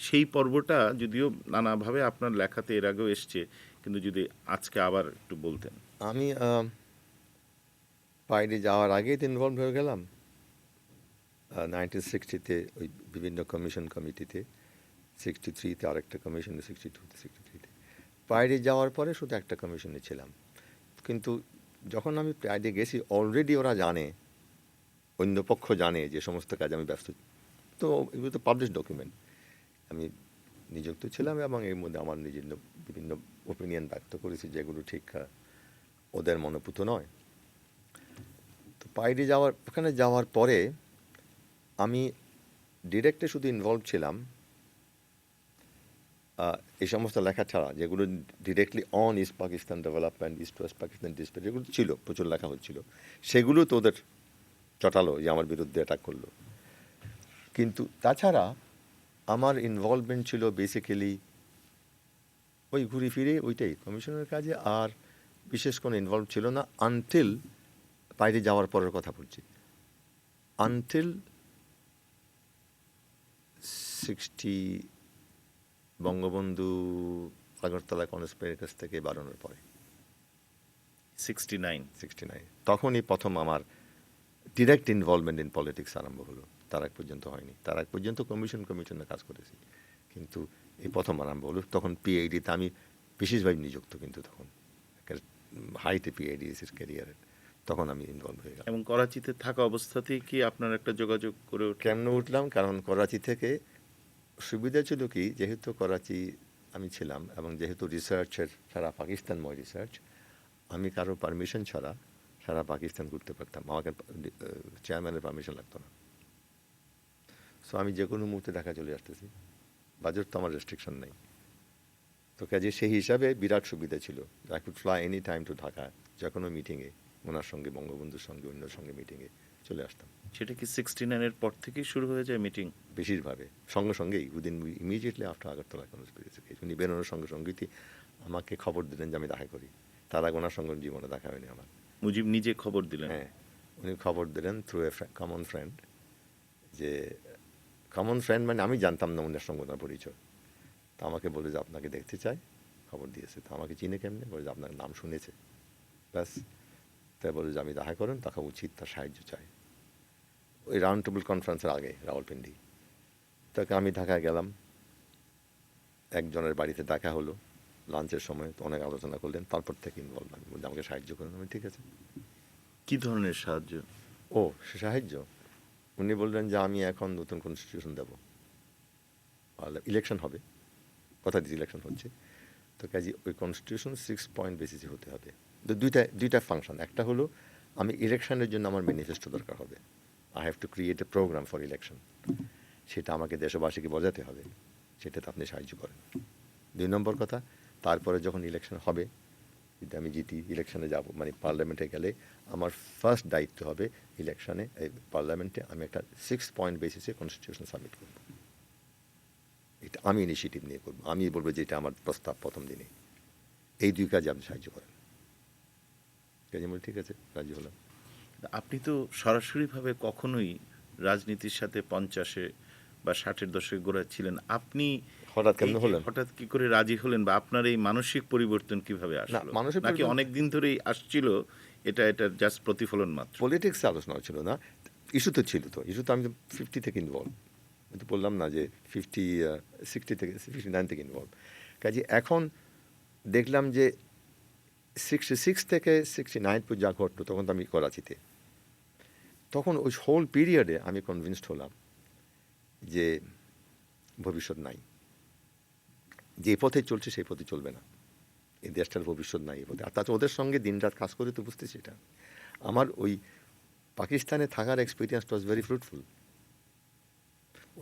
সেই পর্বটা যদিও নানাভাবে আপনার লেখাতে এর আগেও এসছে, কিন্তু যদি আজকে আবার একটু বলতেন। আমি বাইরে যাওয়ার আগেই তো ইনভলভ হয়ে গেলাম 1960-তে ওই বিভিন্ন কমিশন কমিটিতে, 63-তে আরেকটা কমিশন, 62-তে 63-তে। বাইরে যাওয়ার পরে শুধু একটা কমিশনে ছিলাম, কিন্তু যখন আমি বাইরে গেছি অলরেডি ওরা জানে, অন্য পক্ষ জানে যে সমস্ত কাজে আমি ব্যস্ত, তো এগুলো তো পাবলিশ ডকুমেন্ট। আমি নিযুক্ত ছিলাম এবং এর মধ্যে আমার নিজের বিভিন্ন ওপিনিয়ন ব্যক্ত করেছি যেগুলো ঠিক ওদের মনোপুত নয়। তো বাইরে ওখানে যাওয়ার পরে আমি ডিরেক্টে শুধু ইনভলভ ছিলাম এই সমস্ত লেখা ছাড়া, যেগুলো directly on east Pakistan development, east West Pakistan dispute, যেগুলো ছিল, প্রচুর লেখা হচ্ছিল, সেগুলো তো ওদের চটালো যে আমার বিরুদ্ধে অ্যাটাক করলো। কিন্তু তাছাড়া আমার ইনভলভমেন্ট ছিল বেসিক্যালি ওই ঘুরে ফিরে ওইটাই কমিশনের কাজে, আর বিশেষ কোনো ইনভলভ ছিল না আনটিল বাইরে যাওয়ার পরের কথা বলছি, আনটিল 60 বঙ্গবন্ধু আগরতলা কনস্পিরেটর্স থেকে বাড়ানোর পরে 69 তখনই প্রথম আমার ডিরেক্ট ইনভলভমেন্ট ইন পলিটিক্স আরম্ভ হলো। তার আগ পর্যন্ত হয়নি, তার আগ পর্যন্ত কমিশনে কাজ করেছি, কিন্তু এই প্রথম আরম্ভ হলো। তখন পিএইডিতে আমি বিশেষভাবে নিযুক্ত, কিন্তু তখন হাইতে পিএইডি ক্যারিয়ারের, তখন আমি ইনভলভ হয়ে গেলাম। এবং করাচিতে থাকা অবস্থাতেই কি আপনার একটা যোগাযোগ করে কেমন উঠলাম, কারণ করাচি থেকে সুবিধা ছিল কি, যেহেতু করাচি আমি ছিলাম এবং যেহেতু রিসার্চের সারা পাকিস্তানময় রিসার্চ, আমি কারো পারমিশন ছাড়া সারা পাকিস্তান ঘুরতে পারতাম, আমাকে চেয়ারম্যানের পারমিশন লাগতো না। সো আমি যে কোনো মুহূর্তে ঢাকা চলে আসতেছি, বাজেট তো আমার রেস্ট্রিকশন নেই, তো কাজে সেই হিসাবে বিরাট সুবিধা ছিল। I could fly any time to Dhaka, যে কোনো মিটিংয়ে, ওনার সঙ্গে, বঙ্গবন্ধুর সঙ্গে, অন্য সঙ্গে মিটিংয়ে চলে আসতাম। সেটা কি 69-এর পর থেকেই শুরু হয়ে যায় মিটিং? বেশিরভাবে সঙ্গে সঙ্গেই, immediately after Agartala conspiracy case, উনি বেরোনোর সঙ্গে সঙ্গেই আমাকে খবর দিলেন যে আমি দেখা করি। তার আগে ওনার সঙ্গে জীবনে দেখা হয়নি আমার। মুজিব নিজে খবর দিলেন? হ্যাঁ, উনি খবর দিলেন থ্রু এ কমন ফ্রেন্ড, যে কমন ফ্রেন্ড মানে আমি জানতাম না ওনার সঙ্গে ওনার পরিচয়। তো আমাকে বলে যে আপনাকে দেখতে চাই, খবর দিয়েছে। তো আমাকে চিনে কেমনে, বলে যে আপনার নাম শুনেছে, ব্যাস। তাই বলে যে আমি দেখা করেন, দেখা উচিত, তার সাহায্য চাই। ওই রাউন্ড টেবিল কনফারেন্সের আগে রাওয়ালপিন্ডি, তাকে আমি ঢাকায় গেলাম, একজনের বাড়িতে দেখা হলো লাঞ্চের সময়, তো অনেক আলোচনা করলেন, তারপর থেকে ইনভলভ। আমি বলছি আমাকে সাহায্য করুন, আমি ঠিক আছে। কি ধরনের সাহায্য? ও সে সাহায্য, উনি বললেন যে আমি এখন নতুন কনস্টিটিউশন দেবো, ইলেকশন হবে, কথা দিয়েছি ইলেকশন হচ্ছে, তো কাজে ওই কনস্টিটিউশন 6 পয়েন্ট বেসিসে হতে হবে। তো দুইটা ফাংশন, একটা হলো আমি ইলেকশনের জন্য আমার ম্যানিফেস্টো দরকার হবে, I have to create a programme for election, সেটা আমাকে দেশবাসীকে বোঝাতে হবে, সেটাতে আপনি সাহায্য করেন। 2 নম্বর কথা, তারপরে যখন ইলেকশন হবে, যদি আমি জিতি, ইলেকশনে যাব, মানে পার্লামেন্টে গেলে আমার ফার্স্ট দায়িত্ব হবে ইলেকশনে, পার্লামেন্টে আমি একটা 6 পয়েন্ট বেসিসে কনস্টিটিউশন সাবমিট করব। এটা আমি ইনিশিয়েটিভ নিয়ে করবো, আমি বলবো যে এটা আমার প্রস্তাব প্রথম দিনে, এই 2 কাজে আপনি সাহায্য করেন। কাজে বলি ঠিক আছে, রাজি হলাম। আপনি তো সরাসরিভাবে কখনোই রাজনীতির সাথে 50-এ বা 60-এর দশকে গোড়া ছিলেন, আপনি হঠাৎ কেমন হলেন? হঠাৎ কি করে রাজি হলেন, বা আপনার এই মানসিক পরিবর্তন কিভাবে আসলো? মানসিক নাকি পরিবর্তন অনেক দিন ধরেই আসছিল, এটা জাস্ট প্রতিফলন মাত্র? পলিটিক্সে আলোচনা ছিল না, ইস্যু তো ছিল। তো ইস্যু তো আমি 50 থেকে ইনভলভ, আমি তো বললাম না যে 60 থেকে 59 থেকে ইনভলভ। কাজে এখন দেখলাম যে 66 থেকে 69 পর্যন্ত যা ঘটতো তখন তো আমি করাচিতে, তখন ওই হোল পিরিয়ডে আমি কনভিন্সড হলাম যে ভবিষ্যৎ নাই, যে পথে চলছে সেই পথে চলবে না, এই দেশটার ভবিষ্যৎ নাই এই পথে। আর তাছাড়া ওদের সঙ্গে দিনরাত কাজ করে তো বুঝতেছি এটা। আমার ওই পাকিস্তানে থাকার এক্সপিরিয়েন্সটা ওয়াজ ভেরি ফ্রুটফুল।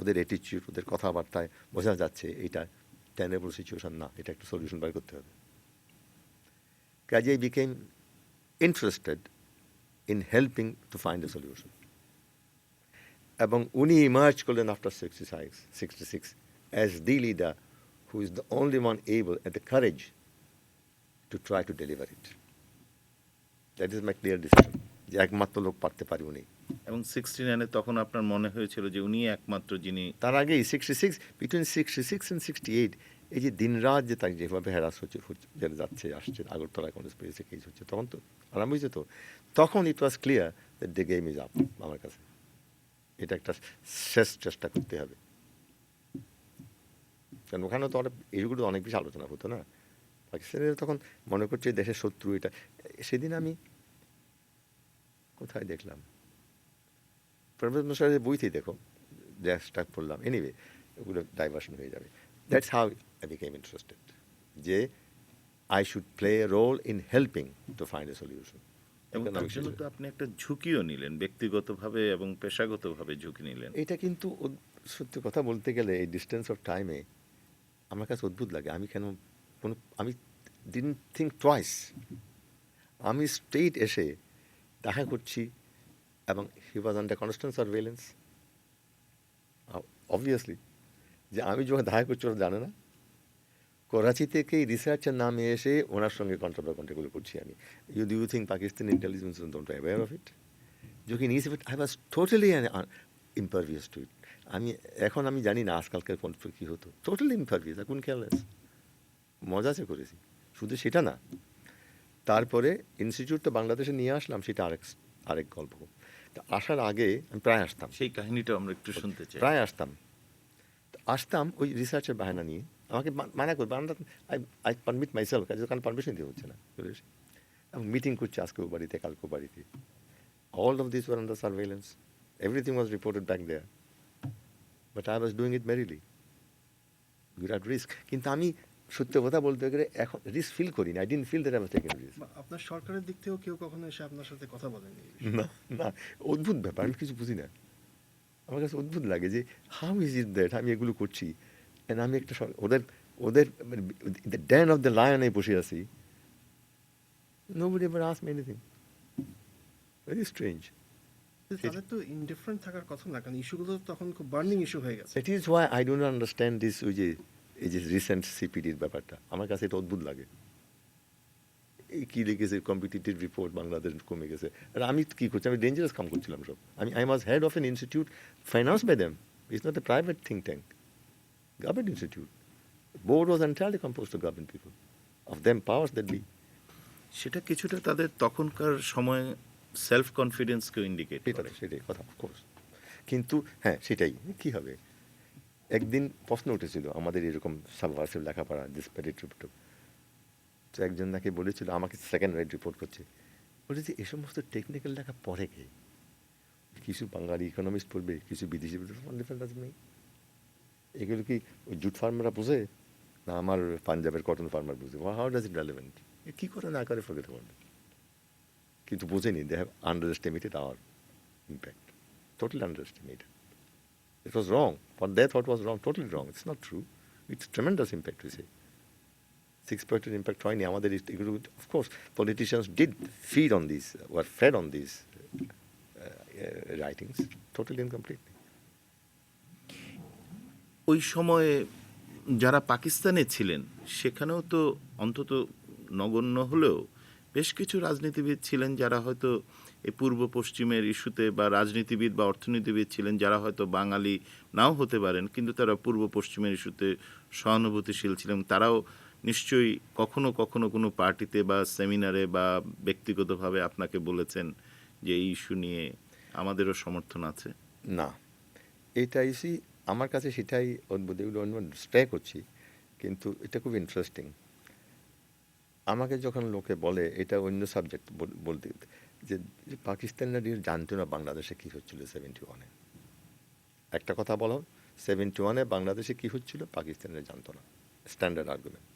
ওদের অ্যাটিচিউড, ওদের কথাবার্তায় বোঝা যাচ্ছে এটা টেনেবল সিচুয়েশন না, এটা একটা সলিউশন বের করতে হবে। কাজে I became interested in helping to find a solution. এবং উনি ইমার্জ করলেন after 66 as the leader who is the only one able at the courage to try to deliver it. That is my clear decision, যে একমাত্র লোক পারতে পারি উনি। এবং 69-এ তখন আপনার মনে হয়েছিল যে উনি একমাত্র যিনি। তার আগেই 66, বিটুইন 66 অ্যান্ড 68, এই যে দিনরাত যে তাই যেভাবে হ্যারাস হচ্ছে যাচ্ছে আসছে, আগরতলা কোনো স্পেসে কেস হচ্ছে, তখন তো আরাম হয়েছে। তো তখন it was clear that the game is up. আমার কাছে এটা একটা শেষ চেষ্টা করতে হবে, কারণ ওখানে তো অনেক এইগুলো অনেক বেশি আলোচনা হতো না। পাকিস্তানের তখন মনে করছে দেশের শত্রু এটা। সেদিন আমি কোথায় দেখলাম, প্রফেসর মশাইয়ের বইতেই দেখো, ড্যাশটা পড়লাম, এনিওয়ে ওগুলো ডাইভার্সন হয়ে যাবে। That's how I became interested, যে I should play a role in helping to find a solution. এবং তার জন্য তো আপনি একটা ঝুঁকিও নিলেন, ব্যক্তিগতভাবে এবং পেশাগতভাবে ঝুঁকি নিলেন। এটা কিন্তু সত্যি কথা বলতে গেলে এই ডিস্টেন্স অফ টাইমে আমার কাছে অদ্ভুত লাগে। আমি কেন আমি ডিডন্ট থিঙ্ক টুয়াইস। আমি স্ট্রেইট এসে দেখা করছি, এবং he was under constant surveillance obviously. যে আমি যখন দেখা করছি ওরা জানে না। করাচি থেকে রিসার্চের নামে এসে ওনার সঙ্গে কন্ট্যাক্টগুলো করছি আমি। You think Pakistan intelligence don't aware of it? যখন is it I was totally impervious to it. এখন আমি জানি না আজকালকার কী হতো, টোটালি ইম্পারভিয়াস, এখন কেয়ারলেস। মজাতে করেছি, শুধু সেটা না, তারপরে ইনস্টিটিউটটা বাংলাদেশে নিয়ে আসলাম, সেটা আরেক গল্প। তা আসার আগে আমি প্রায় আসতাম, সেই কাহিনীটা আমরা একটু শুনতে চাই। প্রায় আসতাম ওই রিসার্চের বাহানা নিয়ে। আমাকে মানা করবে, আই পারমিট মাইসেলফ, কাজে কারণ পারমিশন দিয়ে হচ্ছে না। এবং মিটিং করছে আজকেও বাড়িতে, কালকেও বাড়িতে। All of this were under surveillance, everything was reported back there, but I was doing it merrily, বিরাট রিস্ক। কিন্তু আমি সত্য কথা বলতে গেলে এখন রিস্ক ফিল করিনি। I didn't feel that I was taking risk. আপনার সরকারের দিক থেকেও কেউ কখনো এসে আপনার সাথে কথা বলেনি? না না, অদ্ভুত ব্যাপার, আমি কিছু বুঝি না। আমার কাছে অদ্ভুত লাগে যে হাউ ইজ ইট দ্যাট আমি এগুলো করছি, আমি একটা ওদের ওদের দ্য ড্যান অফ দ্য লায়নে বসে আছি। Nobody ever asked me anything, very strange. তাদের তো ইনডিফারেন্ট থাকার কথা না, কারণ ইস্যুগুলো তখন খুব বার্নিং ইস্যু হয়ে গেছে। It is Y I don't understand this. ওই যে এই যে রিসেন্ট সিপিডির ব্যাপারটা আমার কাছে এটা অদ্ভুত লাগে। এই কী লিখেছে, কম্পিটিটিভ রিপোর্ট বাংলাদেশ কমে গেছে। আর আমি কী করছি, আমি ডেঞ্জারাস কাম করছিলাম সব। I was head of an institute finance by them, it's not a private think tank, government institute. Board was entirely composed of government people. Of them powers that be. সেটা কিছুটা তাদের তখনকার সময় সেলফ কনফিডেন্সকেও ইন্ডিকেট করে। সেটাই কথা, of course. কিন্তু হ্যাঁ, সেটাই কী হবে। একদিন প্রশ্ন উঠেছিল আমাদের এরকম সাবভার্সিভ লেখাপড়া, ডিসপ্যারিট রিপোর্ট। তো একজন নাকি বলেছিল, আমাকে সেকেন্ড রাইট রিপোর্ট করছে, বলেছে এ সমস্ত টেকনিক্যাল লেখা পড়ে কে? কিছু বাঙালি ইকোনমিস্ট পড়বে, কিছু বিদেশি ডিফারেন্স নেই। এগুলো কি ওই জুট ফার্মাররা বোঝে, না আমার পাঞ্জাবের কটন ফার্মার বুঝে? How does it relevant? কী করে না করে ফরগেট অ্যাবাউট ইট। কিন্তু বোঝেনি, they have underestimated our impact, totally underestimated. It was wrong, what they thought was wrong, totally wrong. It's not true, it's tremendous impact হয়েছে। 6% impact হয়নি আমাদের এগুলো। Of course politicians did feed on this, were fed on this writings, totally incomplete. ওই সময়ে যারা পাকিস্তানে ছিলেন সেখানেও তো অন্তত নগণ্য হলেও বেশ কিছু রাজনীতিবিদ ছিলেন যারা হয়তো এই পূর্ব পশ্চিমের ইস্যুতে, বা রাজনীতিবিদ বা অর্থনীতিবিদ ছিলেন যারা হয়তো বাঙালি নাও হতে পারেন, কিন্তু তারা পূর্ব পশ্চিমের ইস্যুতে সহানুভূতিশীল ছিলেন। তারাও নিশ্চয়ই কখনো কখনো কোনো পার্টিতে বা সেমিনারে বা ব্যক্তিগতভাবে আপনাকে বলেছেন যে এই ইস্যু নিয়ে আমাদেরও সমর্থন আছে। না, এটাই আমার কাছে সেটাই অদ্ভুত। এগুলো স্টে করছি, কিন্তু এটা খুব ইন্টারেস্টিং। আমাকে যখন লোকে বলে, এটা অন্য সাবজেক্ট বলতে, যে যে পাকিস্তানিরা জানতো না বাংলাদেশে কী হচ্ছিল 71-এ। একটা কথা বলো, 71-এ বাংলাদেশে কী হচ্ছিল পাকিস্তানিরা জানতো না, স্ট্যান্ডার্ড আর্গুমেন্ট।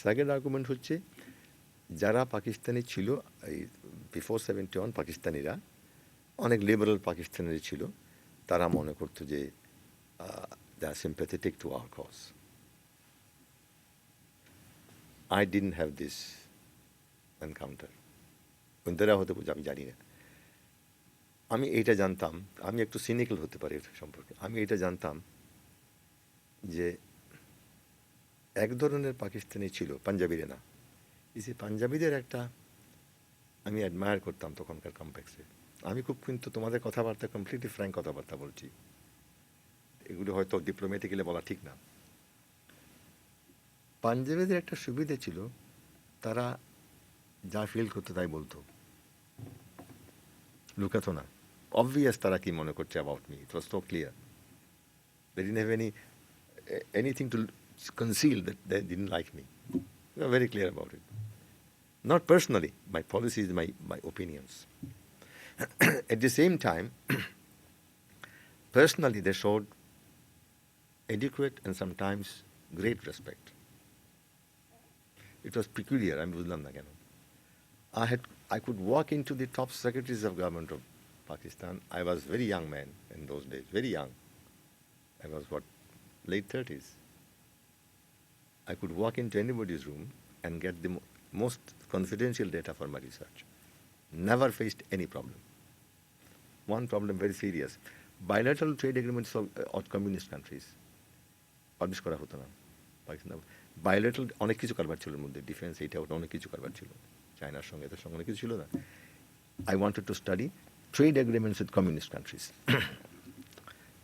সেকেন্ড আর্গুমেন্ট হচ্ছে, যারা পাকিস্তানি ছিল এই বিফোর 71, পাকিস্তানিরা অনেক লিবারাল পাকিস্তানিরা ছিল, তারা মনে করতো যে they are sympathetic to our cause. I didn't have this encounter. অন্যরা হতে আমি জানি না। আমি এইটা জানতাম, আমি একটু সিনিক্যাল হতে পারি এর সম্পর্কে, আমি এটা জানতাম যে এক ধরনের পাকিস্তানি ছিল, পাঞ্জাবিরা না, এই যে পাঞ্জাবিদের একটা আমি অ্যাডমায়ার করতাম তখনকার কমপ্লেক্সে। আমি খুব কিন্তু তোমাদের কথাবার্তা কমপ্লিটলি ফ্র্যাঙ্ক কথাবার্তা বলছি, এগুলো হয়তো ডিপ্লোম্যাটিক্যালি বলা ঠিক না। পাঞ্জাবিদের একটা সুবিধা ছিল, তারা যা ফিল করতো তাই বলতো, লুকাতো না। অবভিয়াস তারা কি মনে করছে about me, it was so clear. They didn't have anything to conceal that they didn't like me. They were very clear about it. Not personally, my policies, my opinions. At the same time, personally they showed adequate and sometimes great respect. It was peculiar, আমি বুঝলাম না কেন। I could walk into the top secretaries of government of Pakistan. I was very young man in those days, very young. I was late 30s. I could walk into anybody's room and get the most confidential data for my research. Never faced any problem. One problem very serious. Bilateral trade agreements of communist countries. Publish করা হতো না Pakistan. Bilateral অনেক কিছু কারবার ছিল এর মধ্যে, defence এইটা ওটা অনেক কিছু কারবার ছিল, চায়নার সঙ্গে এদের সঙ্গে অনেক কিছু ছিল না। I wanted to study trade agreements with communist countries.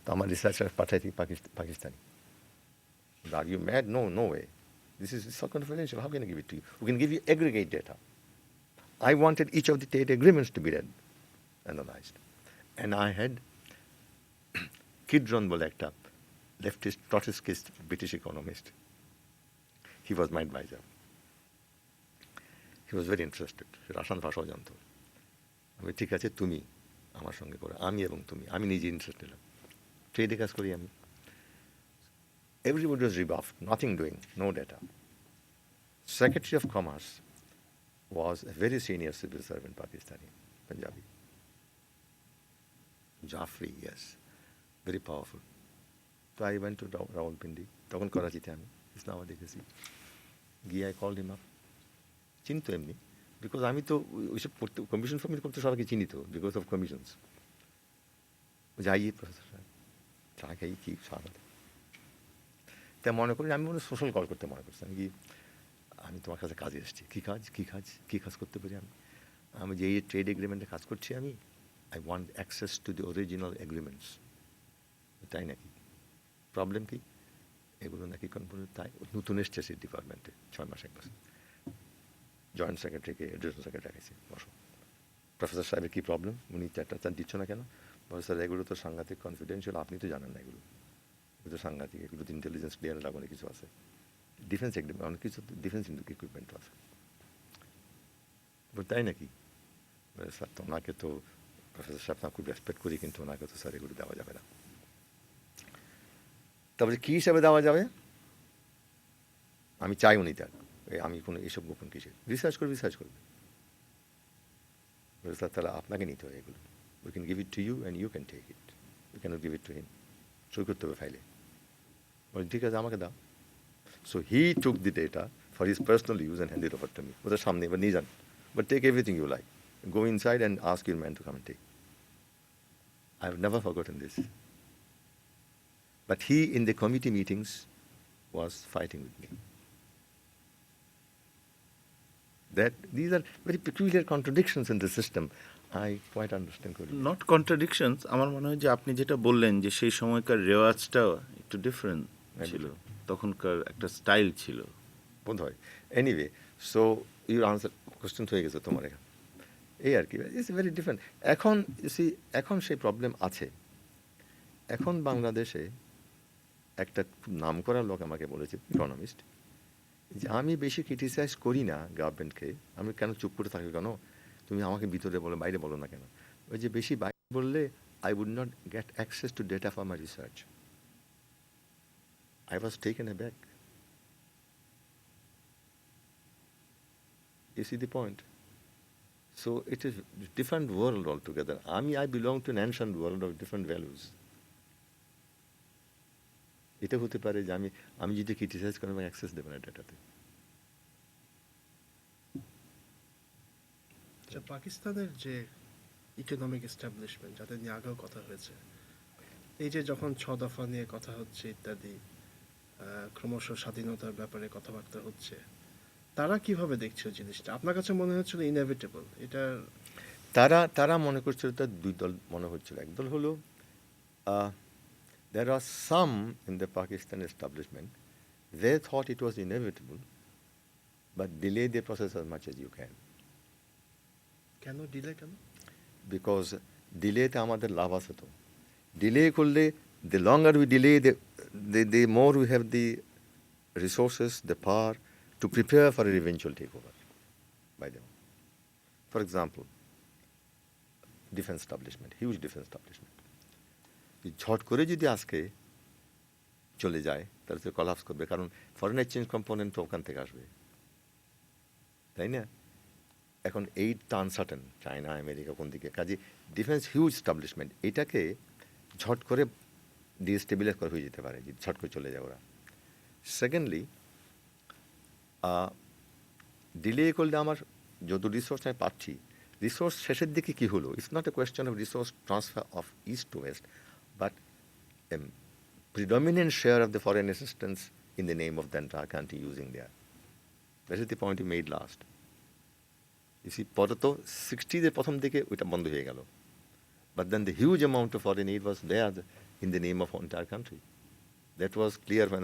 তো আমার রিসার্চার পাঠাইছি Pakistani. Are you mad? No, no way. This is so confidential. How can I give it to you? We can give you aggregate data. I wanted each of the trade agreements to be read, analyzed. And I had Kidron বলে একটা leftist, Trotskyist British economist. He was my advisor. He was very interested. রাসায়ন ভাষাও জানতো। আমি ঠিক আছে, তুমি আমার সঙ্গে করো, আমি এবং তুমি, আমি নিজে ইন্টারেস্ট নিলাম, ট্রেডে কাজ করি আমি। Everybody was rebuffed, nothing doing, no data. Secretary of Commerce was a very senior civil servant, Pakistani, Punjabi. Jaffrey, yes, very powerful. So I went to Rawalpindi, তখন করাচিতে আমি ইসলামাবাদ দেখেছি, গিয়ে I called him up. চিনতো এমনি, because আমি তো ওইসব কমিশন ফমিশন করতে সবাইকে চিনি তো, বিকজ অফ কমিশনস। যাইয়ে প্রফেসর সাহেব চা খাই কি সারা, তা মনে করি আমি সোশ্যাল কল করতে মনে করছি, আমি তোমার কাছে কাজে এসেছি। কী কাজ করতে পারি আমি যে এই ট্রেড এগ্রিমেন্টে কাজ করছি আমি, I want access to the original agreements. তাই নাকি? প্রবলেম কি? এগুলো নাকি তাই নতুন এসছে সেই ডিপার্টমেন্টে, 6 মাস 1 বছর। জয়েন্ট সেক্রেটারিকে এডিশনাল সেক্রেটারি রাখেছি, বসো। প্রফেসর সাহেবের কী প্রবলেম? উনি চারটা দিচ্ছ না কেন? প্রফেসর এগুলো তো সাংঘাতিক কনফিডেন্সিয়াল, আপনি তো জানেন না এগুলো, এগুলো তো সাংঘাতিক, এগুলো তো ইন্টেলিজেন্স ক্লিয়ারেন্স অনেক কিছু আছে, ডিফেন্স এগ্রিমেন্ট অনেক কিছু, ডিফেন্স ইকুইপমেন্টও আছে। তাই নাকি? স্যার তো ওনাকে তো প্রফেসর সাহেব খুব রেসপেক্ট করি, কিন্তু ওনাকে তো স্যার এগুলো দেওয়া যাবে না। তারপরে কী হিসাবে দেওয়া যাবে? আমি চাই উনি দেন, আমি কোনো এইসব গোপন কিছু রিসার্চ করবে স্যার, তাহলে আপনাকে নিতে হবে এগুলো। We can give it to you and you can take it, we can give it to him. সই করতে হবে ফাইলে। বলে ঠিক আছে, আমাকে দাও। So he took the data for his personal use and hand it over to me. ওদের সামনে এবার নিয়ে যান, but take everything you like, go inside and ask your man to come and take. I have never forgotten this. But he, in the committee meetings, was fighting with me. That these are very peculiar contradictions in the system. I quite understand. Not contradictions, আমার মনে হয় যে আপনি যেটা বললেন যে সেই সময়কার রেওয়াজটা একটু ডিফারেন্ট ছিল, তখনকার একটা স্টাইল ছিল বোধ হয়। Anyway, so your answer question হয়ে গেছে তোমার এখানে, এই আর কি। It's very different. এখন সেই প্রবলেম আছে। এখন বাংলাদেশে একটা খুব নাম করা লোক আমাকে বলেছে, ইকোনমিস্ট, যে আমি বেশি ক্রিটিসাইজ করি না গভর্নমেন্টকে, আমি কেন চুপ করে থাকি কেন, তুমি আমাকে ভিতরে বলো বাইরে বলো না কেন, ওই যে বেশি বাইরে বললে I would not get access to data for my research. I was taken aback. You see the point? So it is different world altogether. I belong to an ancient world of different values. এটা হতে পারে যে আমি যদি criticise করি আমাকে access দেবে না ডেটাতে। আচ্ছা, পাকিস্তানের যে ইকোনমিক এস্টাবলিশমেন্ট যাদের নিয়ে আগেও কথা হয়েছে, এই যে যখন 6 দফা নিয়ে কথা হচ্ছে ইত্যাদি, ক্রমশ স্বাধীনতার ব্যাপারে কথাবার্তা হচ্ছে, তারা কিভাবে দেখছে ওই জিনিসটা? আপনার কাছে মনে হচ্ছিল ইনএভিটেবল এটা? তারা মনে করছিল, তার দুই দল মনে হচ্ছিল। একদল হলো there are some in the Pakistan establishment, they thought it was inevitable, but delay the process as much as you can. কেন ডিলে কেন? Because ডিলেতে আমাদের লাভ আছে তো। ডিলে করলে the longer we delay, the more we have the resources, the power to prepare for an eventual takeover by them. For example, defense establishment, huge defense establishment. ঝট করে যদি আজকে চলে যায় তাহলে তো কলাপস করবে, কারণ ফরেন এক্সচেঞ্জ কম্পোনেন্ট তো ওখান থেকে আসবে, তাই না? এখন এইটা আনসার্টেন, চায়না আমেরিকা কোন দিকে, কাজে ডিফেন্স হিউজ এস্টাবলিশমেন্ট, এটাকে ঝট করে ডিস্টেবিলাইজ করা হয়ে যেতে পারে যদি ঝট করে চলে যায় ওরা। সেকেন্ডলি, ডিলে করলে আমার যত রিসোর্স আমি পাচ্ছি, রিসোর্স শেষের দিকে কী হলো, it's not A question of resource transfer of east two West, but a predominant share of the foreign assistance in the name of the entire country using there. That is the point you made last. You see, পরে তো 60s এর প্রথম দিকে ওইটা বন্ধ হয়ে গেল, but then the huge amount of foreign aid was there in the name of entire country. That was clear when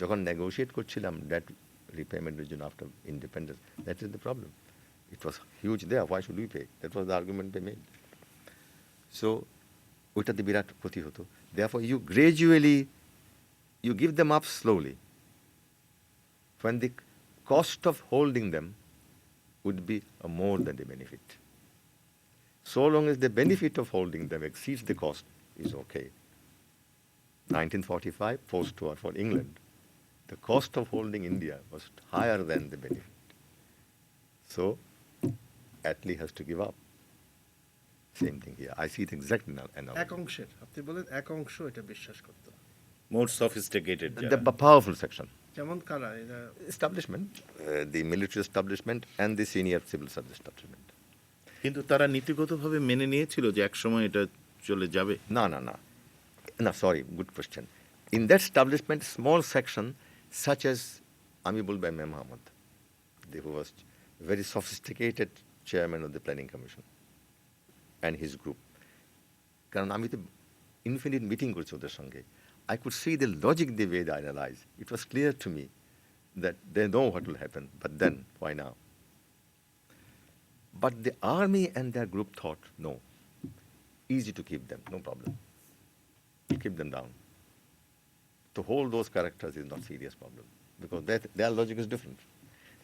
যখন negotiate করছিলাম debt repayment জন্য after independence. That is the problem. It was huge there. Why should we pay? That was the argument they made. So ওইটাতে বিরাট ক্ষতি হতো। Therefore, you give them up slowly. When the cost of holding them would be more than the benefit. So long as the benefit of holding them exceeds the cost is okay. 1945, post-war for England, the cost of holding India was higher than the benefit. So, Attlee has to give up. Same thing here. I see it exactly now. এক অংশের, আপনি বলেন এক অংশ এটা বিশ্বাস করতো, মোর sophisticated The powerful section. যেমন কারা এরা? Establishment, the military establishment and the senior civil service establishment. কিন্তু তারা নীতিগতভাবে মেনে নিয়েছিল যে এক সময় এটা চলে যাবে। No, sorry, good question. In that establishment, small section such as Amibul Bai Muhammad, who was very sophisticated chairman of the planning commission, and his group. কারণ আমি তো ইনফিনিট মিটিং করছি ওদের সঙ্গে, I could see the logic the way they analyze. It was clear to me that they know what will happen, but then, why now? But the army and their group thought, no, easy to keep them, no problem. Keep them down. To hold those characters is not serious problem, because their logic is different.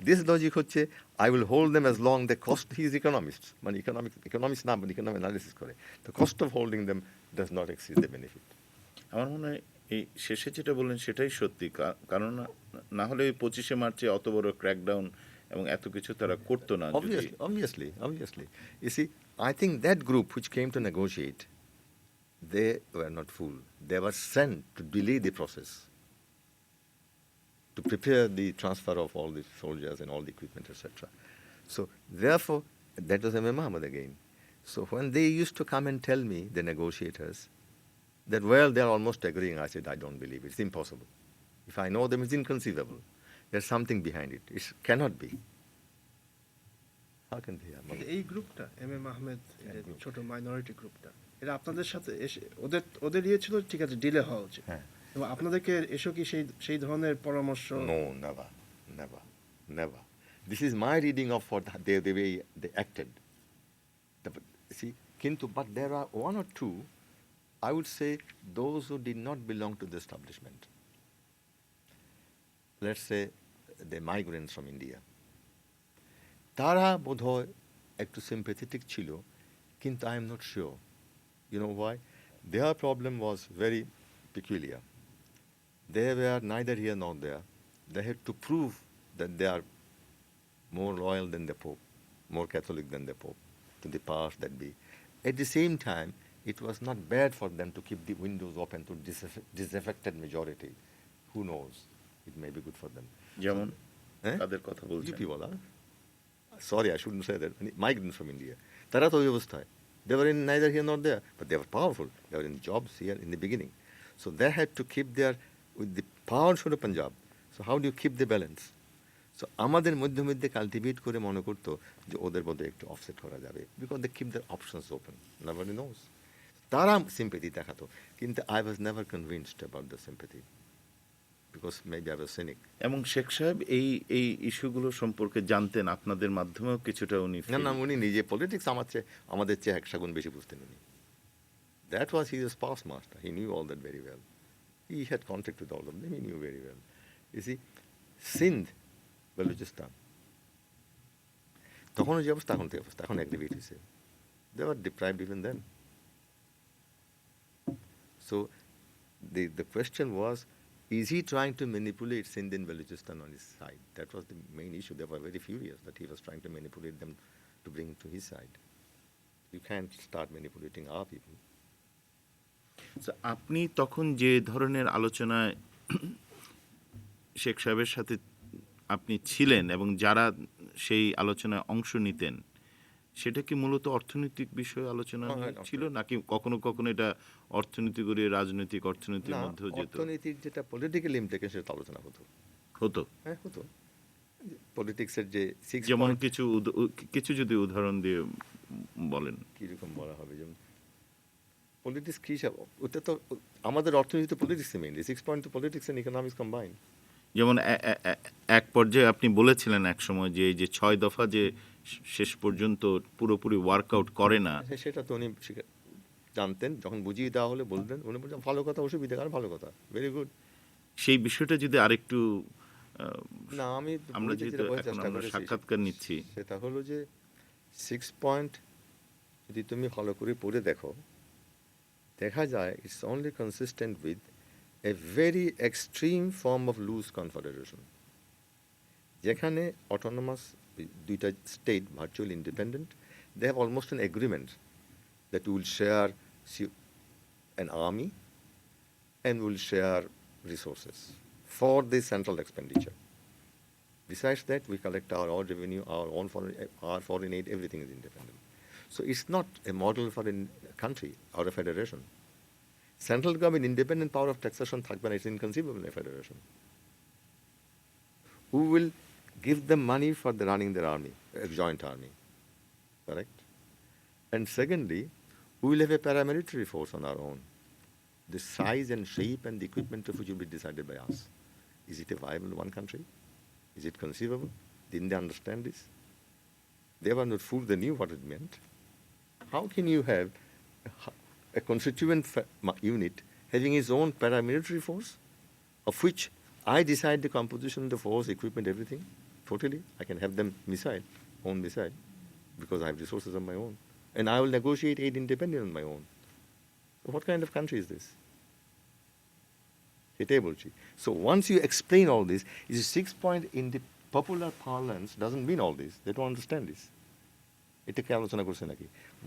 This logic হচ্ছে, I will hold them as long the cost, he is economist, মানে economics না, but economic analysis করে, the cost of holding them does not exceed the benefit. আমার মনে হয় এই শেষে যেটা বললেন সেটাই সত্যি, কারণ না হলে ওই 25শে মার্চে অত বড় ক্র্যাকডাউন এবং এত কিছু তারা করতো না। Obviously. You see, I think that group which came to negotiate, they were not fooled. They were sent to delay the process, to prepare the transfer of all the soldiers and all the equipment, etc. So, therefore, that was Imam Muhammad again. So, when they used to come and tell me, the negotiators, that, well, they're almost agreeing, I said, I don't believe it. It's impossible. If I know them, it's inconceivable. There's something behind it. It cannot be. How can they have? এই গ্রুপটা M Ahmed, ছোট minority গ্রুপটা, এরা আপনাদের সাথে এসে ওদের ইয়ে ছিল, ঠিক আছে ডিলে হওয়া উচিত, এবং আপনাদেরকে এসো কি সেই ধরনের পরামর্শ? No, never. This is my reading of what the way they acted. See, but there are one or two, I would say, those who did not belong to the establishment. Let's say the migrants from India. তারা বোধহয় একটু sympathetic ছিল, কিন্তু I am not sure. You know why? Their problem was very peculiar. They were neither here nor there. They had to prove that they are more loyal than the Pope, more Catholic than the Pope, to the powers that be. At the same time, it was not bad for them to keep the windows open to disaffected majority. Who knows? It may be good for them. যেমন Eh? তাদের কথা You বলছেন। people are. Sorry, I shouldn't say that. Migrants from India. তারা তো ওই অবস্থায়. They were in neither here nor there, but they were powerful. They were in jobs here in the beginning. So they had to keep their, with the power should have Punjab. So how do you keep the balance? So আমাদের মধ্যে মধ্যে cultivate করে মনে করতো যে ওদের মধ্যে একটু অফসেট করা যাবে, because they keep their options open, nobody knows. তারা সিম্পেথি দেখাতো, কিন্তু I was never convinced about the sympathy, because maybe I was cynic. এবং শেখ সাহেব এই এই ইস্যুগুলো সম্পর্কে জানতেন, আপনাদের মাধ্যমেও কিছুটা উনি না না, উনি নিজে পলিটিক্স আমাদের চেয়ে 100 গুণ বেশি বুঝতেন উনি। That was his past master, he knew all that very well, he had contact with all of them, he knew very well. You see, Sindh, Balochistan, তখনও যে অবস্থা এখন যে অবস্থা, এখন অ্যাগ্রিভেট হয়েছে। They are deprived even then. So the question was, is he trying to manipulate Sindh and Balochistan on his side? That was the main issue. They were very furious that he was trying to manipulate them to bring to his side. You can't start manipulating our people. So, আপনি তখন যে ধরনের আলোচনায় শেখ সাহেবের সাথে আপনি ছিলেন এবং যারা সেই আলোচনায় অংশ নিতেন, সেটা কি মূলত অর্থনৈতিক বিষয়ে আলোচনা ছিল, নাকি কখনো কখনো এটা অর্থনীতি করে রাজনৈতিক অর্থনীতির মধ্যেও যেত? অর্থনৈতিক যেটা পলিটিক্যাল ইমপ্লিকেশন সেটা আলোচনা হতো। হ্যাঁ, হতো। পলিটিক্সের যে যেমন কিছু যদি উদাহরণ দিয়ে বলেন। কিরকম বলা হবে? যেমন পলিটিক্স কি হিসাব, ওটা তো আমাদের অর্থনীতি তো পলিটিক্সে মেইনলি, 6 পয়েন্ট তো পলিটিক্স এন্ড ইকোনমিক্স কম্বাইন্ড। যেমন এক পর্যায়ে আপনি বলেছিলেন এক সময় যে এই যে 6 দফা যে শেষ পর্যন্ত পুরোপুরি ওয়ার্কআউট করে না, সেটা তো উনি জানতেন, যখন বুঝিয়ে দেওয়া হলে বলতেন, উনি বলছেন ভালো কথা, অসুবিধা কার, ভালো কথা, ভেরি গুড। সেই বিষয়টা যদি আরেকটু, না আমি আমরা যেহেতু এখন আমরা সাক্ষাৎকার নিচ্ছি, সেটা হলো যে 6 পয়েন্ট যদি তুমি ভালো করে পড়ে দেখো, দেখা যায় it's only consistent with a very extreme form of loose confederation, যেখানে অটোনমাস দুইটা state virtually independent, they have almost an agreement that we will share an army and we will share resources for the central expenditure. Besides that, we collect our own revenue, our foreign aid, everything is independent. So it's not a model for a country or a federation. Central government independent power of taxation থাকবে না, it's inconceivable in a federation. Who will give them money for the running their army, a joint army? Correct? And secondly, we will have a paramilitary force on our own. The size and shape and the equipment of which will be decided by us. Is it a viable in one country? Is it conceivable? Didn't they understand this? They were not fools, they knew what it meant. How can you have a constituent unit having its own paramilitary force, of which I decide the composition of the force, equipment, everything? Totally. I can have them own missile, because I have resources of my own. And I will negotiate aid independent on my own. So what kind of country is this? So once you explain all this, is 6 point in the popular parlance doesn't mean all this. They don't understand this.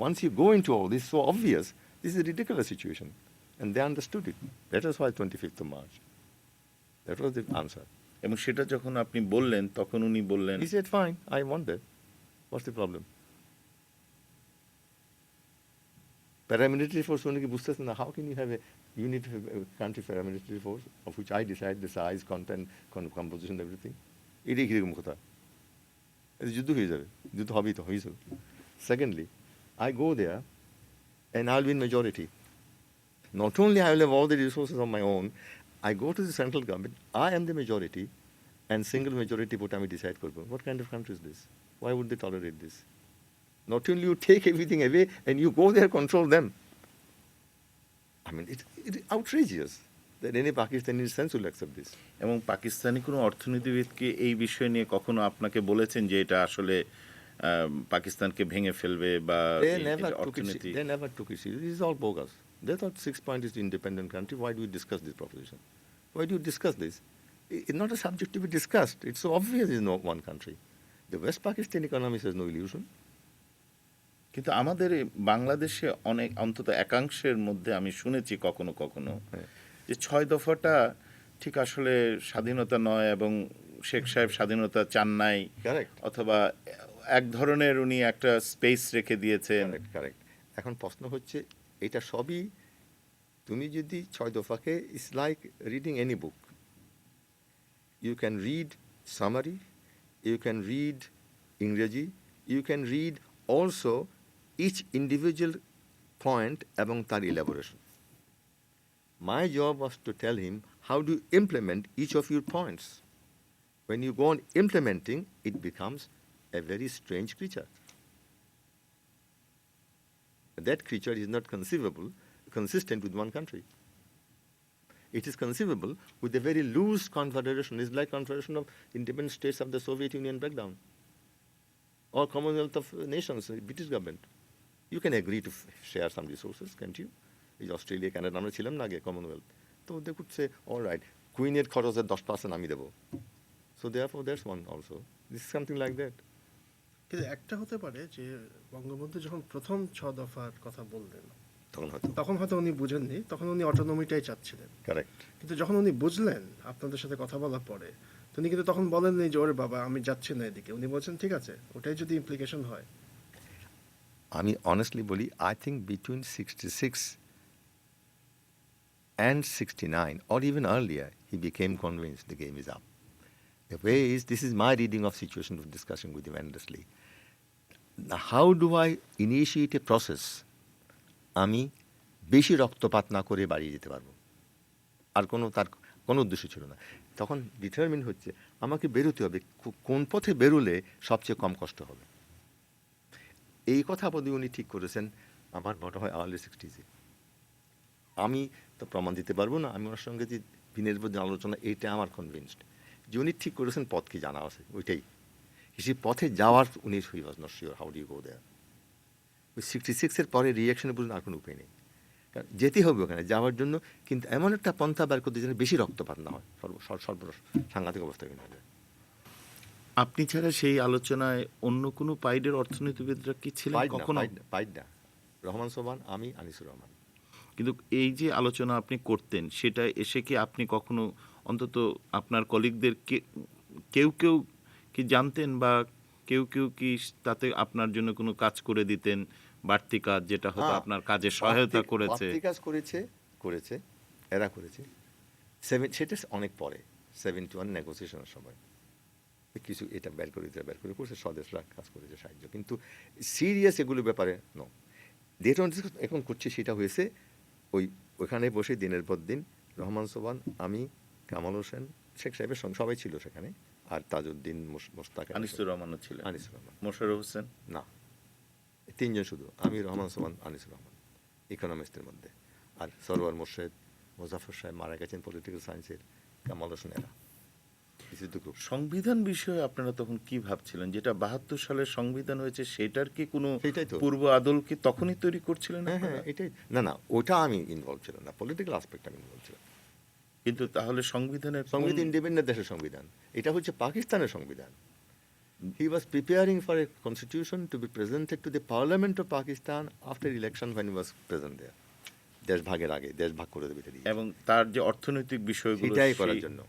Once you go into all this, so obvious, this is a ridiculous situation. And they understood it. That was why 25th of March. That was the answer. এবং সেটা যখন আপনি বললেন, তখন উনি বললেন, He said, fine, I want that. What's the problem? Paramilitary force only বুঝতেছে না, how can you have a unit of a country paramilitary force of which I decide the size, content, composition, everything? এটাই কিরকম কথা? যুদ্ধ হয়ে যাবে, যুদ্ধ হবেই তো, হয়েছে। Secondly, I go there and I'll be in majority. Not only I will have all the resources of my own, I go to the central government, I am the majority, and single majority vote আমি decide করবো। What kind of country is this? Why would they tolerate this? Not only you take everything away and you go there, control them. I mean, it's outrageous. that any Pakistani sense will accept this. এবং পাকিস্তানি কোনো অর্থনীতিবিদকে এই বিষয় নিয়ে কখনো আপনাকে বলেছেন যে এটা আসলে পাকিস্তানকে ভেঙে ফেলবে বা They এই never যে took it. অর্থনীতি They never took it serious. This is all bogus. They thought 6 point is independent country. Why do we discuss this proposition? Why do you discuss this? It's not a subject to be discussed. It's so obvious it's not one country. The West Pakistan economy has no illusion. কিন্তু আমাদের এই বাংলাদেশে অনেক অন্তত একাংশের মধ্যে আমি শুনেছি কখনো কখনো হ্যাঁ। যে 6 দফাটা ঠিক আসলে স্বাধীনতা নয় এবং শেখ সাহেব স্বাধীনতা চান নাই, Correct. অথবা এক ধরনের উনি একটা স্পেস রেখে দিয়েছেন। Correct, correct. এখন প্রশ্ন হচ্ছে এটা সবই তুমি যদি 6 দফাকে it's like reading any book. You can read summary, you can read Ingreji, you can read also each individual point এবং তার elaboration. My job was to tell him how do you implement each of your points. When you go on implementing, it becomes a very strange creature. That creature is not consistent with one country. It is conceivable with a very loose confederation. It's like confederation of independent states of the Soviet Union breakdown, or Commonwealth of Nations, British government. You can agree to share some resources, can't you? এই Australia Canada আমরা ছিলাম না আগে Commonwealth, তো they could say all right কুইনের খরচের 10% আমি দেবো, so therefore that's one also this is something like that. কিন্তু একটা হতে পারে যে বঙ্গবন্ধু যখন প্রথম 6 দফার কথা বললেন তখন হয়তো উনি বুঝেননি, তখন উনি অটোনমিটাই চাচ্ছিলেন। কারেক্ট। কিন্তু যখন উনি বুঝলেন আপনাদের সাথে কথা বলার পরে, তো উনি কিন্তু তখন বলেননি যে ওরে বাবা আমি যাচ্ছি না এদিকে। উনি বলছেন ঠিক আছে, ওটাই যদি ইমপ্লিকেশন হয়। আমি অনেস্টলি বলি, I think between 66 and 69 or even earlier he became convinced the game is up. The way is, this is my reading of situation of discussion with him endlessly. Now, how do I initiate a process আমি বেশি রক্তপাত না করে বাড়িয়ে যেতে পারবো? আর তার কোনো উদ্দেশ্য ছিল না। তখন ডিটারমিন হচ্ছে আমাকে বেরোতে হবে, কোন পথে বেরোলে সবচেয়ে কম কষ্ট হবে। এই কথা বোধ উনি ঠিক করেছেন আমার মনে হয় আর্লি 60s। আমি তো প্রমাণ দিতে পারবো না, আমি ওনার সঙ্গে যে দিনের পর দিন আলোচনা, এইটা আমার কনভিন্সড যে উনি ঠিক করেছেন পথ কি জানা আছে ওইটাই। সেই পথে যাওয়ার উনি he was not sure how do you go there. ওই 66-এর পরে রিয়াকশনে বুঝলেন আর কোনো উপায় নেই, কারণ যেতে হবে ওখানে যাওয়ার জন্য, কিন্তু এমন একটা পন্থা বের করতে যেন বেশি রক্তপাত না হয়, সাংঘাতিক অবস্থা হয়ে যায়। আপনি ছাড়া সেই আলোচনায় অন্য কোনো পাইডের অর্থনীতিবিদরা কি ছিলেন কখনো? পাইড না, রহমান সোবহান, আমি, আনিসুর রহমান। কিন্তু এই যে আলোচনা আপনি করতেন, সেটা এসে কি আপনি কখনো অন্তত আপনার কলিগদের কেউ কেউ কি জানতেন, বা কেউ কেউ কি তাতে আপনার জন্য কোনো কাজ করে দিতেন, বাড়তি কাজ, যেটা হয়তো আপনার কাজে সহায়তা করেছে? বাড়তি কাজ করেছে এরা করেছে। সেটা অনেক পরে 71 নেগোসিয়েশনের সময় কিছু এটা বের করে করছে, স্বদেশরা কাজ করেছে সাহায্য, কিন্তু সিরিয়াস এগুলো ব্যাপারে নো। যেটা এখন করছে সেটা হয়েছে ওইখানে বসে দিনের পর দিন রহমান সোবহান, আমি, কামাল হোসেন, শেখ সাহেবের সঙ্গে সবাই ছিল সেখানে, আর তাজউদ্দিন, মোস্তাক, আনিসুর রহমানও ছিলেন। আনিসুর রহমান, মোশাররফ হোসেন না, 3 জন শুধু, আমি, রহমান সোবহান, আনিসুর রহমান, ইকোনমিস্টের মধ্যে। আর সরওয়ার মোর্শেদ, মোজাফর সাহেব মারা গেছেন পলিটিক্যাল সায়েন্সের, কামাল হোসেন, এরা সংবিধান বিষয়ে আপনারা তখন কি ভাবছিলেন? যেটা 72 সালের সংবিধান হয়েছে, সেটার কি কোনো পূর্ব আদল কি তখনই তৈরি করছিলেন? হ্যাঁ, এটাই। না, ওটা আমি ইনভলভ ছিলাম না, পলিটিক্যাল অ্যাসপেক্ট আমি ইনভলভ ছিলাম। কিন্তু তাহলে সংবিধান ইন্ডিপেন্ডেন্ট দেশের সংবিধান, এটা হচ্ছে পাকিস্তানের সংবিধান। He was preparing for a constitution to be presented to the Parliament of Pakistan after election when he was present there. দেশ ভাগের আগে, দেশ ভাগ করে দেবে, এবং তার যে অর্থনৈতিক বিষয়গুলো সেটাই করার জন্য।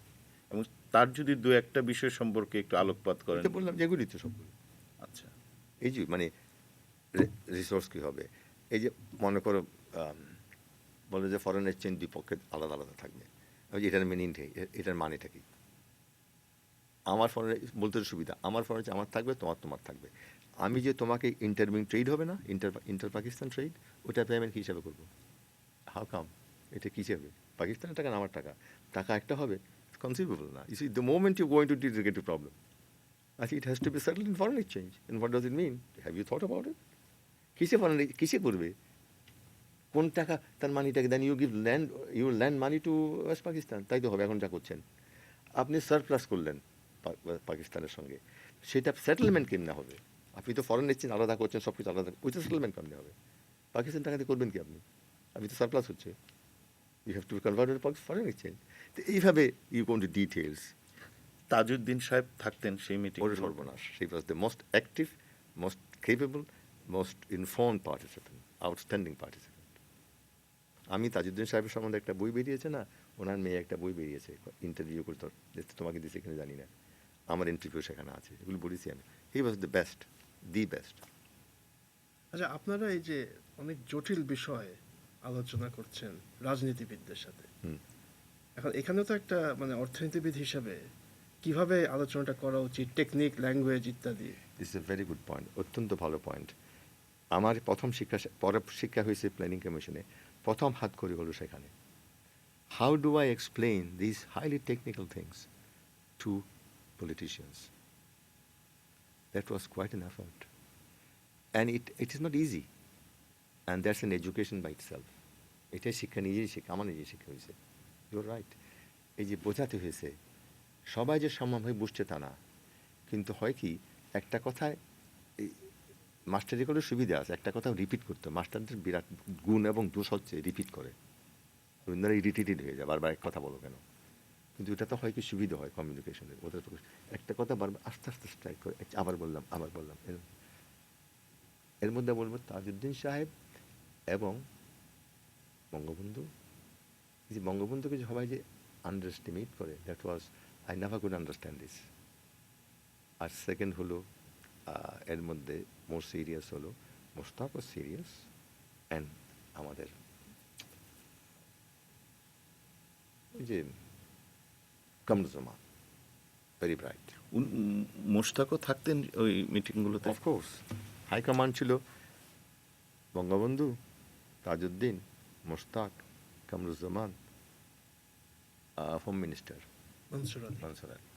এবং তার যদি দু একটা বিষয় সম্পর্কে একটু আলোকপাত করেন। বললাম যেগুলি তো সবগুলো। আচ্ছা, এই যে মানে রিসোর্স কি হবে, এই যে মনে করো বলে যে ফরেন এক্সচেঞ্জ দুই পক্ষে আলাদা আলাদা থাকবে, এটার মিনিংটাই, এটার মানেটা কি? আমার ফরেন বলতে সুবিধা, আমার ফরেন আমার থাকবে, তোমার থাকবে। আমি যে তোমাকে ইন্টারভিউ ট্রেড হবে না, ইন্টার পাকিস্তান ট্রেড, ওটা পেমেন্ট কী হিসাবে করবো? How come? এটা কী হিসাবে? পাকিস্তানের টাকা না আমার টাকা একটা হবে? Conceivable now. You see, the moment you go into this, you get a problem. I think it has to be settled in foreign exchange. And what does it mean? Have you thought about it? কিসে করবে? কোন টাকা তার মানিটাকে দেন, you lend money to West Pakistan, তাই তো হবে এখন যা করছেন। আপনি সারপ্লাস করলেন পাকিস্তানের সঙ্গে, সেটা সেটেলমেন্ট কেমনে হবে? আপনি তো ফরেন এক্সচেঞ্জ আলাদা করছেন, সব কিছু আলাদা, ওইটা সেটেলমেন্ট কেমনে হবে? পাকিস্তান টাকাতে করবেন কি আপনি? আপনি তো সারপ্লাস হচ্ছে, you have to convert foreign exchange. তো এইভাবে you gone to details. Tajuddin সাহেব থাকতেন সেই মিটিং। ওরে সর্বনাশ, he was the most active, most capable, most informed participant, outstanding participant. আমি তাজউদ্দিন সাহেবের সম্বন্ধে একটা বই বেরিয়েছে না, ওনার মেয়ে একটা বই বেরিয়েছে, ইন্টারভিউ করতে, তোমাকে দিয়েছে কিনা জানি না, আমার ইন্টারভিউ সেখানে আছে, এগুলো বলেছি আমি। He was the best, the best. আচ্ছা, আপনারা এই যে অনেক জটিল বিষয়ে আলোচনা করছেন রাজনীতিবিদদের সাথে, হুম। এখন এখানে তো একটা মানে অর্থনীতিবিদ হিসাবে কিভাবে আলোচনাটা করা উচিত, টেকনিক, ল্যাঙ্গুয়েজ ইত্যাদি। This is a very good point, অত্যন্ত ভালো পয়েন্ট। আমার প্রথম পরে শিক্ষা হয়েছে প্ল্যানিং কমিশনে, প্রথম হাত করি হলো সেখানে। How do I explain this highly technical things to politicians? That was quite an effort. And it is not easy. And that's an education by itself. এটাই শিক্ষা, নিজেই শিক্ষা, আমার নিজেই শিক্ষা হয়েছে। Your right. এই যে বোঝাতে হয়েছে, সবাই যে সমানভাবে বুঝছে তা না, কিন্তু হয় কি, একটা কথায় এই মাস্টারি করে সুবিধা আছে, একটা কথা রিপিট করতে, মাস্টারদের বিরাট গুণ এবং দোষ হচ্ছে রিপিট করে, রবীন্দ্র ইরিটেটেড হয়ে যায়, বারবার এক কথা বলো কেন। কিন্তু এটা তো হয় কি সুবিধা হয় কমিউনিকেশনের, ওদের তো একটা কথা বারবার আস্তে আস্তে স্ট্রাইক করে, আবার বললাম এর মধ্যে বলবো তাজউদ্দিন সাহেব এবং বঙ্গবন্ধু। যে বঙ্গবন্ধুকে সবাই যে আন্ডার এস্টিমেট করে, that was, I never could understand this. আর সেকেন্ড হলো এর মধ্যে মোর সিরিয়াস হলো মোস্তাক ওয়াজ সিরিয়াস, অ্যান্ড আমাদের যে কামরুজ্জামান, ভেরি ব্রাইট। মোশতাকও থাকতেন ওই মিটিংগুলোতে? অফকোর্স, হাইকমান্ড ছিল বঙ্গবন্ধু, তাজউদ্দিন, মোশতাক, কামরুজ্জামান, হোম মিনিস্টার মনসুর আলী। মানসুর আলী,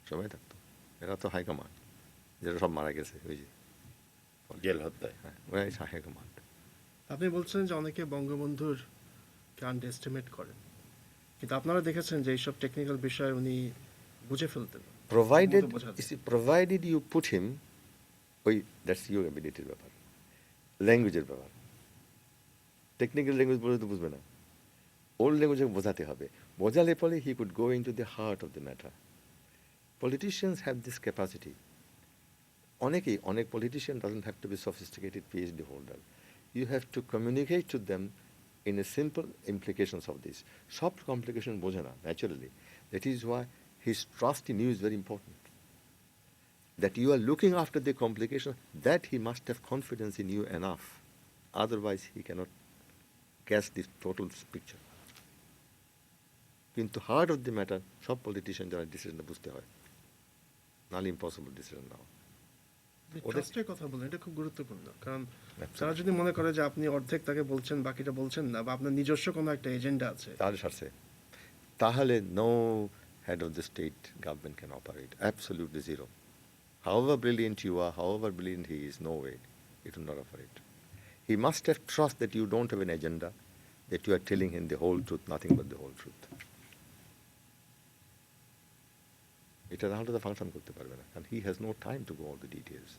সবাই থাকতো। এরা তো হাইকমান্ড, যেটা সব মারা গেছে ওই যে জেল হত্যায়। হ্যাঁ, ওরাই হাইকমান্ড। আপনি বলছেন যে অনেকে বঙ্গবন্ধুর কে আন্ডার এস্টিমেট করেন, কিন্তু আপনারা দেখেছেন যে এইসব টেকনিক্যাল বিষয় উনি বুঝে ফেলতেন, প্রোভাইডেড, ঠিকমতো বোঝাতেন। প্রোভাইডেড ইউ পুট হিম, ওই দ্যাটস ইউর অ্যাবিলিটির ব্যাপার, ল্যাঙ্গুয়েজের ব্যাপার। টেকনিক্যাল ল্যাঙ্গুয়েজ বলে তো বুঝবে না, ওল্ড ল্যাঙ্গুয়েজে বোঝাতে হবে, বোঝালে পরে he could go in to the heart of the matter. Politicians have this capacity. অনেক politician doesn't have to be sophisticated PhD holder, you have to communicate to them in a simple implications of this. সব complication বোঝে না naturally, that is why his trust in you is very important, that you are looking after the complication, that he must have confidence in you enough, otherwise he cannot catch the total picture. কিন্তু heart of the matter সব politician যারা ডিসিশনটা বুঝতে হয়, নাহলে impossible decision নাও। ট্রাস্টের কথা বলেন, এটা খুব গুরুত্বপূর্ণ, কারণ তারা যদি মনে করে যে আপনি অর্ধেক তাকে বলছেন, বাকিটা বলছেন না, বা আপনার নিজস্ব কোনো একটা এজেন্ডা আছে, তাহলে সারছে, তাহলে no head of the state government can operate, absolutely zero. However brilliant you are, however brilliant he is, no way, it will not operate. He must have trust that you don't have an agenda, that you are telling him the whole truth, nothing but the whole truth. এটা না হলে তো function করতে পারবে না, কারণ he has no time to go all the details.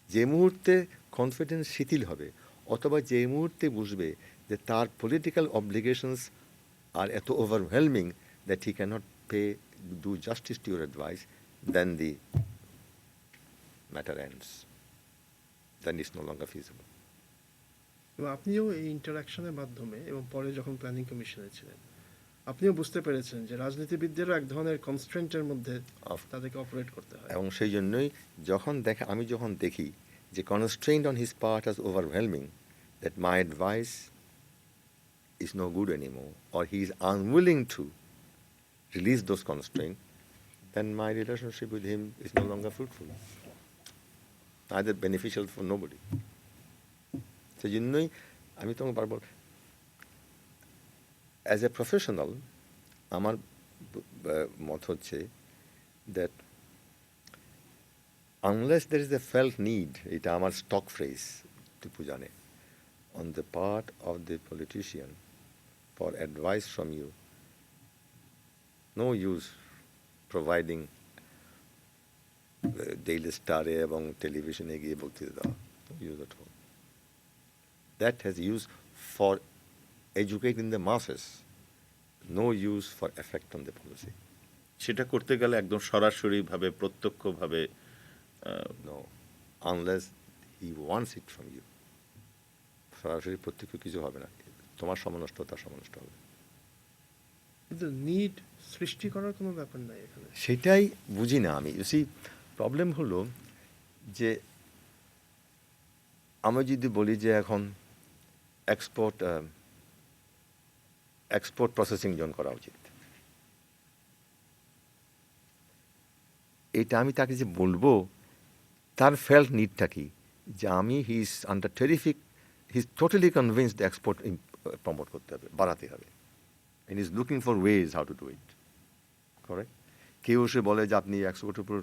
যে মুহূর্তে কনফিডেন্স শিথিল হবে, অথবা যে মুহূর্তে বুঝবে যে তার পলিটিক্যাল অব্লিগেশনস আর এত overwhelming that he can't do justice to your advice, then the matter ends, then it's no longer feasible. এবং আপনিও এই ইন্টারাকশনের মাধ্যমে এবং পরে যখন প্ল্যানিং কমিশনে ছিলেন, আপনিও বুঝতে পেরেছেন যে রাজনীতিবিদদেরও এক ধরনের কনস্ট্রেন্টের মধ্যে তাদেরকে অপারেট করতে হয়। এবং সেই জন্যই আমি যখন দেখি যে constraint on his part as overwhelming, that my advice is no good anymore, or he is unwilling to release those constraints, then my relationship with him is no longer fruitful, neither beneficial for nobody. সেই জন্যই আমি তোমাকে বারবার, as a professional, আমার মত হচ্ছে that unless there is a felt need, এটা আমার স্টক ফ্রেজ টিপু জানে, on the part of the politician for advice from you, no use providing Daily স্টারে এবং টেলিভিশনে গিয়ে বক্তৃতা দেওয়া, no use at all. That has use for educating the masses, no use for effect on the policy. সেটা করতে গেলে একদম সরাসরিভাবে প্রত্যক্ষভাবে No, unless he wants it from you. সরাসরি প্রত্যক্ষ কিছু হবে না, তোমার সময় নষ্ট তার সময় নষ্ট হবে। কিন্তু নিড সৃষ্টি করার কোনো ব্যাপার নাই এখানে। সেটাই বুঝি না আমি। সি প্রবলেম হলো যে আমি যদি বলি যে এখন এক্সপোর্ট প্রসেসিং জোন করা উচিত, এটা আমি তাকে যে বলবো তার ফেল্ট নিডটা কি, যে আমি he is under terrific, he is totally convinced export promote করতে হবে, বাড়াতে হবে, and he is looking for ways how to do it. Correct? কেউ এসে বলে যে আপনি এক্সপোর্টের উপর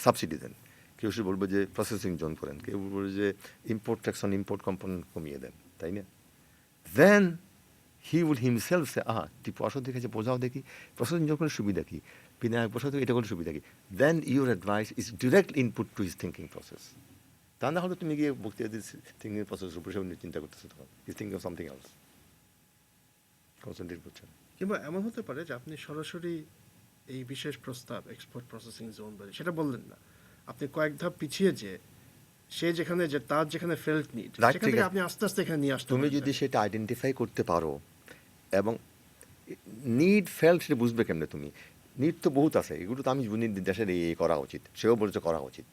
সাবসিডি দেন, কেউ এসে বলবে যে প্রসেসিং জোন করেন, কেউ বলবে যে import tax on import component কমিয়ে দেন, তাই না? দেন হি উইল হিমসেলফ সে তুই প্রসাদ দেখেছে বোঝাও দেখি প্রসেসিং জোন করে সুবিধা কি, বিনায়ক প্রসাদ এটা করে সুবিধা কি, then your advice is direct input to his thinking process. তা না হলে তুমি গিয়ে বক্তৃতা দিচ্ছি থিঙ্কিং প্রসেসের উপরে সেগুলো চিন্তা করতেছো, তখন is thinking of something else, concentrate করছেন। কিংবা এমন হতে পারে যে আপনি সরাসরি এই বিশেষ প্রস্তাব এক্সপোর্ট প্রসেসিং জোন বলে সেটা বললেন না, আপনি কয়েক ধাপ পিছিয়ে যে সে যেখানে যে তার যেখানে ফেল্ট নিড Right, সেখান ঠিক থেকে আছে। আপনি আস্তে আস্তে এখানে নিয়ে আসতে তুমি পারবেন। যদি সেটা আইডেন্টিফাই করতে পারো এবং নিড ফেল সেটা বুঝবে কেমনে তুমি? নিড তো বহুত আছে, এগুলো তো আমি বুঝি দেশের এই করা উচিত, সেও বলেছে করা উচিত,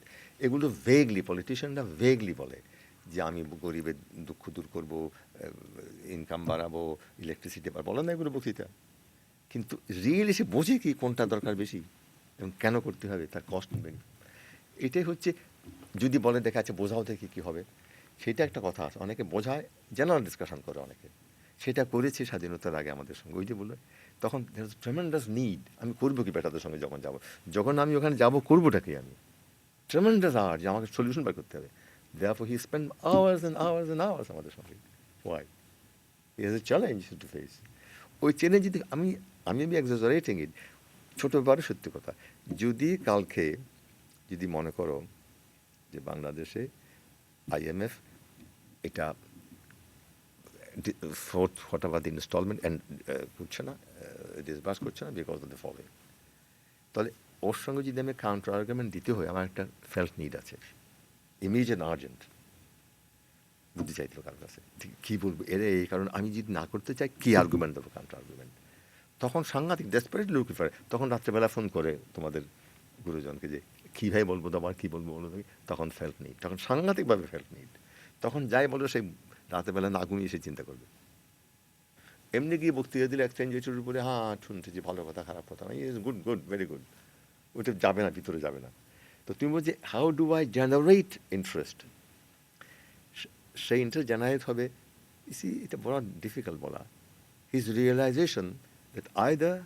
এগুলো ভেগলি পলিটিশিয়ানরা ভেগলি বলে যে আমি গরিবের দুঃখ দূর করবো, ইনকাম বাড়াবো, ইলেকট্রিসিটি বলে না এগুলো বক্তৃতা, কিন্তু রিয়েলি সে বোঝে কি কোনটা দরকার বেশি এবং কেন করতে হবে, তার কস্ট বেনিফিট। এটাই হচ্ছে, যদি বলে দেখা যাচ্ছে বোঝাও দেখি কী হবে, সেটা একটা কথা আছে, অনেকে বোঝায়, জেনারেল ডিসকাশন করে অনেকে, সেটা করেছে স্বাধীনতার আগে আমাদের সঙ্গে, ওই যে বললো তখন ট্রেমেন্ডাস নিড, আমি করবো কি বেটাদের সঙ্গে যখন যাবো, যখন আমি ওখানে যাবো করবোটা কি, আমি ট্রেমেন্ডাস আওয়ার যে আমাকে সলিউশন বার করতে হবে, therefore he spent hours and hours and hours আমাদের সঙ্গে। Why? He has a challenge to face. ওই চ্যালেঞ্জ যদি আমি এক্সাজারেটিং ইট, ছোটো ব্যাপারে সত্যি কথা, যদি কালকে যদি মনে করো যে বাংলাদেশে IMF এটা ফোর্থ হঠাৎ ইনস্টলমেন্ট করছে না, ডিসবার্স করছে না বিকজ অফ দ্য ফলোইং, তাহলে ওর সঙ্গে যদি আমি কাউন্টার আর্গুমেন্ট দিতে হয়, আমার একটা ফেল্ট নিড আছে, ইমিডিয়েট আর্জেন্ট, বুঝতে চাইছিল কার কাছে কী বলবো এর, এই কারণ আমি যদি না করতে চাই কী আর্গুমেন্ট দেবো, কাউন্টার আর্গুমেন্ট, তখন সাংঘাতিক ডেসপারেটলি লুকি পারে, তখন রাত্রেবেলা ফোন করে তোমাদের গুরুজনকে যে কী ভাই বলবো তোমার কী বলবো বলো তুমি, তখন ফেল্ট নিড, তখন সাংঘাতিকভাবে ফেল্ট নিড, তখন যাই বলো সেই রাতেরবেলা না ঘুমিয়ে সে চিন্তা করবে। এমনি গিয়ে বক্তৃতা দিলে এক্সচেঞ্জ রেটের উপরে হ্যাঁ শুনতে যে ভালো কথা খারাপ কথা, is good good very good, ওইটা যাবে না, ভিতরে যাবে না। তো তুমি বলছি how do I generate interest, সেই ইন্টারেস্ট জেনারেট হবে, এটা বড় ডিফিকাল্ট বলা, হিজ রিয়েলাইজেশন দ্যাট আইদার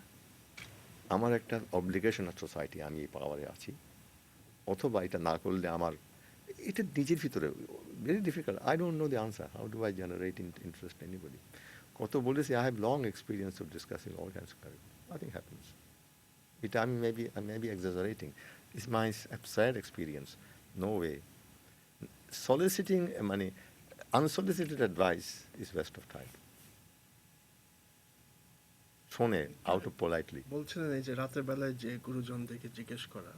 আমার একটা অব্লিগেশন অফ সোসাইটি, আমি এই পাওয়ারে আছি, অথবা এটা না করলে আমার, এটা নিজের ভিতরে very difficult, I don't know the answer, how do I generate interest anybody. কত বলেছি I have long experience of discussing all kinds of nothing happens, এটা আমি maybe exaggerating, it's my sad experience, no way soliciting মানে unsolicited advice is waste of time. শোনে out of politely, বলছিলেন এই যে রাতের বেলায় যে গুরুজনদেরকে জিজ্ঞেস করা,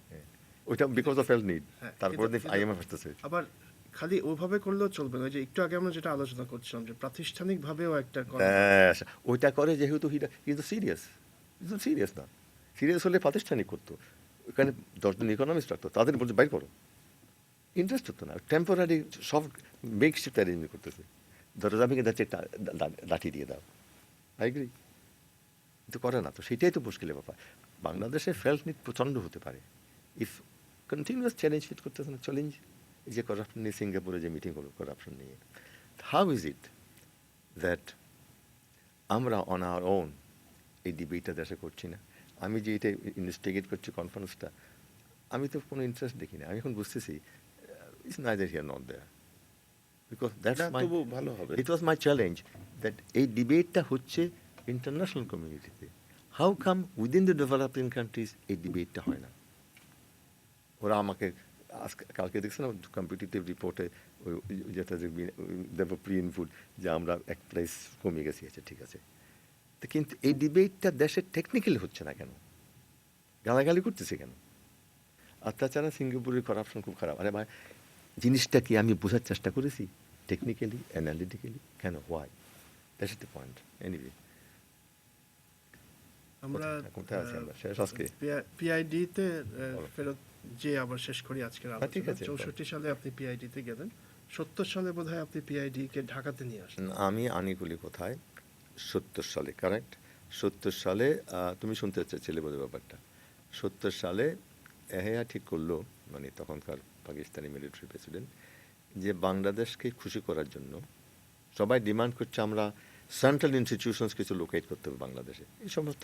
ওইটা বিকজ অফ হেলথ নিড, হ্যাঁ, তারপরে কিন্তু- IMF আসতেছে। আবার খালি ওইভাবে করলেও চলবে না, ওই যে একটু আগে আমরা যেটা আলোচনা করছিলাম যে প্রাতিষ্ঠানিকভাবেও একটা ব্যাস, ওইটা করে যেহেতু কিন্তু সিরিয়াস, সিরিয়াস না, সিরিয়াস হলে প্রাতিষ্ঠানিক করতো, ওখানে 10 জন ইকোনমিস্ট রাখতো, তাদের বলছে বাইর করো, ইন্টারেস্ট হতো না, টেম্পোরারি সব মেক শিফট অ্যারেঞ্জমেন্ট করতেছে, দরজা ভেঙে যাচ্ছে লাঠি দিয়ে দাও, আই এগ্রি, কিন্তু করে না, তো সেটাই তো মুশকিলের ব্যাপার। বাংলাদেশে ফেল্ট নিড প্রচণ্ড হতে পারে ইফ কন্টিনিউয়াস চ্যালেঞ্জ ফিট করতেছে না, চ্যালেঞ্জ এই যে করাপশন নিয়ে সিঙ্গাপুরে যে মিটিং হলো করাপশন নিয়ে, হাউ ইজ ইট দ্যাট আমরা অন আওয়ার ওন এই ডিবেটটা দেশে করছি না, আমি যে এটা ইনভেস্টিগেট করছি কনফারেন্সটা, আমি তো কোনো ইন্টারেস্ট দেখি না, আমি এখন বুঝতেছি it's neither here not there, because that's না মাই, তবু ভালো হবে। ইট ওয়াজ মাই চ্যালেঞ্জ দ্যাট এই ডিবেটটা হচ্ছে ইন্টারন্যাশনাল কমিউনিটিতে, how come within the developing countries এই ডিবেটটা হয় না? ওরা আমাকে আজকে কালকে দেখছে না কম্পিটিটিভ রিপোর্টে যেটা দেব প্রি ইনপুট যে আমরা এক প্লেস কমে গেছি, আচ্ছা ঠিক আছে, তো কিন্তু এই ডিবেটটা দেশের টেকনিক্যালি হচ্ছে না কেন? গালাগালি করতেছে কেন? আর তাছাড়া সিঙ্গাপুরের করাপশন খুব খারাপ। আরে ভাই, জিনিসটা কি আমি বোঝার চেষ্টা করেছি টেকনিক্যালি অ্যানালিটিক্যালি? কেন, why? That's the point. Anyway, আমরা কোথায় আছি আমরা? শেষ আজকে? পিআইডিতে ফেরত যে আবার শেষ করি আজকের হ্যাঁ, ঠিক আলোচনা। আছে। 64 সালে আপনি পিআইডিতে গেলেন, 70 সালে বোধহয় আপনি পিআইডি কে ঢাকাতে নিয়ে আসলেন। আমি আনিগুলি কোথায়? 70 সালে, কারেক্ট। 70 সালে তুমি শুনতে চাচ্ছিলে বোধহয় ব্যাপারটা। 70 সালে এহেয়া ঠিক করলো, মানে তখনকার পাকিস্তানি মিলিটারি প্রেসিডেন্ট, যে বাংলাদেশকে খুশি করার জন্য সবাই ডিমান্ড করছে আমরা সেন্ট্রাল ইনস্টিটিউশনস কিছু লোকেট করতে হবে বাংলাদেশে, এই সমস্ত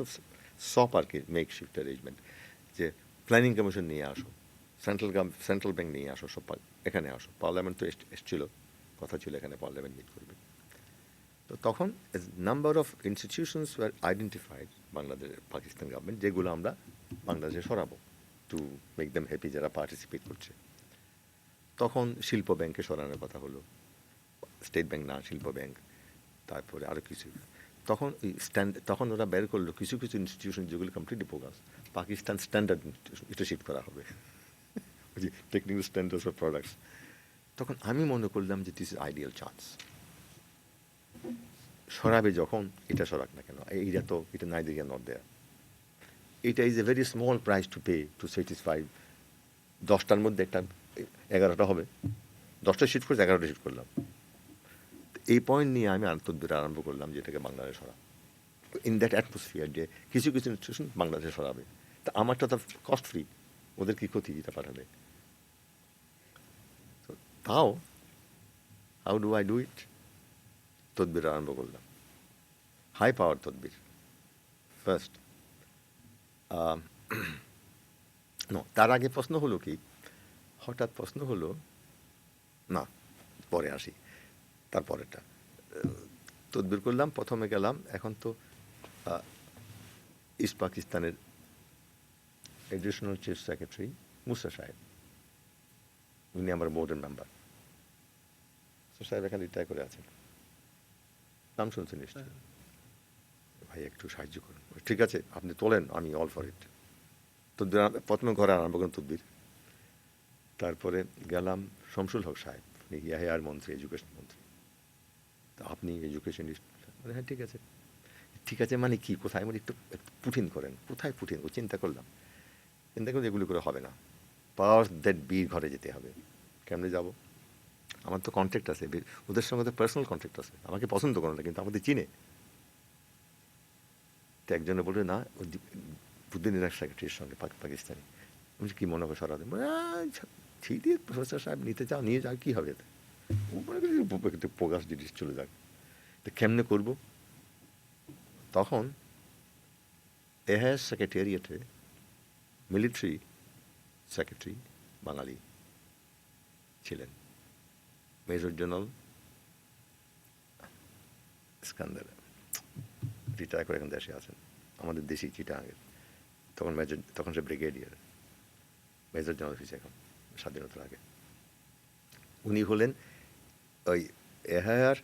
সব আর কি মেক শিফট অ্যারেঞ্জমেন্ট, যে প্ল্যানিং কমিশন নিয়ে আসো, সেন্ট্রাল ব্যাংক নিয়ে আসো, সব এখানে আসো, পার্লামেন্ট তো এসছিল, কথা ছিল এখানে পার্লামেন্ট মিট করবে। তো তখন number of institutions were identified Bangladesh Pakistan government, যেগুলো আমরা বাংলাদেশে সরাবো টু মেক দেম হ্যাপি যারা পার্টিসিপেট করছে। তখন শিল্প ব্যাংকে সরানোর কথা হলো, স্টেট ব্যাংক না, শিল্প ব্যাংক, তারপরে আরও কিছু। তখন তখন ওরা বের করলো কিছু কিছু ইনস্টিটিউশন যেগুলো completely bogus, Pakistan standard institution, এটা শিফট করা হবে, টেকনিক্যাল স্ট্যান্ডার্ডস অফ প্রোডাক্টস। তখন আমি মনে করলাম যে দিস ইজ আইডিয়াল চান্স, সরাবে যখন এটা সরাক না কেন, এইটা তো এটা নাই দিকে নট দেয়া, এটা is a very small price to pay to satisfy. 10টার মধ্যে একটা 11টা হবে, 10টা শিফট করে 11টা শিফট করলাম। এই পয়েন্ট নিয়ে আমি আন্তর্জাতিক আরম্ভ করলাম যে এটাকে বাংলাদেশ সরা, ইন দ্যাট অ্যাটমসফিয়ার, যে কিছু কিছু ইনস্টিটিউশন বাংলাদেশে সরাবে। তা আমারটা তো কস্ট ফ্রি, ওদের কি ক্ষতি এটা পাঠালে? তাও হাউ ডু আই ডু ইট? তদবির আরম্ভ করলাম, হাই পাওয়ার তদবির ফার্স্ট। তার আগে প্রশ্ন হলো কি, হঠাৎ প্রশ্ন হলো, না পরে আসি, তারপরেরটা তদবির করলাম। প্রথমে গেলাম, এখন তো ইস্ট পাকিস্তানের এডিশনাল চিফ সেক্রেটারি মুসা সাহেব, উনি আমার বোর্ডের মেম্বার। মুসা সাহেব এখানে রিটায়ার করে আছেন, নাম শুনছেন নিশ্চয়ই। ভাই একটু সাহায্য করুন, ঠিক আছে আপনি তোলেন, আমি অল ফর ইট। তদবির প্রথমে ঘরে আরম্ভ করেন তদবির। তারপরে গেলাম শমসুল হক সাহেব, উনি ইয়াহিয়ার মন্ত্রী, এডুকেশন মন্ত্রী। তা আপনি এডুকেশনিস্ট, হ্যাঁ ঠিক আছে। ঠিক আছে মানে কি, কোথায়, মানে একটু একটু পুঠিন করেন, কোথায় পুঠিন? ও চিন্তা করলাম, চিন্তা করলে এগুলি করে হবে না, পাওয়ার দ্যাট বীর ঘরে যেতে হবে। কেমনে যাব? আমার তো কন্ট্যাক্ট আছে, ওদের সঙ্গে তো পার্সোনাল কন্ট্যাক্ট আছে, আমাকে পছন্দ করে না কিন্তু আমাদের চিনে। তো একজনে বলবে না, বুদ্ধিন ইরাক সেক্রেটারির সঙ্গে পাকিস্তানি, আমি কি মনে হয় সরাতে, ঠিক দিয়ে প্রফেসর সাহেব নিতে চাও নিয়ে যাও, কী হবে এতে? ও মনে করি একটু প্রকাশ জিনিস চলে যাক। তো কেমনে করবো? তখন এহার সেক্রেটারিয়েটে মিলিটারি সেক্রেটারি বাঙালি ছিলেন, মেজর জেনারেল স্কান্দার, রিটায়ার করে এখন দেশে আছেন, আমাদের দেশি চিটাগাঙ্গের। তখন সে ব্রিগেডিয়ার, মেজর জেনারেল অফিসে এখন, স্বাধীনতার আগে। উনি হলেন ওই এহার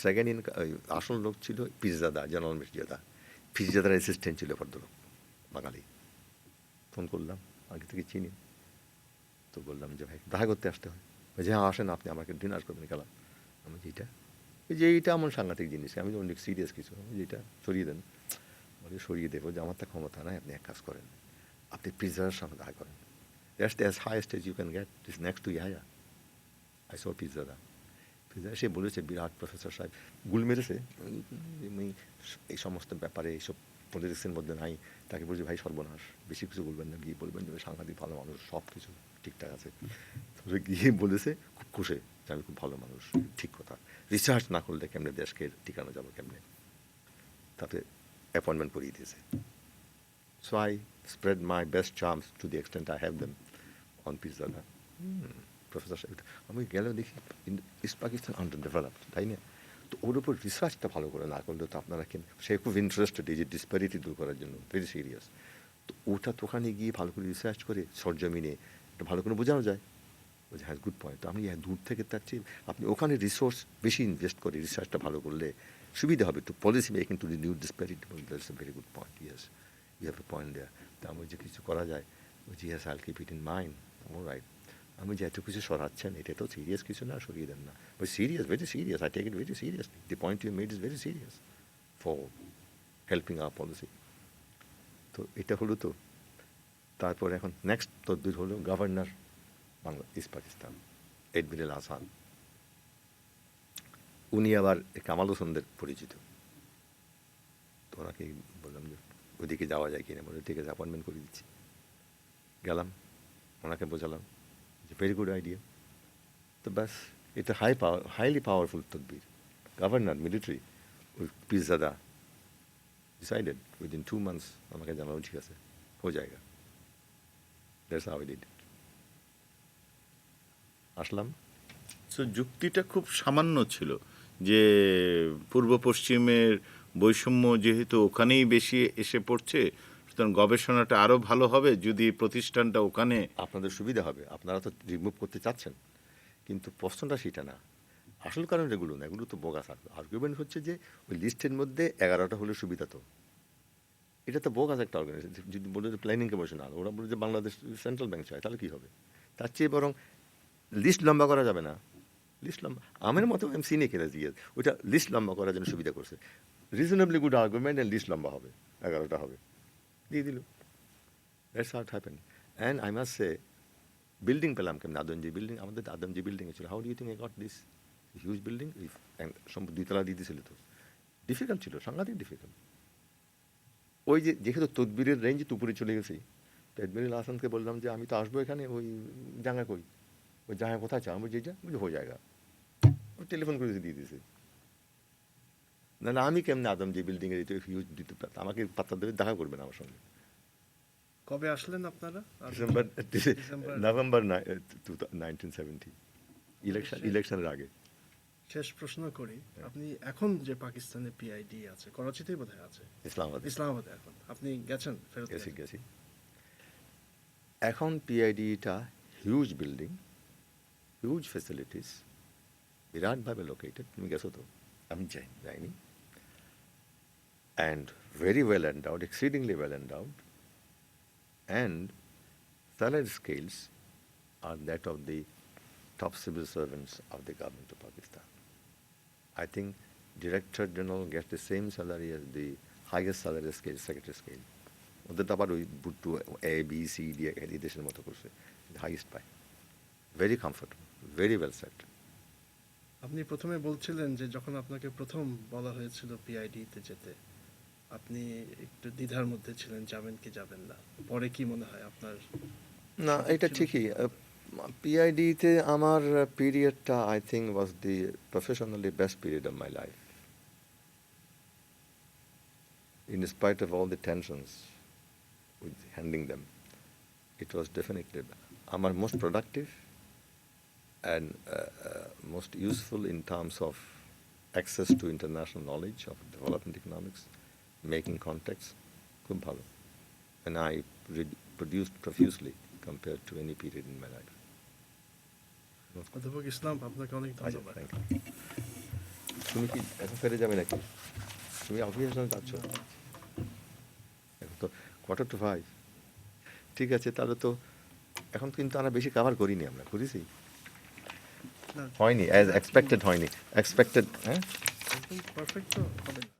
সেকেন্ড ওই আসল লোক ছিল পিরজাদা, জেনারেল মির্জাদা, পিরজাদার অ্যাসিস্ট্যান্ট ছিল ভদ্রলোক, বাঙালি। ফোন করলাম, আগে থেকে চিনি, তো বললাম যে ভাই দেখা করতে আসতে হয়। যে হ্যাঁ আসেন, আপনি আমাকে ডিনার করবেন। গেলাম, আমি যেটা যে এইটা এমন সাংঘাতিক জিনিস, আমি অনেক সিরিয়াস কিছু, যেটা সরিয়ে দেন, বলে সরিয়ে দেবো, যে আমার তো ক্ষমতা নাই, আপনি এক কাজ করেন, আপনি পিৎজার সঙ্গে দেখা করেন, that's the highest edge you can get, is next to Yahya. I saw Pirzada, পিৎজা সে বলেছে বিরাট প্রফেসর সাহেব, গুল মেরেছে, আমি এই সমস্ত ব্যাপারে এইসব পলিটিক্সের মধ্যে নাই। তাকে বলছি ভাই সর্বনাশ, বেশি কিছু বলবেন না, গিয়ে বলবেন যে সাংঘাতিক ভালো মানুষ, সব কিছু ঠিকঠাক আছে। তবে গিয়ে বলেছে খুব খুশি যে আমি খুব ভালো মানুষ, ঠিক কথা, রিসার্চ না করলে কেমনে দেশকে টিকানো যাবো কেমনে, তাতে অ্যাপয়েন্টমেন্ট করিয়ে দিয়েছে। So I spread my best charms to the extent I have them on Pizzada. Professor সাহেব, আমি গেলেও দেখি ইস্ট পাকিস্তান আন্ডার ডেভেলপড, তাই না? তো ওর উপর রিসার্চটা ভালো করে না করলে তো আপনারা কেন, সে খুব ইন্টারেস্টেড এই যে ডিসপ্যারিটি দূর করার জন্য, ভেরি সিরিয়াস। তো ওটা তো ওখানে গিয়ে ভালো করে রিসার্চ করে সরজমিনে এটা ভালো করে বোঝানো যায়। বলছে হ্যাঁ, গুড পয়েন্ট। তো আমি দূর থেকে তার চেয়ে আপনি ওখানে রিসোর্স বেশি ইনভেস্ট করে রিসার্চটা ভালো করলে সুবিধা হবে to policy making to renew disparity. That's a very good point, yes, you have a point there. তা আমি যে কিছু করা যায়, বলছি yes, I'll keep it in mind. Oh right. আমি যে এত কিছু সরাচ্ছেন, এটা তো সিরিয়াস কিছু না, সরিয়ে দেন না। But serious, very serious, I take it very seriously. The point you made is very serious for helping our policy. তো এটা হলো। তো তারপর এখন নেক্সট তদবির হলো governor Bangla east Pakistan, admiral Ahsan. উনি আবার কামাল হোসেনদের পরিচিত। তো ওনাকে বললাম যে ওদিকে যাওয়া যায় কিনা, বলে ঠিক আছে, অ্যাপয়েন্টমেন্ট করে দিচ্ছি। গেলাম, ওনাকে বোঝালাম যে ভেরি গুড আইডিয়া। তো ব্যাস, এটা হাইলি পাওয়ারফুল তদবির। গভর্নর, মিলিটারি, ওই পিজাদা ডিসাইডেড উইদিন 2 months আমাকে জানালো ঠিক আছে, হো জায়গা। That's how we did it. Aslam. So যুক্তিটা খুব সামান্য ছিল যে পূর্ব পশ্চিমের বৈষম্য যেহেতু ওখানেই বেশি এসে পড়ছে, সুতরাং গবেষণাটা আরও ভালো হবে যদি প্রতিষ্ঠানটা ওখানে। আপনাদের সুবিধা হবে, আপনারা তো রিমুভ করতে চাচ্ছেন, কিন্তু প্রশ্নটা সেটা না। আসল কারণ এগুলো না, এগুলো তো বোগাস। আর্গুমেন্ট হচ্ছে যে ওই লিস্টের মধ্যে 11টা হলে সুবিধা। তো এটা তো বোগাস একটা অর্গানাইজেশন। যদি বলে যে প্ল্যানিং কমিশন, আর ওরা বলে যে বাংলাদেশ সেন্ট্রাল ব্যাংক চায়, তাহলে কী হবে? তার চেয়ে বরং লিস্ট লম্বা করা যাবে না? লিস্ট লম্বা, আমার মতো আমি সিনে কেনা দিয়ে ওইটা লিস্ট লম্বা করার জন্য সুবিধা করছে। Reasonably good argument, and list লম্বা হবে, 11টা হবে, দিয়ে দিল। That's how it happen. And I must say, building পেলাম কেমন? আদমজি বিল্ডিং, আমাদের আদমজি বিল্ডিংয়ে ছিল। How do you think I got this huge building? সম্ভব 2 তলা দিয়ে দিয়েছিল। তো ডিফিকাল্ট ছিল, সাংঘাতিক ডিফিকাল্ট। ওই যে যেহেতু তদবিরের রেঞ্জ উপরে চলে গেছি, তো এডমিরাল হাসানকে বললাম যে আমি তো আসবো এখানে, ওই জায়গা কই, ওই জায়গা কোথায় চাও? আমি যেটা বুঝি ওই জায়গা। ও টেলিফোন করে দিয়ে দিয়েছে। না না, আমি কেমনে আদমজি বিল্ডিংয়ের এই হিউজ দিতে পারতাম? আমাকে পাত্তা দেবে, দেখা করবেন আমার সঙ্গে। কবে আসলেন আপনারা? নভেম্বর 1970, ইলেকশনের আগে। শেষ প্রশ্ন করি, আপনি এখন যে পাকিস্তানে পিআইডি আছে, করাচিতেই বোধহয় আছে, ইসলামাবাদে এখন আপনি গেছেন, ফেরত গেছি। এখন পিআইডিটা হিউজ বিল্ডিং, হিউজ ফেসিলিটিস, বিরাটভাবে লোকেটেড। তুমি গেছো তো? আমি যাইনি। And very well endowed, exceedingly well endowed, and salary scales are that of the top civil servants of the government of Pakistan. I think Director General gets the same salary as the highest salary scale, Secretary scale. ওদের তো আবার ওই বুট্টু A, B, C দিয়ে এই দেশের মতো করছে, highest পায়। Very comfortable, very well set. আপনি প্রথমে বলছিলেন যে যখন আপনাকে প্রথম বলা হয়েছিল পিআইডিতে যেতে, আপনি একটু দ্বিধার মধ্যে ছিলেন, যাবেন কি যাবেন না। পরে কি মনে হয় আপনার? না, এটা ঠিকই। পিআইডিতে আমার পিরিয়ডটা I think was the professionally best period of my life. In spite of all the tensions with handling them, it was definitely আমার most productive and most useful in terms of access to international knowledge of development economics, making contacts. খুব ভালো। And I produced profusely compared to any period in my life. অধ্যাপক ইসলাম, আপনাকে অনেক ধন্যবাদ। তুমি কি এখন ফেরে যাবে নাকি? তুমি অফিসের সঙ্গে যাচ্ছ? এখন তো 4:45। ঠিক আছে, তাহলে তো এখন কিন্তু আমরা বেশি কাভার করিনি। আমরা করেছি, হয়নি, অ্যাজ এক্সপেক্টেড হয়নি। এক্সপেক্টেড, হ্যাঁ, পারফেক্ট তো হবে না।